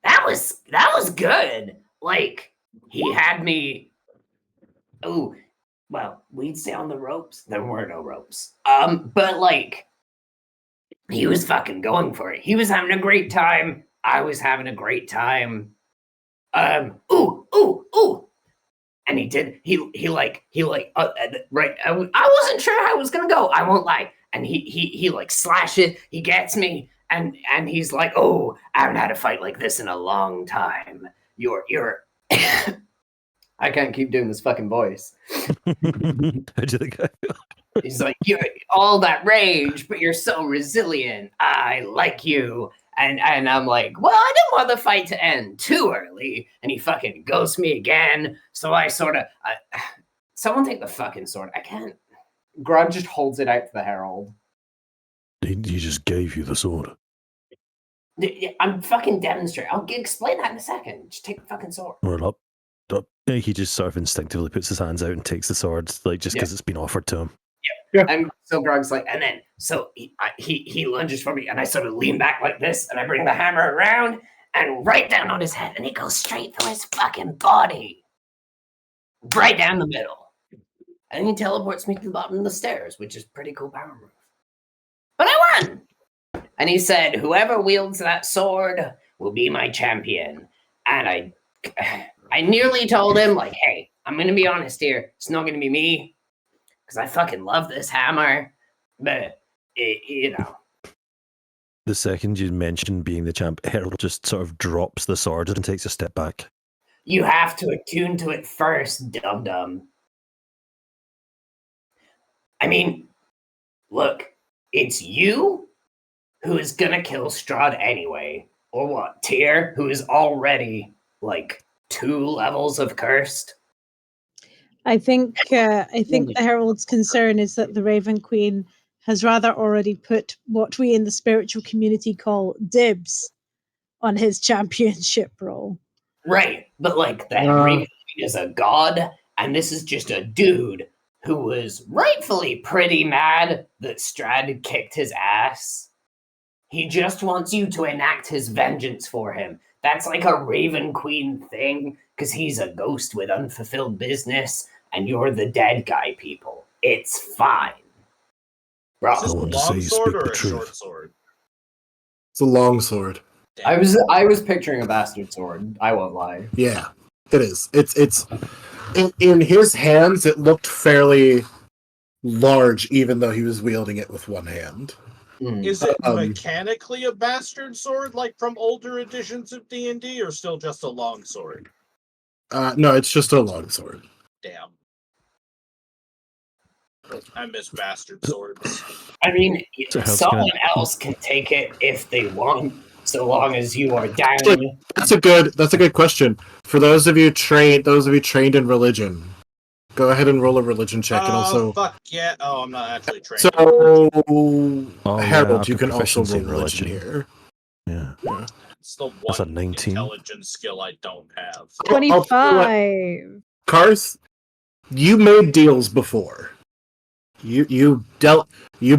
Speaker 7: that was good. Like, he had me. Oh, well, we'd stay on the ropes. There were no ropes. But like, he was fucking going for it. He was having a great time. I was having a great time. Ooh. And he did. He right. I wasn't sure how it was gonna go. I won't lie. And he like slashes. He gets me, and he's like, "Oh, I haven't had a fight like this in a long time. You're."
Speaker 6: I can't keep doing this fucking voice.
Speaker 5: How do you think I feel?
Speaker 6: He's like, "You're all that rage, but you're so resilient. I like you." And I'm like, well, I didn't want the fight to end too early. And he fucking ghosts me again. So I sort of... someone take the fucking sword. I can't... Grog just holds it out to the Herald.
Speaker 5: He just gave you the sword.
Speaker 6: I'm fucking demonstrating. I'll explain that in a second. Just take the fucking sword.
Speaker 5: Or up. He just sort of instinctively puts his hands out and takes the sword, like just because it's been offered to him.
Speaker 6: Yeah. And so Grog's like, and then so he lunges for me, and I sort of lean back like this, and I bring the hammer around and right down on his head, and he goes straight through his fucking body, right down the middle, and he teleports me to the bottom of the stairs, which is pretty cool power move. But I won, and he said, "Whoever wields that sword will be my champion." And I nearly told him, like, "Hey, I'm gonna be honest here. It's not gonna be me." Because I fucking love this hammer, but you know.
Speaker 5: The second you mention being the champ, Herald just sort of drops the sword and takes a step back.
Speaker 7: You have to attune to it first, dum-dum. I mean, look, it's you who is gonna kill Strahd anyway. Or what, Tyr, who is already, like, 2 levels of cursed?
Speaker 4: I think the Herald's concern is that the Raven Queen has rather already put what we in the spiritual community call dibs on his championship role.
Speaker 7: Right, but like that Raven Queen is a god, and this is just a dude who was rightfully pretty mad that Strahd kicked his ass. He just wants you to enact his vengeance for him. That's like a Raven Queen thing, because he's a ghost with unfulfilled business, and you're the dead guy, people. It's fine.
Speaker 2: Bro, is this a long sword or a short sword?
Speaker 3: It's a long sword.
Speaker 6: I was picturing a bastard sword. I won't lie.
Speaker 3: Yeah, it is. It's in his hands. It looked fairly large, even though he was wielding it with one hand.
Speaker 2: Is it mechanically a bastard sword, like from older editions of D&D, or still just a long sword?
Speaker 3: No, it's just a long sword.
Speaker 2: Damn. I miss bastard swords.
Speaker 7: I mean, someone else can take it if they want, so long as you are down.
Speaker 3: That's a good question. For those of you trained in religion, go ahead and roll a religion check, and also.
Speaker 2: Fuck yeah! Oh, I'm not actually trained.
Speaker 3: So, Harold, you can also roll religion here.
Speaker 5: Yeah.
Speaker 2: It's the one intelligence skill I don't have.
Speaker 4: 25.
Speaker 3: Karth, you made deals before. You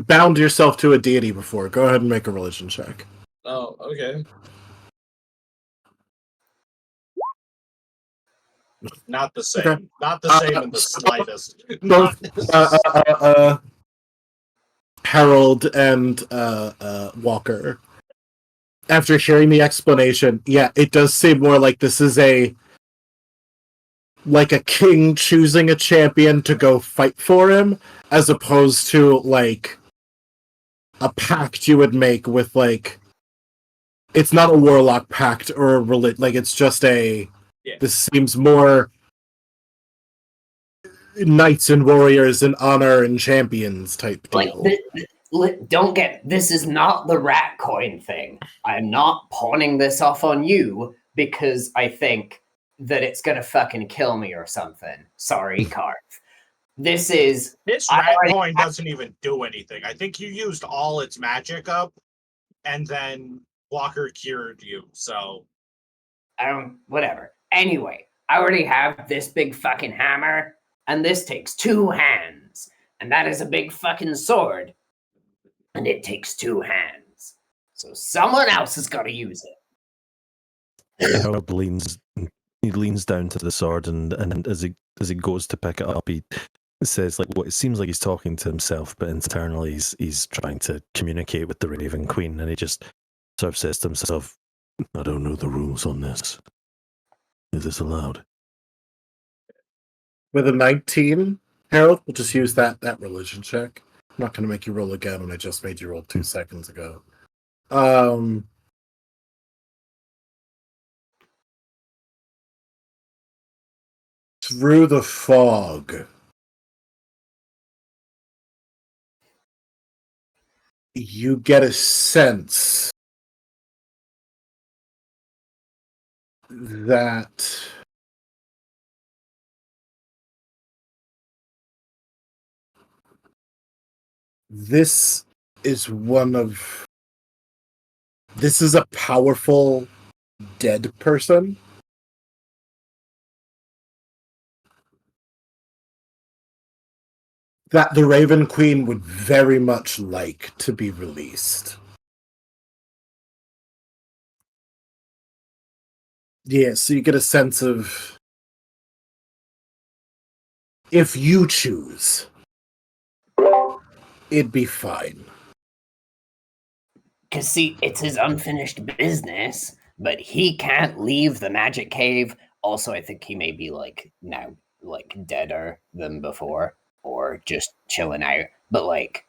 Speaker 3: bound yourself to a deity before. Go ahead and make a religion check.
Speaker 2: Oh, okay. Not the same.
Speaker 3: Okay.
Speaker 2: Not the same in the slightest.
Speaker 3: Both
Speaker 2: Not
Speaker 3: Harold and Walker, after hearing the explanation, yeah, it does seem more like this is like a king choosing a champion to go fight for him, as opposed to like a pact you would make with like. It's not a warlock pact or a like it's just a.
Speaker 2: Yeah.
Speaker 3: This seems more knights and warriors and honor and champions type deal.
Speaker 7: Don't get, this is not the rat coin thing. I'm not pawning this off on you because I think that it's gonna fucking kill me or something. Sorry, Carth. This
Speaker 2: rat coin doesn't even do anything. I think you used all its magic up, and then Walker cured you. So,
Speaker 7: whatever. Anyway, I already have this big fucking hammer, and this takes 2 hands, and that is a big fucking sword. And it takes 2 hands. So someone else has got to use it.
Speaker 5: Harold leans down to the sword, and as he goes to pick it up, he says like what it seems like he's talking to himself, but internally he's trying to communicate with the Raven Queen, and he just sort of says to himself, "I don't know the rules on this. Is this allowed?"
Speaker 3: With a 19, Harold, we'll just use that religion check. I'm not going to make you roll again when I just made you roll 2 seconds ago. Through the fog, you get a sense that this is a powerful dead person. That the Raven Queen would very much like to be released. Yeah, so you get a sense of, if you choose, it'd be fine.
Speaker 7: Because, see, it's his unfinished business, but he can't leave the magic cave. Also, I think he may be, like, now, like, deader than before, or just chilling out. But, like,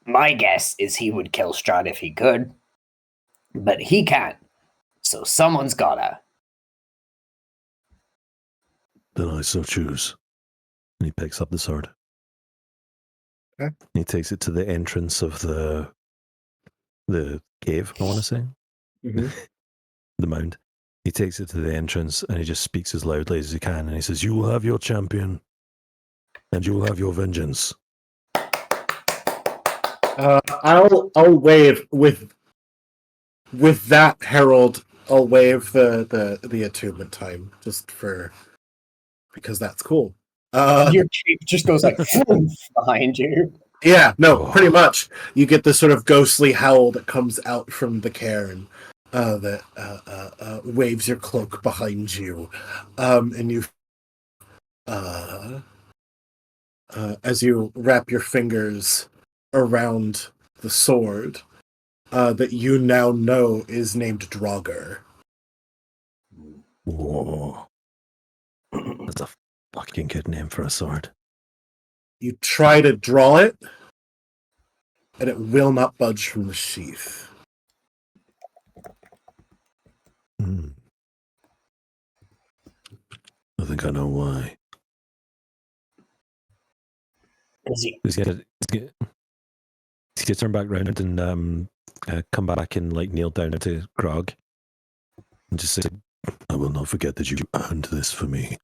Speaker 7: my guess is he would kill Strahd if he could, but he can't. So someone's gotta.
Speaker 5: Then I so choose. And he picks up the sword.
Speaker 3: Okay.
Speaker 5: He takes it to the entrance of the cave, I want to say.
Speaker 3: Mm-hmm.
Speaker 5: The mound. He takes it to the entrance and he just speaks as loudly as he can, and he says, "You will have your champion, and you will have your vengeance."
Speaker 3: I'll wave with that, Harold. I'll waive the attunement time just because that's cool.
Speaker 6: Your cape just goes like behind you.
Speaker 3: Yeah, no, pretty much. You get this sort of ghostly howl that comes out from the cairn that waves your cloak behind you, and you, as you wrap your fingers around the sword that you now know is named Draugr.
Speaker 5: Whoa. That's a fucking good name for a sword.
Speaker 3: You try to draw it, and it will not budge from the sheath.
Speaker 5: I think I know why. He's gonna turn back around and come back and like kneel down to Grog and just say, "I will not forget that you earned this for me.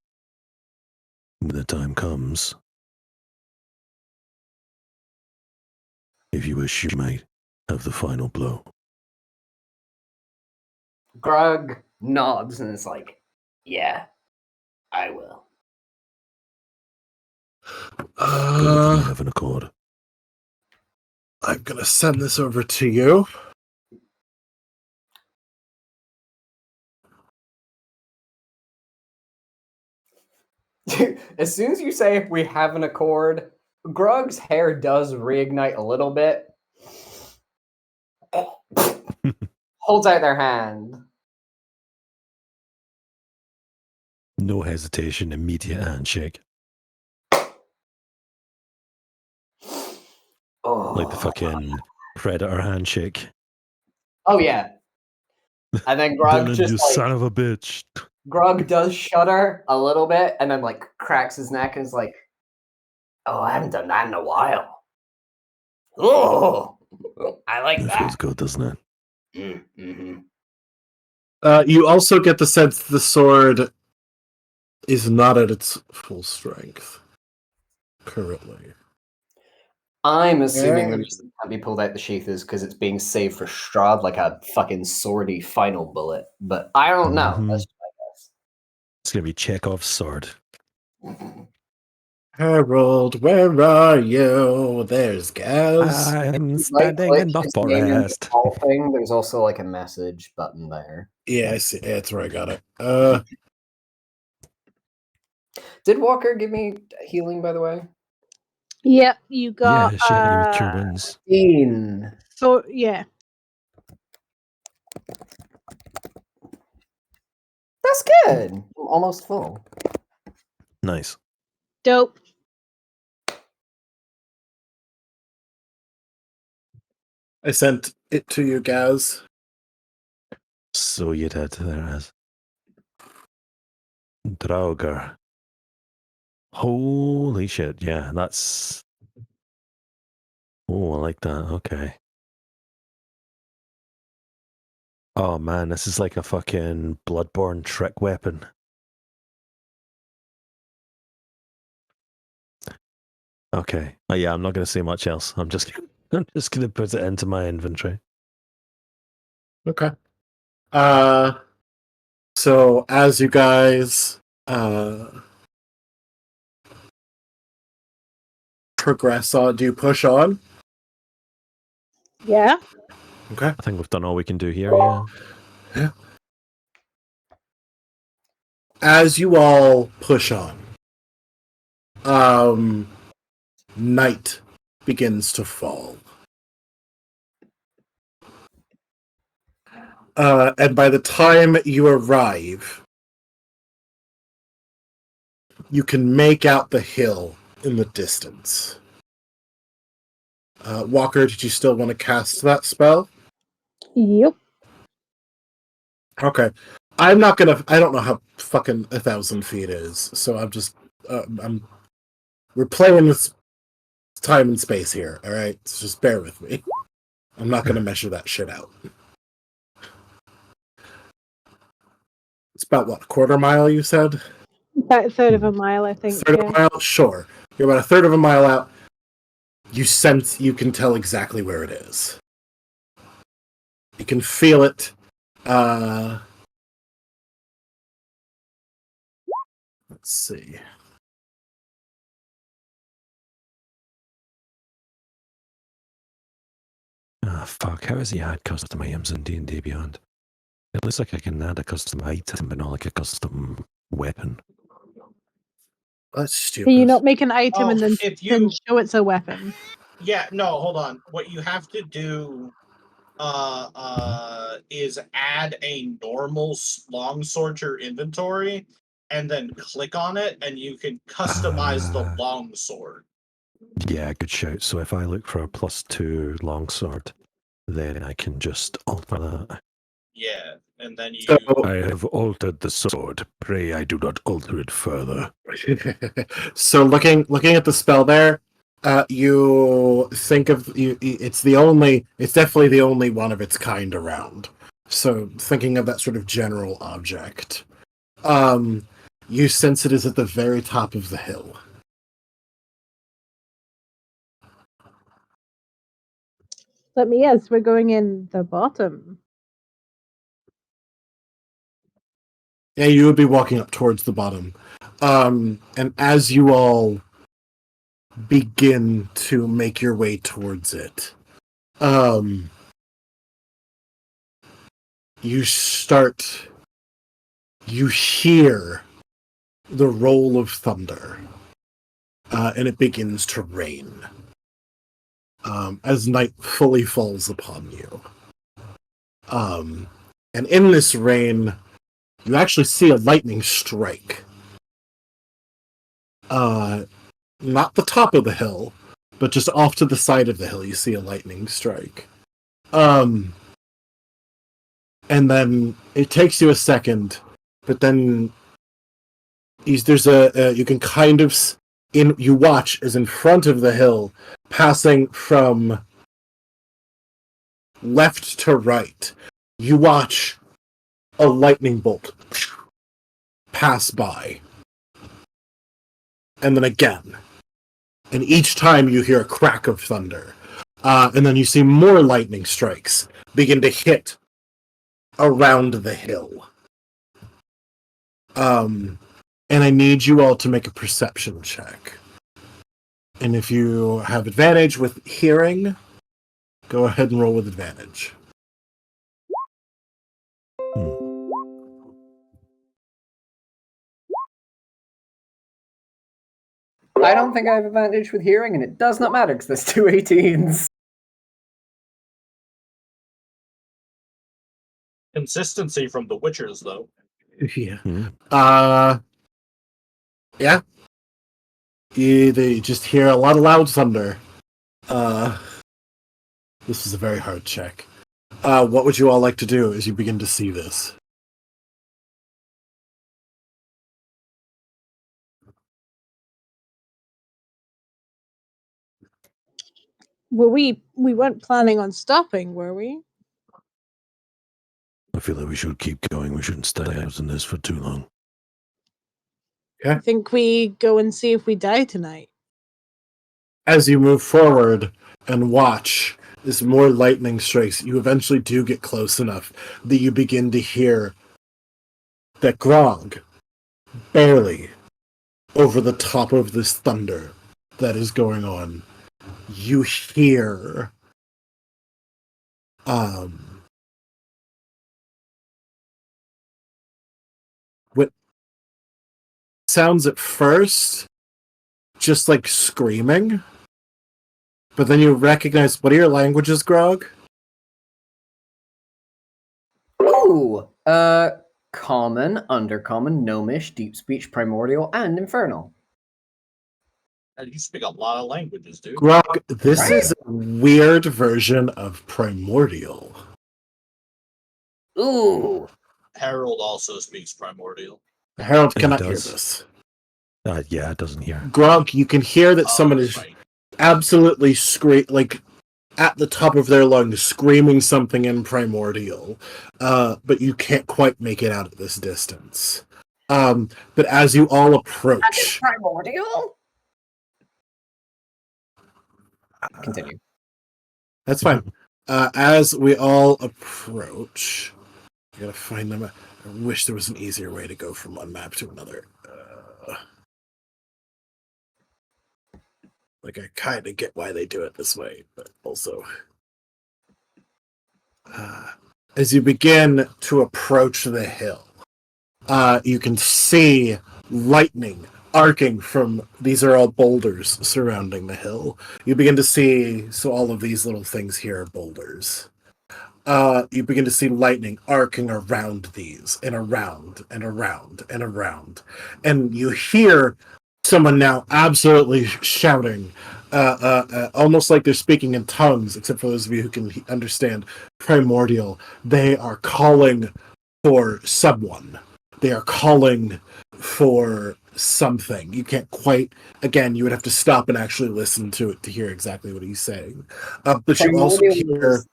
Speaker 5: When the time comes, if you wish, you might have the final blow."
Speaker 7: Grog nods and is like, "Yeah, I will."
Speaker 5: Have an accord.
Speaker 3: I'm gonna send this over to you.
Speaker 6: As soon as you say we have an accord, Grog's hair does reignite a little bit. Holds out their hand.
Speaker 5: No hesitation, immediate handshake.
Speaker 6: Oh.
Speaker 5: Like the fucking Predator handshake.
Speaker 6: Oh, yeah. And then Grog just,
Speaker 5: you son of a bitch.
Speaker 6: Grog does shudder a little bit, and then, like, cracks his neck and is like, oh, I haven't done that in a while. Oh, I like that.
Speaker 5: Feels good, doesn't it?
Speaker 6: Mm-hmm.
Speaker 3: You also get the sense the sword is not at its full strength currently.
Speaker 6: I'm assuming the reason it can't be pulled out the sheath is because it's being saved for Strahd, like a fucking swordy final bullet. But I don't know. That's just my guess.
Speaker 5: It's gonna be Chekhov's sword.
Speaker 3: Harold, where are you? There's Gaz.
Speaker 5: I'm standing in the forest.
Speaker 6: Thing, there's also like a message button there.
Speaker 3: Yeah, I see. That's where I got it.
Speaker 6: Did Walker give me healing, by the way?
Speaker 4: Yep, you got.
Speaker 5: Yeah, she had you with cure wounds.
Speaker 6: 15.
Speaker 4: So yeah,
Speaker 6: that's good. I'm almost full.
Speaker 5: Nice.
Speaker 4: dope.
Speaker 3: I sent it to you, Gaz.
Speaker 5: So you did. There it is. Draugr. Holy shit! Yeah, that's. Oh, I like that. Okay. Oh man, this is like a fucking Bloodborne trick weapon. Okay. Oh, yeah, I'm not going to say much else. I'm just going to put it into my inventory.
Speaker 3: Okay. So as you guys progress on, do you push on?
Speaker 4: Yeah.
Speaker 3: Okay.
Speaker 5: I think we've done all we can do here. Yeah.
Speaker 3: Yeah. As you all push on, night begins to fall. And by the time you arrive, you can make out the hill in the distance. Walker, did you still want to cast that spell?
Speaker 4: Yep.
Speaker 3: Okay. I'm not gonna. I don't know how fucking 1,000 feet is, so I'm just. We're playing with time and space here. All right, so just bear with me. I'm not gonna measure that shit out. It's about what, a quarter mile? You said.
Speaker 4: About a third of a mile, I think.
Speaker 3: Third of a mile? Sure. You're about a third of a mile out. You sense. You can tell exactly where it is. You can feel it. Let's see.
Speaker 5: Ah, fuck. How has he had custom items in D&D Beyond? It looks like I can add a custom item, but not like a custom weapon.
Speaker 3: That's stupid.
Speaker 4: Can you not make an item and then
Speaker 2: you
Speaker 4: show it's a weapon?
Speaker 2: Yeah, no, hold on. What you have to do is add a normal longsword to your inventory and then click on it and you can customize the longsword.
Speaker 5: Yeah, good shout. So if I look for a +2 longsword, then I can just alter that.
Speaker 2: Yeah, and then you...
Speaker 5: I have altered the sword. Pray I do not alter it further.
Speaker 3: So looking at the spell there, you think of it's definitely the only one of its kind around. So thinking of that sort of general object, you sense it is at the very top of the hill.
Speaker 4: Let me guess, we're going in the bottom.
Speaker 3: Yeah, you would be walking up towards the bottom. And as you all begin to make your way towards it, you hear the roll of thunder, and it begins to rain as night fully falls upon you. And in this rain, you actually see a lightning strike. Not the top of the hill, but just off to the side of the hill, you see a lightning strike. And then it takes you a second, but then there's you can kind of you watch as in front of the hill, passing from left to right, you watch a lightning bolt pass by, and then again, and each time you hear a crack of thunder, and then you see more lightning strikes begin to hit around the hill. And I need you all to make a perception check. And if you have advantage with hearing, go ahead and roll with advantage.
Speaker 6: I don't think I have advantage with hearing, and it does not matter because there's 2 18s.
Speaker 2: Consistency from the Witchers, though.
Speaker 3: Yeah. Yeah. They just hear a lot of loud thunder. This is a very hard check. What would you all like to do as you begin to see this?
Speaker 8: Well, we weren't planning on stopping, were we?
Speaker 5: I feel like we should keep going. We shouldn't stay out in this for too long.
Speaker 3: Okay.
Speaker 8: I think we go and see if we die tonight.
Speaker 3: As you move forward and watch as more lightning strikes, you eventually do get close enough that you begin to hear that Grog, barely over the top of this thunder that is going on, you hear what sounds at first just like screaming, but then you recognize, what are your languages, Grog?
Speaker 6: Ooh, common, undercommon, gnomish, deep speech, primordial, and infernal.
Speaker 2: And you speak a lot of languages, dude.
Speaker 3: Grog, this is a weird version of primordial.
Speaker 6: Ooh.
Speaker 2: Harold also speaks primordial.
Speaker 3: Harold cannot hear this.
Speaker 5: Yeah, it doesn't hear.
Speaker 3: Grog, you can hear that someone is absolutely like at the top of their lungs, screaming something in primordial, but you can't quite make it out at this distance. But as you all approach,
Speaker 6: primordial. Continue.
Speaker 3: That's fine. As we all approach, I gotta find them. I wish there was an easier way to go from one map to another. Like, I kind of get why they do it this way, but also... as you begin to approach the hill, you can see lightning arcing from... These are all boulders surrounding the hill. You begin to see... So all of these little things here are boulders. You begin to see lightning arcing around these, and around, and around, and around. And you hear someone now absolutely shouting, almost like they're speaking in tongues, except for those of you who can understand primordial. They are calling for someone. They are calling for something. You can't quite... Again, you would have to stop and actually listen to it to hear exactly what he's saying. But you also hear...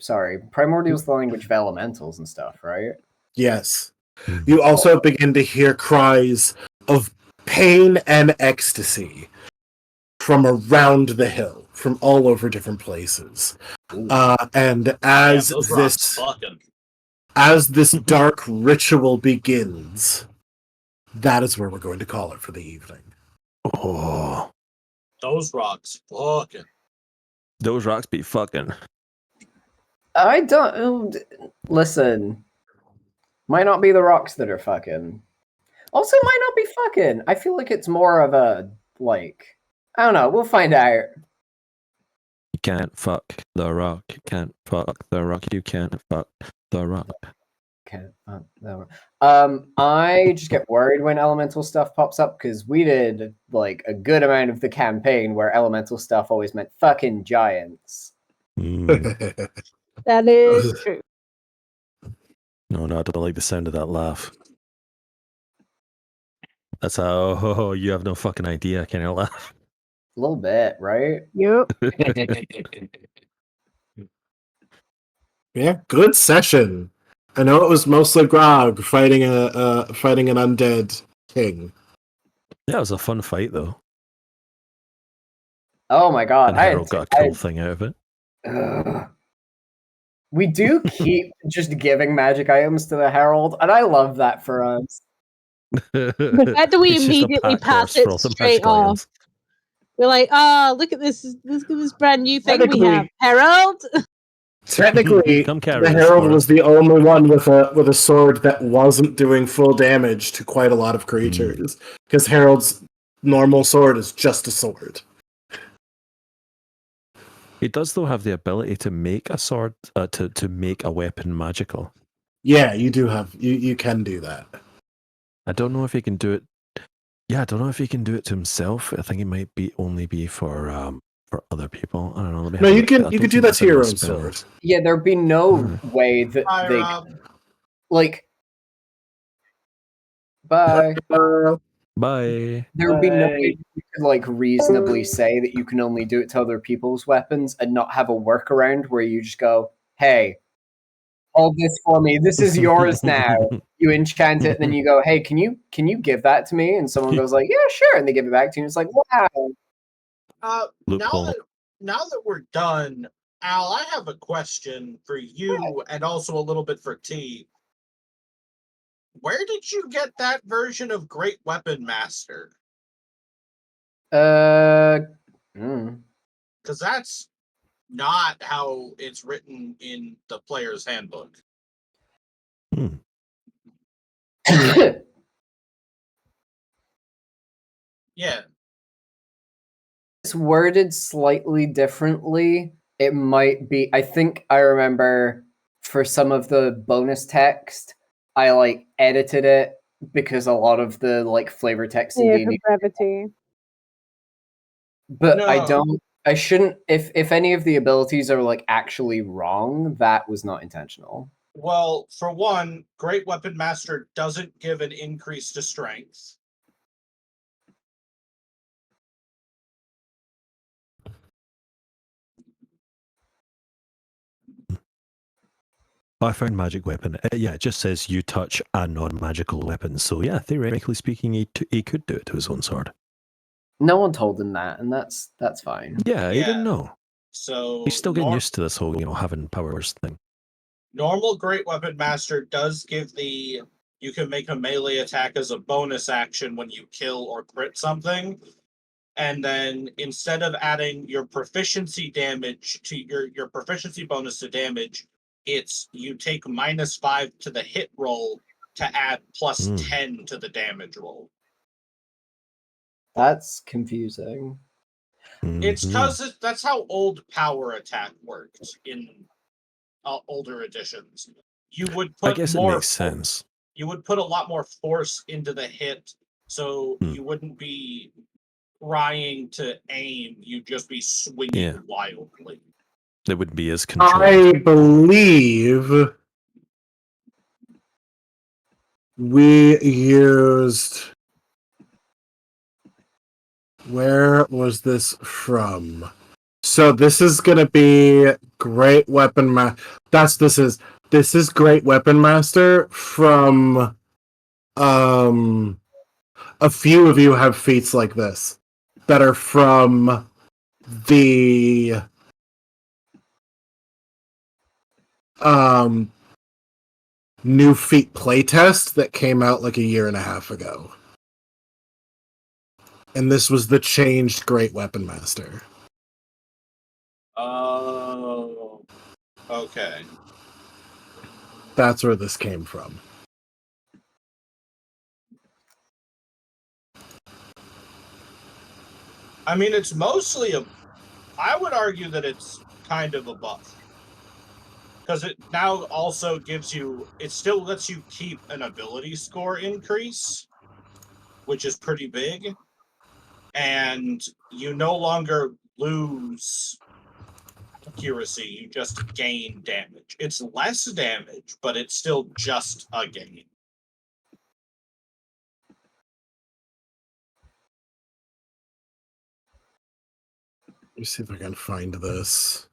Speaker 6: Sorry, primordial's the language of elementals and stuff, right?
Speaker 3: Yes. You also begin to hear cries of pain and ecstasy from around the hill, from all over different places. And as this dark ritual begins, that is where we're going to call it for the evening.
Speaker 5: Oh,
Speaker 2: those rocks fucking.
Speaker 5: Those rocks be fucking.
Speaker 6: I don't... Listen. Might not be the rocks that are fucking. Also, it might not be fucking. I feel like it's more of a, like, I don't know. We'll find out.
Speaker 5: You can't fuck the rock. You can't fuck the rock. You can't fuck the rock.
Speaker 6: Can't fuck the rock. I just get worried when elemental stuff pops up because we did like a good amount of the campaign where elemental stuff always meant fucking giants.
Speaker 5: Mm.
Speaker 8: That is true.
Speaker 5: No, I don't like the sound of that laugh. That's how you have no fucking idea kind of laugh.
Speaker 6: A little bit, right?
Speaker 8: Yep.
Speaker 3: Yeah, good session. I know it was mostly Grog fighting fighting an undead king.
Speaker 5: Yeah, it was a fun fight though.
Speaker 6: Oh my god,
Speaker 5: And Harold got a cool thing out of it.
Speaker 6: We do keep just giving magic items to the Herald, and I love that for us.
Speaker 8: The fact that we
Speaker 5: It's just a
Speaker 8: immediately
Speaker 5: pack
Speaker 8: pass
Speaker 5: horse
Speaker 8: it
Speaker 5: for all the
Speaker 8: straight
Speaker 5: magical
Speaker 8: off.
Speaker 5: items.
Speaker 8: We're like, look at this brand new thing we have. Herald?
Speaker 3: Technically,
Speaker 5: Come carry
Speaker 3: the
Speaker 5: this
Speaker 3: Herald
Speaker 5: for
Speaker 3: was
Speaker 5: us.
Speaker 3: the only one with a sword that wasn't doing full damage to quite a lot of creatures. Because Herald's normal sword is just a sword.
Speaker 5: He does though have the ability to make a sword, to make a weapon magical.
Speaker 3: Yeah, you do have you can do that.
Speaker 5: I don't know if he can do it. Yeah, I don't know if he can do it to himself. I think it might be only be for other people. I don't know. Let me
Speaker 3: No,
Speaker 5: have a
Speaker 3: you
Speaker 5: look.
Speaker 3: can
Speaker 5: I
Speaker 3: you
Speaker 5: don't
Speaker 3: can do
Speaker 5: think
Speaker 3: that
Speaker 5: that's
Speaker 3: to
Speaker 5: in
Speaker 3: your
Speaker 5: the
Speaker 3: own
Speaker 5: spell.
Speaker 3: sword.
Speaker 6: Yeah, there'd be no way that
Speaker 2: Hi,
Speaker 6: they
Speaker 2: Rob.
Speaker 6: like. Bye.
Speaker 5: Bye.
Speaker 6: There would be no way you could like reasonably say that you can only do it to other people's weapons and not have a workaround where you just go, "Hey, hold this for me. This is yours now." You enchant it, and then you go, "Hey, can you give that to me?" And someone goes like, "Yeah, sure," and they give it back to you. It's like, wow.
Speaker 5: Loophole.
Speaker 2: Now that we're done, Al, I have a question for you and also a little bit for T. Where did you get that version of Great Weapon Master?
Speaker 6: Mm.
Speaker 2: Because that's not how it's written in the player's handbook. Yeah.
Speaker 6: It's worded slightly differently. It might be. I think I remember for some of the bonus text, I like edited it because a lot of the like flavor text in
Speaker 8: Yeah,
Speaker 6: D&D.
Speaker 8: for brevity.
Speaker 6: But I
Speaker 2: No.
Speaker 6: don't. I shouldn't. If any of the abilities are like actually wrong, that was not intentional.
Speaker 2: Well, for one, Great Weapon Master doesn't give an increase to strength.
Speaker 5: I found magic weapon. Yeah, it just says you touch a non-magical weapon. So yeah, theoretically speaking, he could do it to his own sword.
Speaker 6: No one told him that, and that's fine.
Speaker 5: Yeah, he didn't know.
Speaker 2: So
Speaker 5: He's still getting used to this whole, having powers thing.
Speaker 2: Normal Great Weapon Master does give the you can make a melee attack as a bonus action when you kill or crit something. And then instead of adding your proficiency damage to your proficiency bonus to damage, it's you take -5 to the hit roll to add +10 to the damage roll.
Speaker 6: That's confusing.
Speaker 2: It's because that's how old power attack worked in older editions. You would put
Speaker 5: I guess it makes sense.
Speaker 2: You would put a lot more force into the hit, so you wouldn't be trying to aim. You'd just be swinging wildly.
Speaker 5: It would be as controlled.
Speaker 3: I believe we used. Where was this from? So this is gonna be Great Weapon This is Great Weapon Master from a few of you have feats like this that are from the new feat playtest that came out like a year and a half ago. And this was the changed Great Weapon Master.
Speaker 2: Oh, okay.
Speaker 3: That's where this came from.
Speaker 2: I mean, it's mostly I would argue that it's kind of a buff. Because it now also gives you, it still lets you keep an ability score increase, which is pretty big. And you no longer lose accuracy, you just gain damage. It's less damage, but it's still just a gain.
Speaker 3: Let me see if I can find this.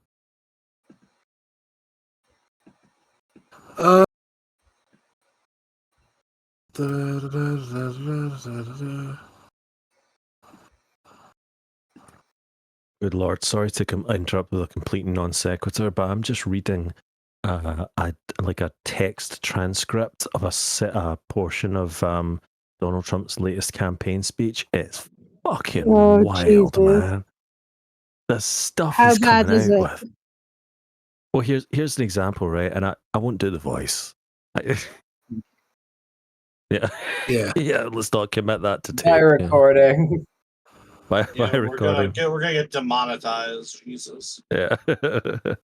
Speaker 5: Good lord, sorry to interrupt with a complete non sequitur, but I'm just reading a text transcript of a portion of Donald Trump's latest campaign speech. It's fucking wild,
Speaker 8: Jesus.
Speaker 5: man. The stuff
Speaker 8: How
Speaker 5: he's
Speaker 8: bad
Speaker 5: coming
Speaker 8: is
Speaker 5: out
Speaker 8: it?
Speaker 5: with. Well, here's an example, right? And I won't do the voice. Yeah. Yeah, let's not commit that to tape.
Speaker 6: By recording.
Speaker 5: By
Speaker 2: We're
Speaker 5: recording.
Speaker 2: gonna get demonetized. Jesus.
Speaker 5: Yeah.